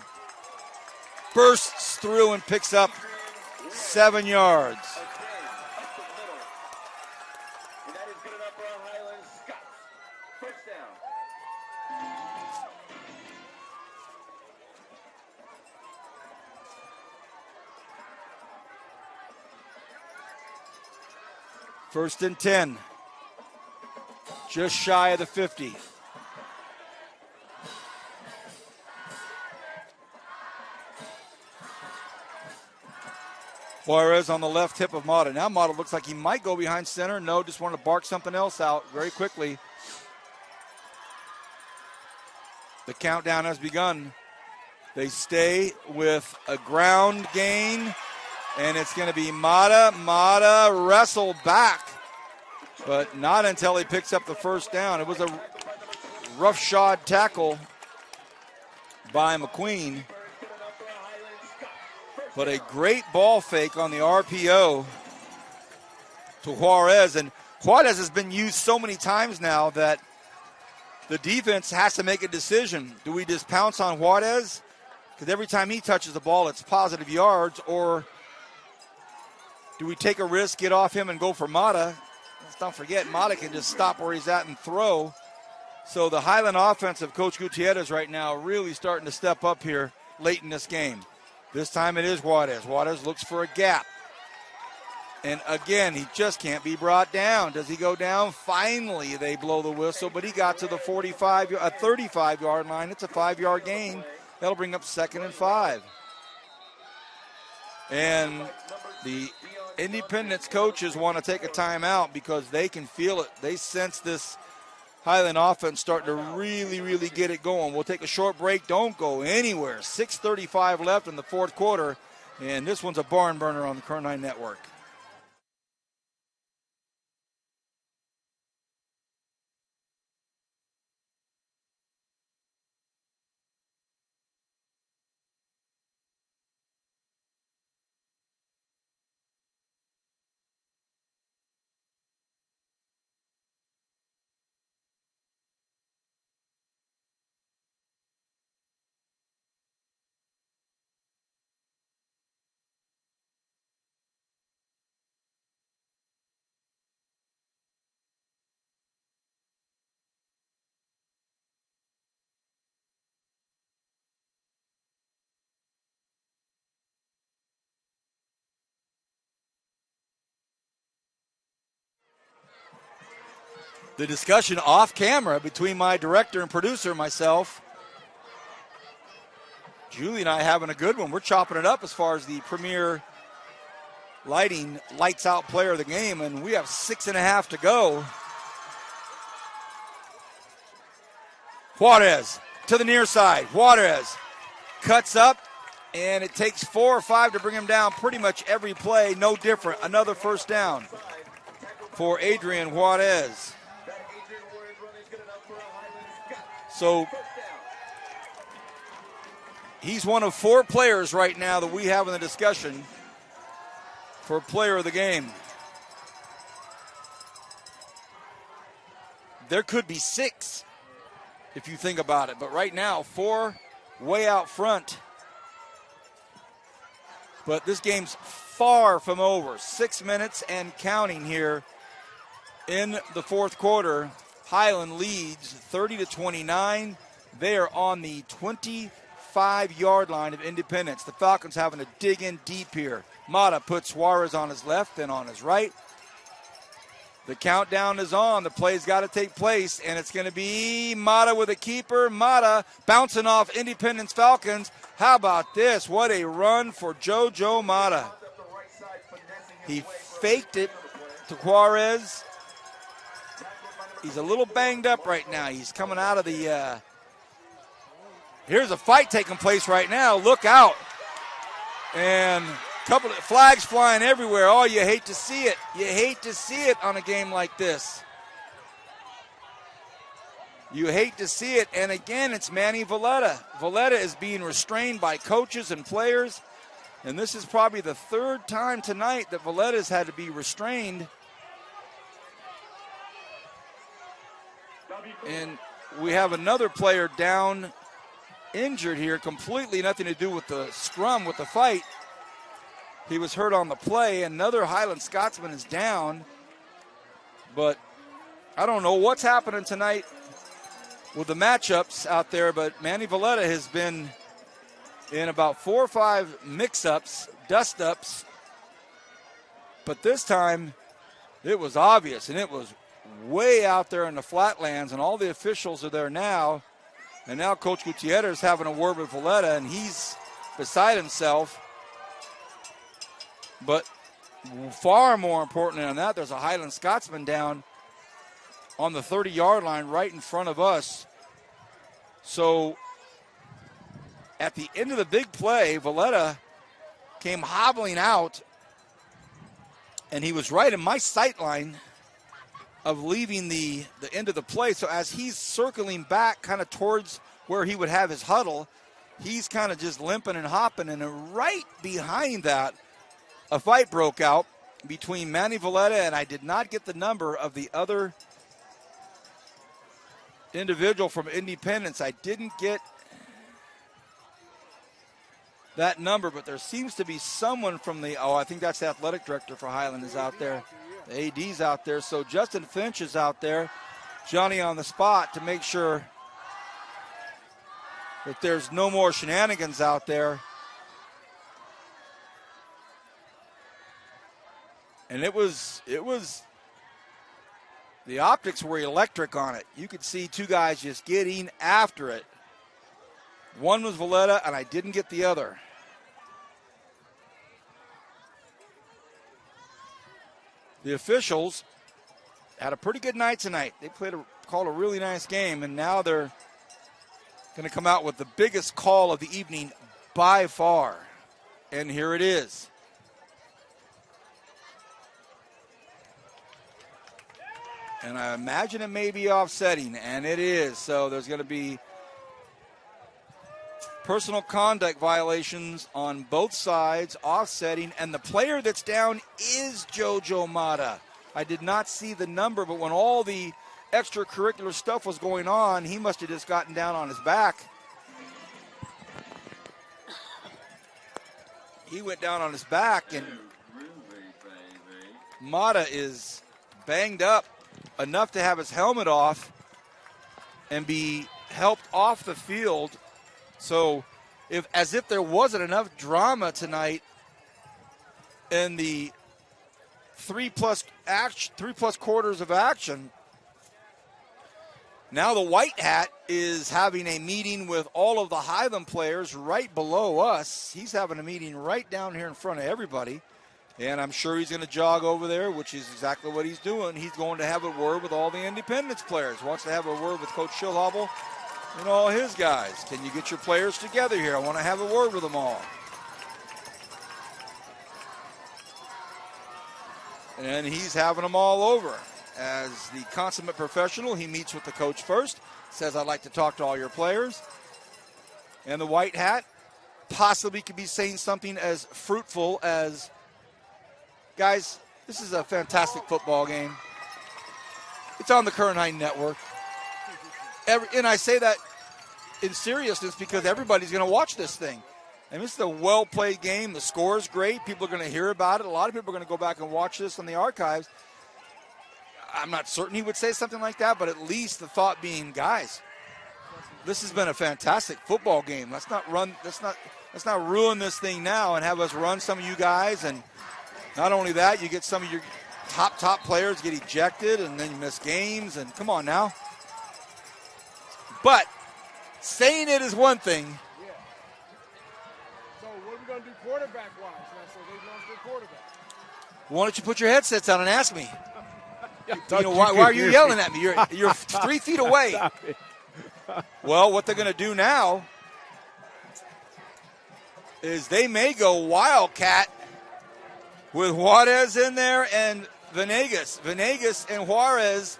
bursts through and picks up 7 yards. First and 10. Just shy of the 50. Juarez on the left hip of Mata. Now Mata looks like he might go behind center. No, just wanted to bark something else out very quickly. The countdown has begun. They stay with a ground gain, and it's going to be Mata. Mata wrestled back, but not until he picks up the first down. It was a roughshod tackle by McQueen. But a great ball fake on the RPO to Juarez. And Juarez has been used so many times now that the defense has to make a decision. Do we just pounce on Juarez? Because every time he touches the ball, it's positive yards. Or do we take a risk, get off him, and go for Mata? Let's not forget, Mata can just stop where he's at and throw. So the Highland offense of Coach Gutierrez right now really starting to step up here late in this game. This time it is Juarez. Juarez looks for a gap. And again, he just can't be brought down. Does he go down? Finally, they blow the whistle, but he got to the 35-yard line. It's a 5-yard gain. That'll bring up 2nd and 5. And the Independence coaches want to take a timeout because they can feel it. They sense this Highland offense starting to really, really get it going. We'll take a short break. Don't go anywhere. 6:35 left in the fourth quarter, and this one's a barn burner on the Current 9 Network. The discussion off camera between my director and producer, myself. Julie and I having a good one. We're chopping it up as far as the premier lighting, lights out player of the game, and we have 6.5 to go. Juarez to the near side. Juarez cuts up, and it takes 4 or 5 to bring him down pretty much every play. No different. Another first down for Adrian Juarez. So he's one of 4 players right now that we have in the discussion for player of the game. There could be 6 if you think about it, but right now 4 way out front. But this game's far from over. 6 minutes and counting here in the fourth quarter. Highland leads 30-29. They are on the 25-yard line of Independence. The Falcons having to dig in deep here. Mata puts Juarez on his left, then on his right. The countdown is on. The play's got to take place, and it's going to be Mata with a keeper. Mata bouncing off Independence Falcons. How about this? What a run for JoJo Mata. He faked it to Juarez. He's a little banged up right now. He's coming out of the... Here's a fight taking place right now. Look out. And a couple of flags flying everywhere. Oh, you hate to see it. You hate to see it on a game like this. You hate to see it. And again, it's Manny Valletta. Valletta is being restrained by coaches and players. And this is probably the third time tonight that Valletta's had to be restrained. And we have another player down, injured here, completely nothing to do with the scrum, with the fight. He was hurt on the play. Another Highland Scotsman is down. But I don't know what's happening tonight with the matchups out there, but Manny Valletta has been in about 4 or 5 mix-ups, dust-ups. But this time, it was obvious, and it was way out there in the flatlands, and all the officials are there now. And now Coach Gutierrez is having a word with Valletta, and he's beside himself. But far more important than that, there's a Highland Scotsman down on the 30-yard line right in front of us. So at the end of the big play, Valletta came hobbling out, and he was right in my sight line of leaving the end of the play. So as he's circling back kind of towards where he would have his huddle, he's kind of just limping and hopping. And right behind that, a fight broke out between Manny Valletta, and I did not get the number of the other individual from Independence. I didn't get that number, but there seems to be someone from the, I think that's the athletic director for Highland is out there. The AD's out there. So Justin Finch is out there, Johnny on the spot to make sure that there's no more shenanigans out there. And it was the optics were electric on it. You could see two guys just getting after it. One was Valletta, and I didn't get the other. The officials had a pretty good night tonight. They called a really nice game, and now they're going to come out with the biggest call of the evening by far. And here it is. And I imagine it may be offsetting, and it is. So there's going to be personal conduct violations on both sides, offsetting, and the player that's down is Jojo Mata. I did not see the number, but when all the extracurricular stuff was going on, he must have just gotten down on his back. He went down on his back, and Mata is banged up enough to have his helmet off and be helped off the field. So as if there wasn't enough drama tonight in the three plus quarters of action, now the white hat is having a meeting with all of the Highland players right below us. He's having a meeting right down here in front of everybody. And I'm sure he's going to jog over there, which is exactly what he's doing. He's going to have a word with all the Independence players. Wants to have a word with Coach Schillhobel and all his guys. Can you get your players together here? I want to have a word with them all. And he's having them all over. As the consummate professional, he meets with the coach first, says, I'd like to talk to all your players. And the white hat possibly could be saying something as fruitful as, guys, this is a fantastic football game. It's on the Kern High Network. And I say that in seriousness because everybody's going to watch this thing. And this is a well-played game. The score is great. People are going to hear about it. A lot of people are going to go back and watch this on the archives. I'm not certain he would say something like that, but at least the thought being, guys, this has been a fantastic football game. Let's not ruin this thing now and have us run some of you guys. And not only that, you get some of your top players get ejected, and then you miss games. And come on now. But saying it is one thing. Yeah. So what are we going to do quarterback-wise? So they lost their quarterback. Why don't you put your headsets on and ask me? Why are you yelling at me? You're 3 feet away. Well, what they're going to do now is they may go Wildcat with Juarez in there and Venegas. Venegas and Juarez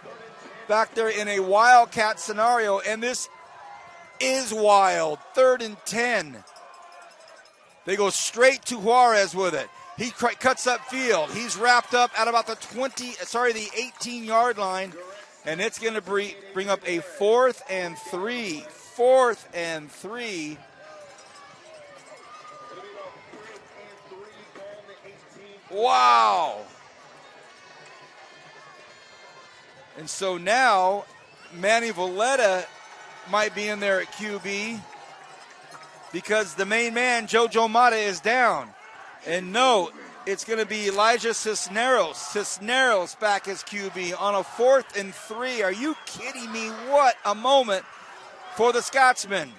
back there in a Wildcat scenario, and this is wild. 3rd and 10. They go straight to Juarez with it. He cuts up field. He's wrapped up at about the 18-yard line, and it's going to bring up a 4th and 3. 4th and 3. Wow. And so now Manny Valletta might be in there at QB because the main man, Jojo Mata, is down. And no, it's going to be Elijah Cisneros. Cisneros back as QB on a 4th and 3. Are you kidding me? What a moment for the Scotsman.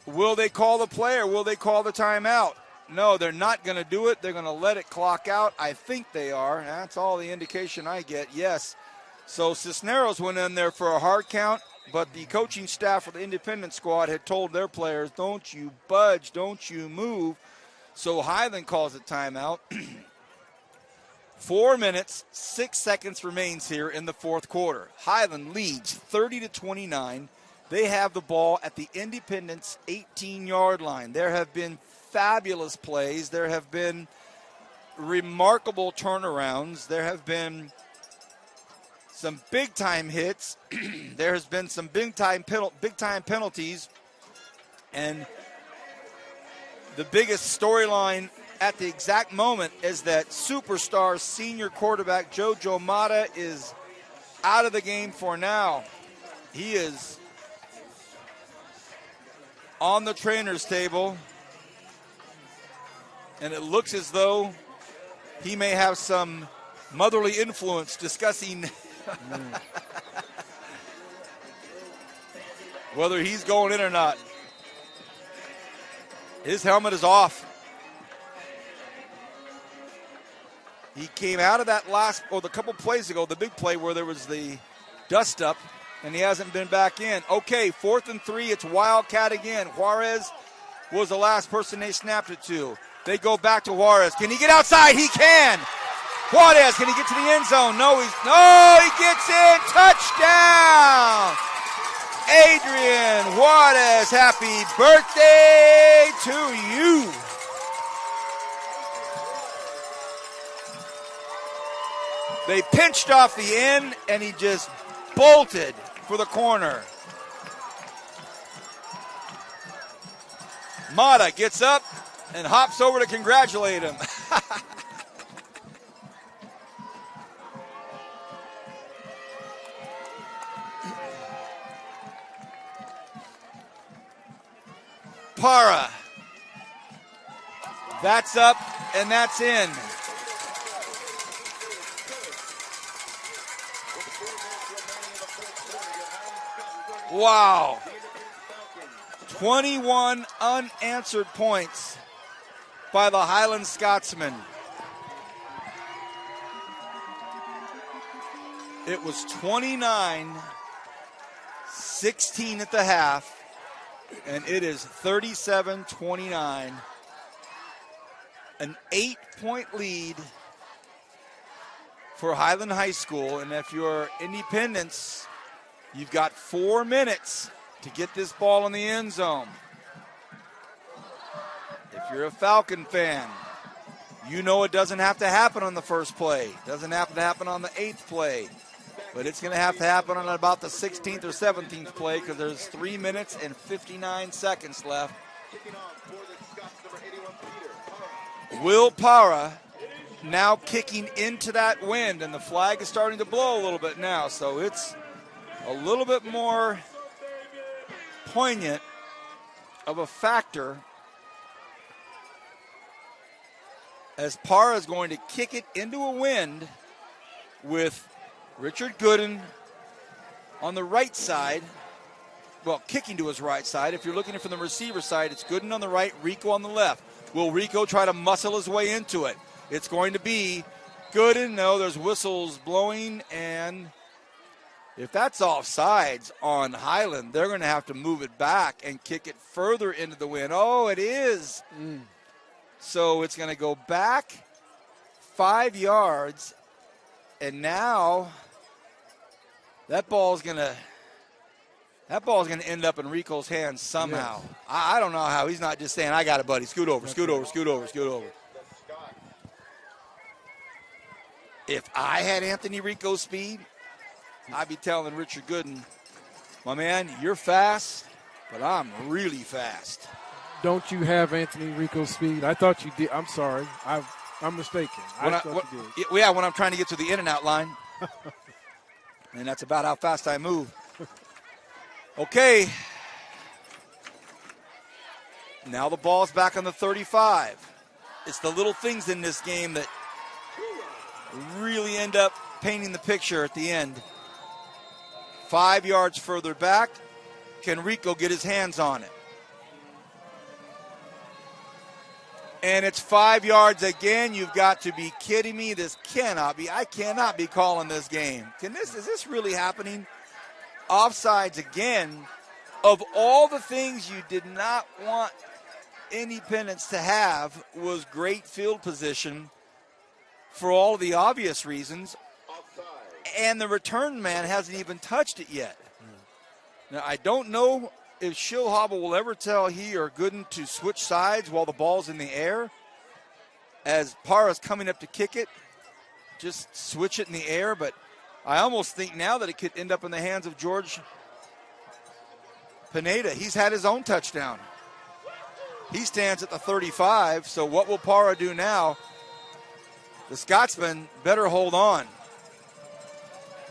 Will they call the play or will they call the timeout? No, they're not going to do it. They're going to let it clock out. I think they are. That's all the indication I get. Yes. So Cisneros went in there for a hard count, but the coaching staff of the Independent squad had told their players, don't you budge, don't you move. So Highland calls it timeout. 4 minutes, 6 seconds remains here in the fourth quarter. Highland leads 30-29. They have the ball at the Independence 18-yard line. There have been fabulous plays. There have been remarkable turnarounds. There have been some big-time hits. There has been some big-time penalties. And the biggest storyline at the exact moment is that superstar senior quarterback Jojo Mata is out of the game for now. He is on the trainer's table, and it looks as though he may have some motherly influence discussing whether he's going in or not. His helmet is off. He came out of that the couple plays ago, the big play where there was the dust up, and he hasn't been back in. Okay, 4th and 3, it's Wildcat again. Juarez was the last person they snapped it to. They go back to Juarez. Can he get outside? He can. Juarez, can he get to the end zone? No, he gets in. Touchdown. Adrian Juarez, happy birthday to you. They pinched off the end, and he just bolted for the corner. Mata gets up and hops over to congratulate him. Para. That's up and that's in. Wow. 21 unanswered points by the Highland Scotsmen. It was 29-16 at the half, and it is 37-29. An 8-point lead for Highland High School, and if you're Independence, you've got 4 minutes to get this ball in the end zone. If you're a Falcon fan, you know it doesn't have to happen on the first play. It doesn't have to happen on the 8th play. But it's going to have to happen on about the 16th or 17th play because there's 3 minutes and 59 seconds left. Will Para now kicking into that wind, and the flag is starting to blow a little bit now, so it's a little bit more poignant of a factor as Para is going to kick it into a wind with Richard Gooden on the right side. Well, kicking to his right side. If you're looking from the receiver side, it's Gooden on the right, Rico on the left. Will Rico try to muscle his way into it? It's going to be Gooden. No, there's whistles blowing, and If that's offsides on Highland, they're going to have to move it back and kick it further into the wind. Oh, it is. So it's going to go back 5 yards, and now that ball's going to end up in Rico's hands somehow. Yes. I don't know how. He's not just saying, I got it, buddy. Scoot over, scoot over, scoot over, scoot over. If I had Anthony Rico's speed, I'd be telling Richard Gooden, my man, you're fast, but I'm really fast. Don't you have Anthony Rico's speed? I thought you did. I'm sorry. I'm mistaken. I thought you did. Yeah, when I'm trying to get to the in and out line. And that's about how fast I move. Okay. Now the ball's back on the 35. It's the little things in this game that really end up painting the picture at the end. 5 yards further back, can Rico get his hands on it? And it's 5 yards again. You've got to be kidding me. This cannot be. I cannot be calling this game. Is this really happening? Offsides again. Of all the things you did not want Independence to have was great field position for all of the obvious reasons. And the return man hasn't even touched it yet. Now, I don't know if Schillhobble will ever tell he or Gooden to switch sides while the ball's in the air. As Parra's coming up to kick it, just switch it in the air. But I almost think now that it could end up in the hands of George Pineda. He's had his own touchdown. He stands at the 35, so what will Parra do now? The Scotsman better hold on.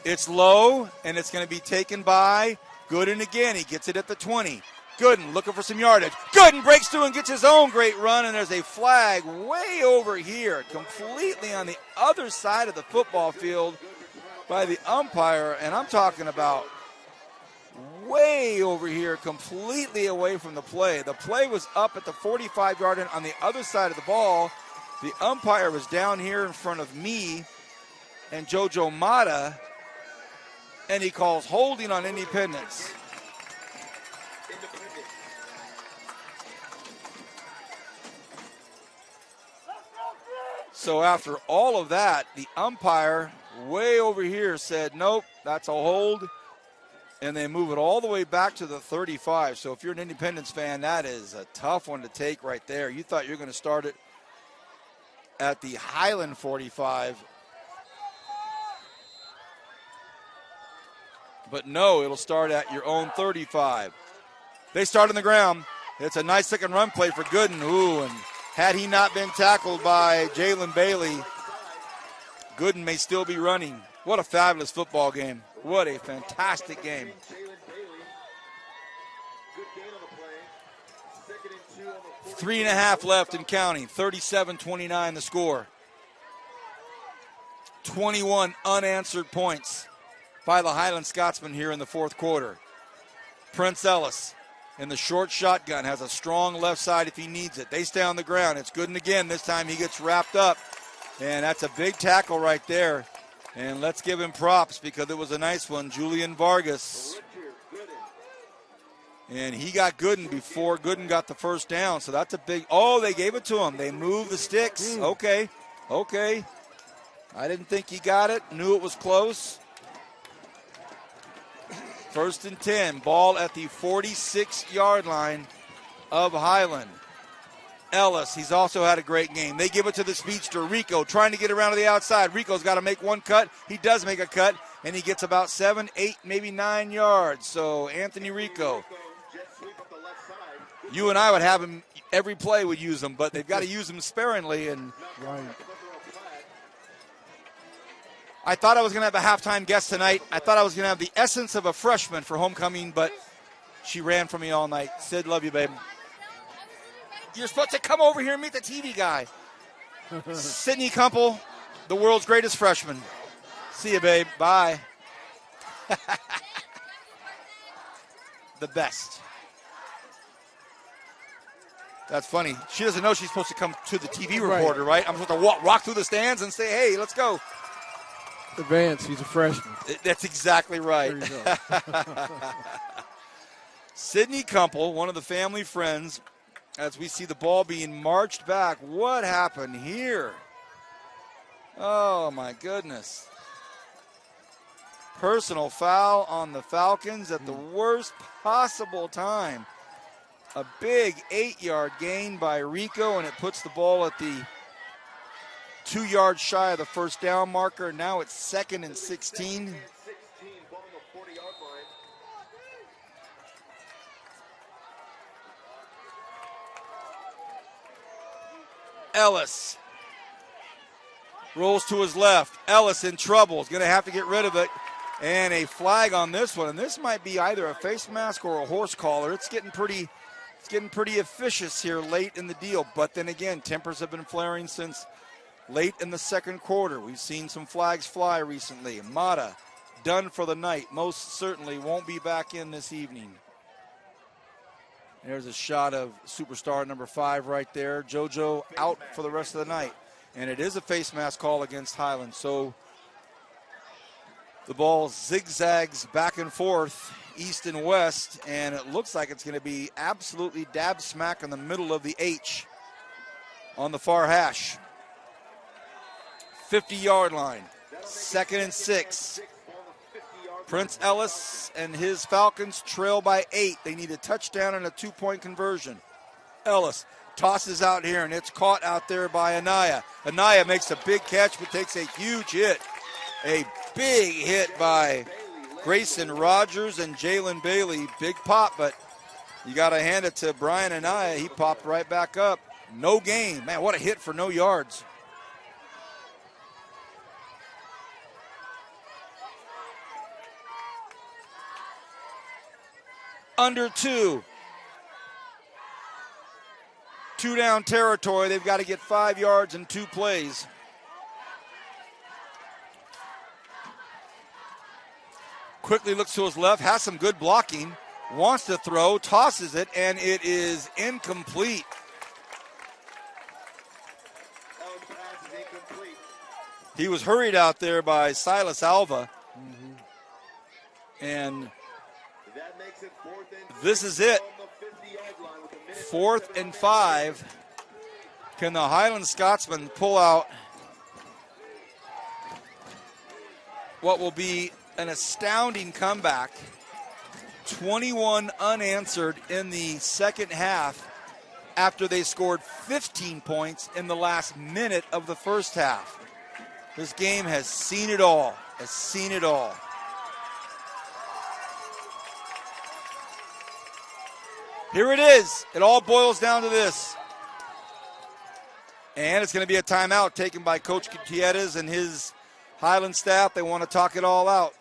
It's low, and it's going to be taken by Gooden again. He gets it at the 20. Gooden looking for some yardage. Gooden breaks through and gets his own great run, and there's a flag way over here, completely on the other side of the football field by the umpire, and I'm talking about way over here, completely away from the play. The play was up at the 45-yard line on the other side of the ball. The umpire was down here in front of me and Jojo Mata, and he calls holding on Independence. So after all of that, the umpire way over here said, nope, that's a hold. And they move it all the way back to the 35. So if you're an Independence fan, that is a tough one to take right there. You thought you were going to start it at the Highland 45. But no, it'll start at your own 35. They start on the ground. It's a nice second run play for Gooden. Ooh, and had he not been tackled by Jalen Bailey, Gooden may still be running. What a fabulous football game. What a fantastic game. 3.5 left and counting. 37-29 the score. 21 unanswered points by the Highland Scotsman here in the fourth quarter. Prince Ellis in the short shotgun has a strong left side if he needs it. They stay on the ground. It's Gooden again. This time he gets wrapped up. And that's a big tackle right there. And let's give him props because it was a nice one. Julian Vargas. And he got Gooden before Gooden got the first down. So that's a big, oh, they gave it to him. They moved the sticks. Okay. I didn't think he got it. Knew it was close. 1st and 10. Ball at the 46-yard line of Highland. Ellis, he's also had a great game. They give it to the speedster, Rico, trying to get around to the outside. Rico's got to make one cut. He does make a cut, and he gets about 7, 8, maybe 9 yards. So Anthony Rico, you and I would have him, every play would use him, but they've got to use him sparingly. And I thought I was going to have a halftime guest tonight. I thought I was going to have the essence of a freshman for homecoming, but she ran for me all night. Sid, love you, babe. You're supposed to come over here and meet the TV guy. Sydney Kumpel, the world's greatest freshman. See you, babe. Bye. The best. That's funny. She doesn't know she's supposed to come to the TV reporter, right? I'm supposed to walk through the stands and say, hey, let's go. advance. He's a freshman. That's exactly right. There you go. Sidney Kumpel, one of the family friends, as we see the ball being marched back. What happened here? Oh, my goodness. Personal foul on the Falcons at the worst possible time. A big 8-yard gain by Rico, and it puts the ball at the 2 yards shy of the first down marker. Now it's 2nd and 16. Ellis rolls to his left. Ellis in trouble. Is going to have to get rid of it. And a flag on this one. And this might be either a face mask or a horse collar. It's getting pretty officious here late in the deal. But then again, tempers have been flaring since late in the second quarter. We've seen some flags fly recently. Mata done for the night. Most certainly won't be back in this evening. There's a shot of superstar number 5 right there. JoJo out for the rest of the night. And it is a face mask call against Highland. So the ball zigzags back and forth, east and west, and it looks like it's going to be absolutely dab smack in the middle of the H on the far hash. 50-yard line, 2nd and 6. Prince Ellis and his Falcons trail by 8. They need a touchdown and a 2-point conversion. Ellis tosses out here, and it's caught out there by Anaya. Anaya makes a big catch but takes a huge hit. A big hit by Grayson Rogers and Jalen Bailey. Big pop, but you got to hand it to Brian Anaya. He popped right back up. No gain. Man, what a hit for no yards. Under 2. 2 down territory. They've got to get 5 yards in 2 plays. Quickly looks to his left, has some good blocking, wants to throw, tosses it, and it is incomplete. He was hurried out there by Silas Alva. And this is it. 4th and 5. Can the Highland Scotsmen pull out what will be an astounding comeback? 21 unanswered in the second half after they scored 15 points in the last minute of the first half. This game has seen it all, Here it is. It all boils down to this. And it's going to be a timeout taken by Coach Gutierrez and his Highland staff. They want to talk it all out.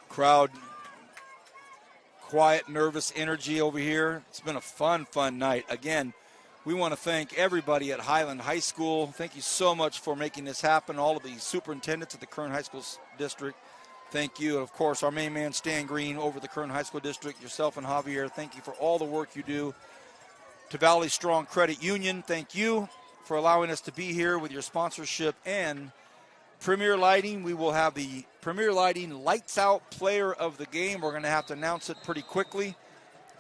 Crowd, quiet, nervous energy over here. It's been a fun night. Again, we want to thank everybody at Highland High School. Thank you so much for making this happen. All of the superintendents at the Kern High School District, thank you. And of course, our main man, Stan Green, over the Kern High School District, yourself and Javier, thank you for all the work you do. To Valley Strong Credit Union, thank you for allowing us to be here with your sponsorship. And Premier Lighting, we will have the Premier Lighting Lights Out Player of the Game. We're going to have to announce it pretty quickly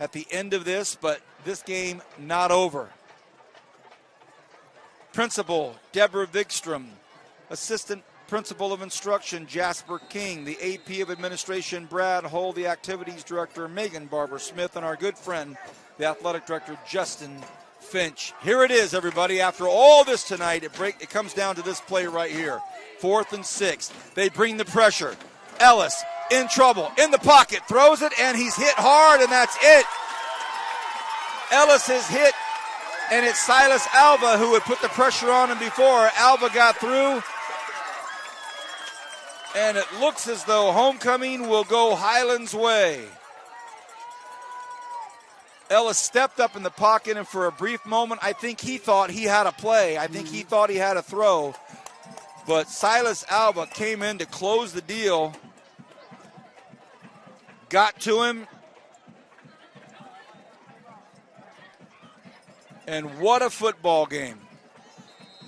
at the end of this, but this game not over. Principal Deborah Vigstrom, Assistant Principal of Instruction Jasper King, the AP of Administration Brad Hull, the Activities Director Megan Barber Smith, and our good friend, the Athletic Director Justin Finch. Here it is, everybody. After all this tonight, it comes down to this play right here. 4th and 6. They bring the pressure. Ellis in trouble, in the pocket, throws it, and he's hit hard, and that's it. Ellis is hit, and it's Silas Alva who had put the pressure on him before. Alva got through, and it looks as though homecoming will go Highland's way. Ellis stepped up in the pocket, and for a brief moment, I think he thought he had a play. I think he thought he had a throw. But Silas Alva came in to close the deal, got to him, And what a football game.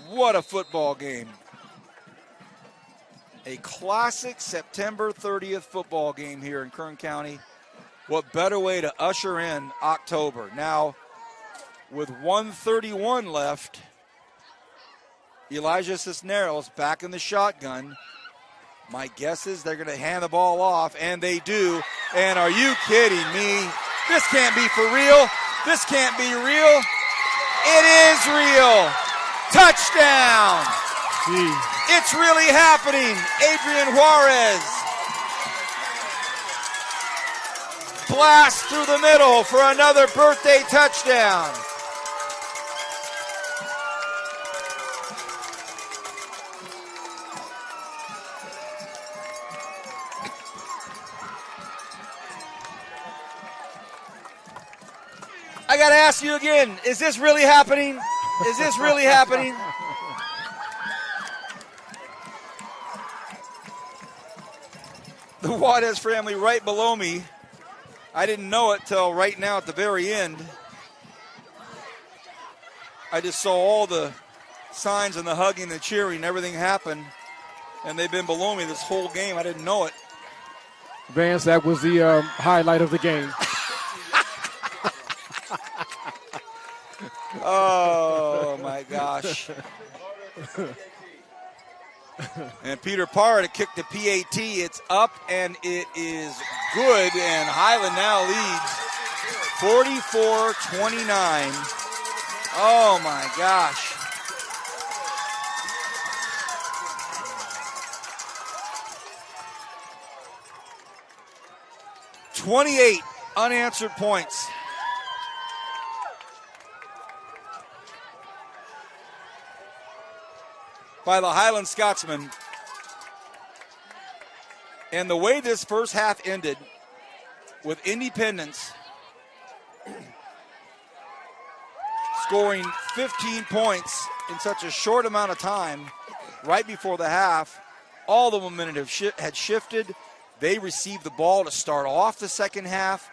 What a football game. A classic September 30th football game here in Kern County. What better way to usher in October? Now, with 1:31 left, Elijah Cisneros back in the shotgun. My guess is they're going to hand the ball off, and they do. And are you kidding me? This can't be for real. This can't be real. It is real. Touchdown. It's really happening. Adrian Juarez. Blast through the middle for another birthday touchdown. I got to ask you again, is this really happening? Is this really happening? The Juarez family right below me. I didn't know it till right now at the very end. I just saw all the signs and the hugging, the cheering, everything happen. And they've been below me this whole game. I didn't know it. Vance, that was the highlight of the game. Oh, my gosh. And Peter Parra to kick the PAT. It's up, and it is good. And Highland now leads 44-29. Oh, my gosh. $28 unanswered points. By the Highland Scotsmen. And the way this first half ended with Independence scoring 15 points in such a short amount of time right before the half, all the momentum had shifted. They received the ball to start off the second half.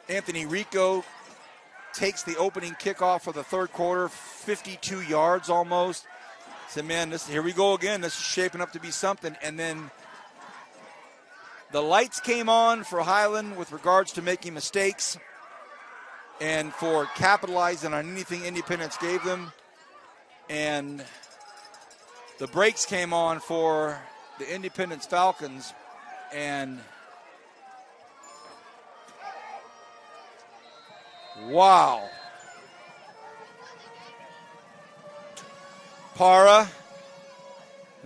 Anthony Rico takes the opening kickoff for the third quarter, 52 yards almost. Said, man, here we go again. This is shaping up to be something. And then the lights came on for Highland with regards to making mistakes and for capitalizing on anything Independence gave them. And the brakes came on for the Independence Falcons. And wow. Parra.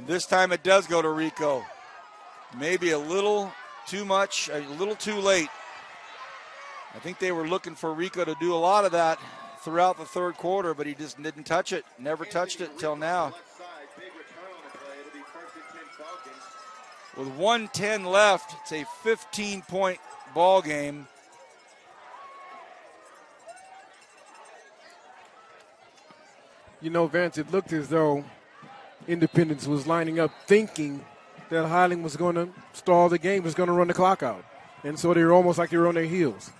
This time it does go to Rico. Maybe a little too much, a little too late. I think they were looking for Rico to do a lot of that throughout the third quarter, but he just didn't touch it. Never touched it until now. With 1:10 left, it's a 15-point ball game. You know, Vance, it looked as though Independence was lining up thinking that Highland was going to stall the game, was going to run the clock out. And so they were almost like they were on their heels.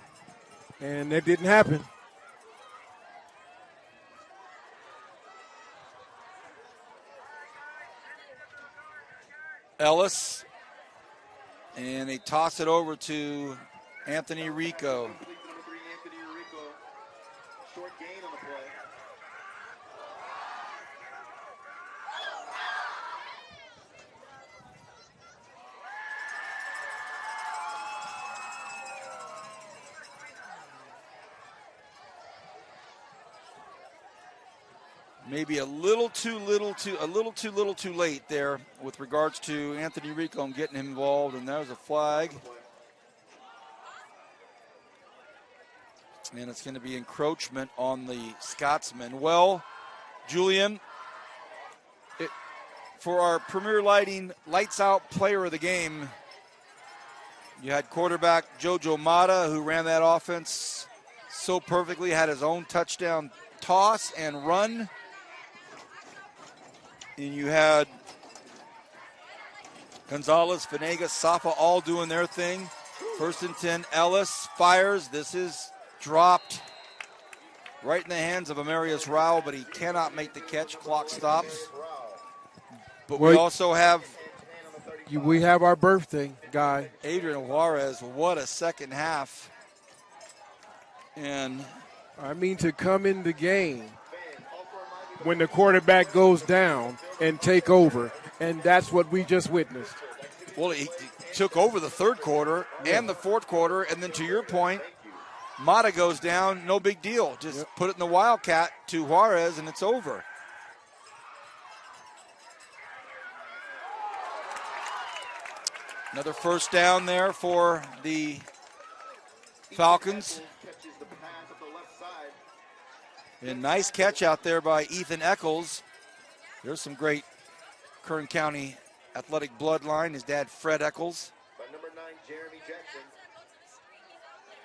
And that didn't happen. Ellis. And they toss it over to Anthony Rico. Short gain on the play. Maybe a little too late there with regards to Anthony Rico and getting him involved, and that was a flag. And it's going to be encroachment on the Scotsman. Well, Julian, for our Premier Lighting Lights Out Player of the Game, you had quarterback Jojo Mata, who ran that offense so perfectly, had his own touchdown toss and run. And you had Gonzalez, Venegas, Safa all doing their thing. 1st and 10, Ellis fires. This is dropped. right in the hands of Amarius Rowell, but he cannot make the catch. Clock stops. But we also have we have our birthday guy, Adrian Juarez. What a second half. And I mean, to come in the game when the quarterback goes down and take over, and that's what we just witnessed. Well, he took over the third quarter and the fourth quarter, and then to your point, Mata goes down, no big deal. Just put it in the Wildcat to Juarez, and it's over. Another first down there for the Falcons. And nice catch out there by Ethan Eccles. There's some great Kern County athletic bloodline. His dad, Fred Eccles.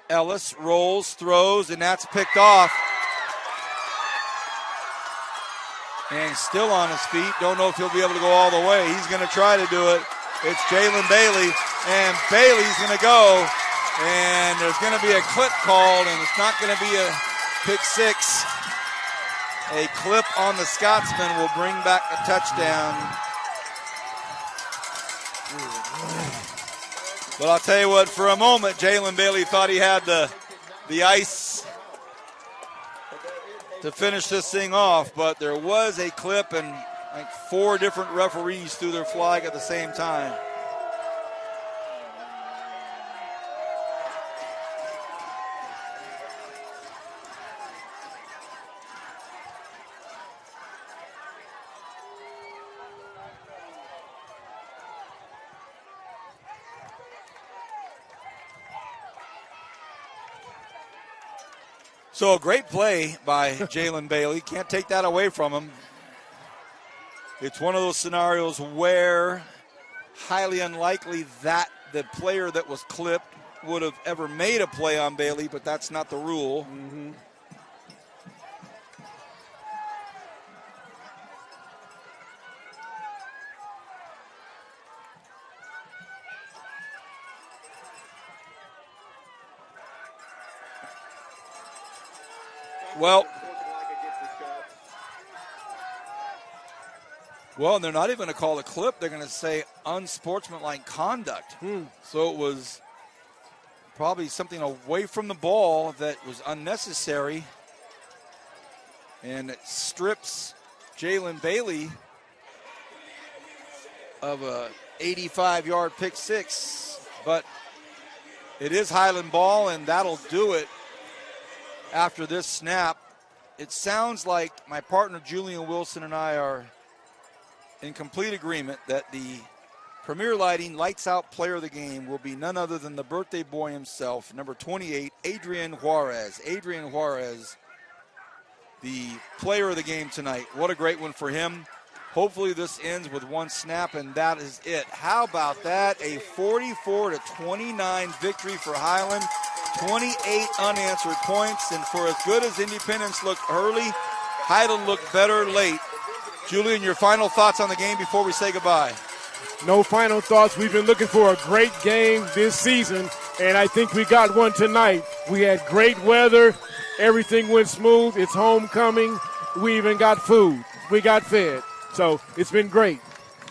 Ellis rolls, throws, and that's picked off. And still on his feet. Don't know if he'll be able to go all the way. He's going to try to do it. It's Jalen Bailey, and Bailey's going to go. And there's going to be a clip called, and it's not going to be a pick six. A clip on the Scotsman will bring back a touchdown. But I'll tell you what, for a moment, Jalen Bailey thought he had the ice to finish this thing off, but there was a clip, and like 4 different referees threw their flag at the same time. So a great play by Jalen Bailey. Can't take that away from him. It's one of those scenarios where highly unlikely that the player that was clipped would have ever made a play on Bailey, but that's not the rule. Mm-hmm. Well, and they're not even going to call a clip. They're going to say unsportsmanlike conduct. So it was probably something away from the ball that was unnecessary. And it strips Jalen Bailey of a 85-yard pick six. But it is Highland ball, and that'll do it after this snap. It sounds like my partner Julian Wilson and I are in complete agreement that the Premier Lighting Lights Out Player of the Game will be none other than the birthday boy himself, number 28, Adrian Juarez. Adrian Juarez, the player of the game tonight. What a great one for him. Hopefully this ends with one snap, and that is it. How about that? A 44-29 victory for Highland. 28 unanswered points, and for as good as Independence looked early, Highland looked better late. Julian, your final thoughts on the game before we say goodbye? No final thoughts. We've been looking for a great game this season, and I think we got one tonight. We had great weather. Everything went smooth. It's homecoming. We even got food. We got fed. So it's been great.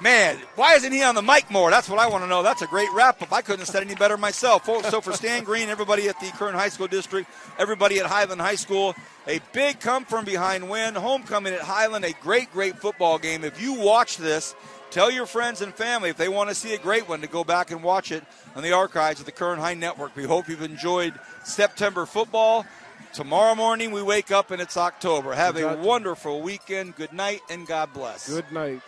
Man, why isn't he on the mic more? That's what I want to know. That's a great wrap-up. I couldn't have said any better myself. So for Stan Green, everybody at the Kern High School District, everybody at Highland High School, a big come-from-behind win. Homecoming at Highland, a great, great football game. If you watch this, tell your friends and family if they want to see a great one to go back and watch it on the archives of the Kern High Network. We hope you've enjoyed September football. Tomorrow morning we wake up and it's October. Have a wonderful weekend. Good night and God bless. Good night.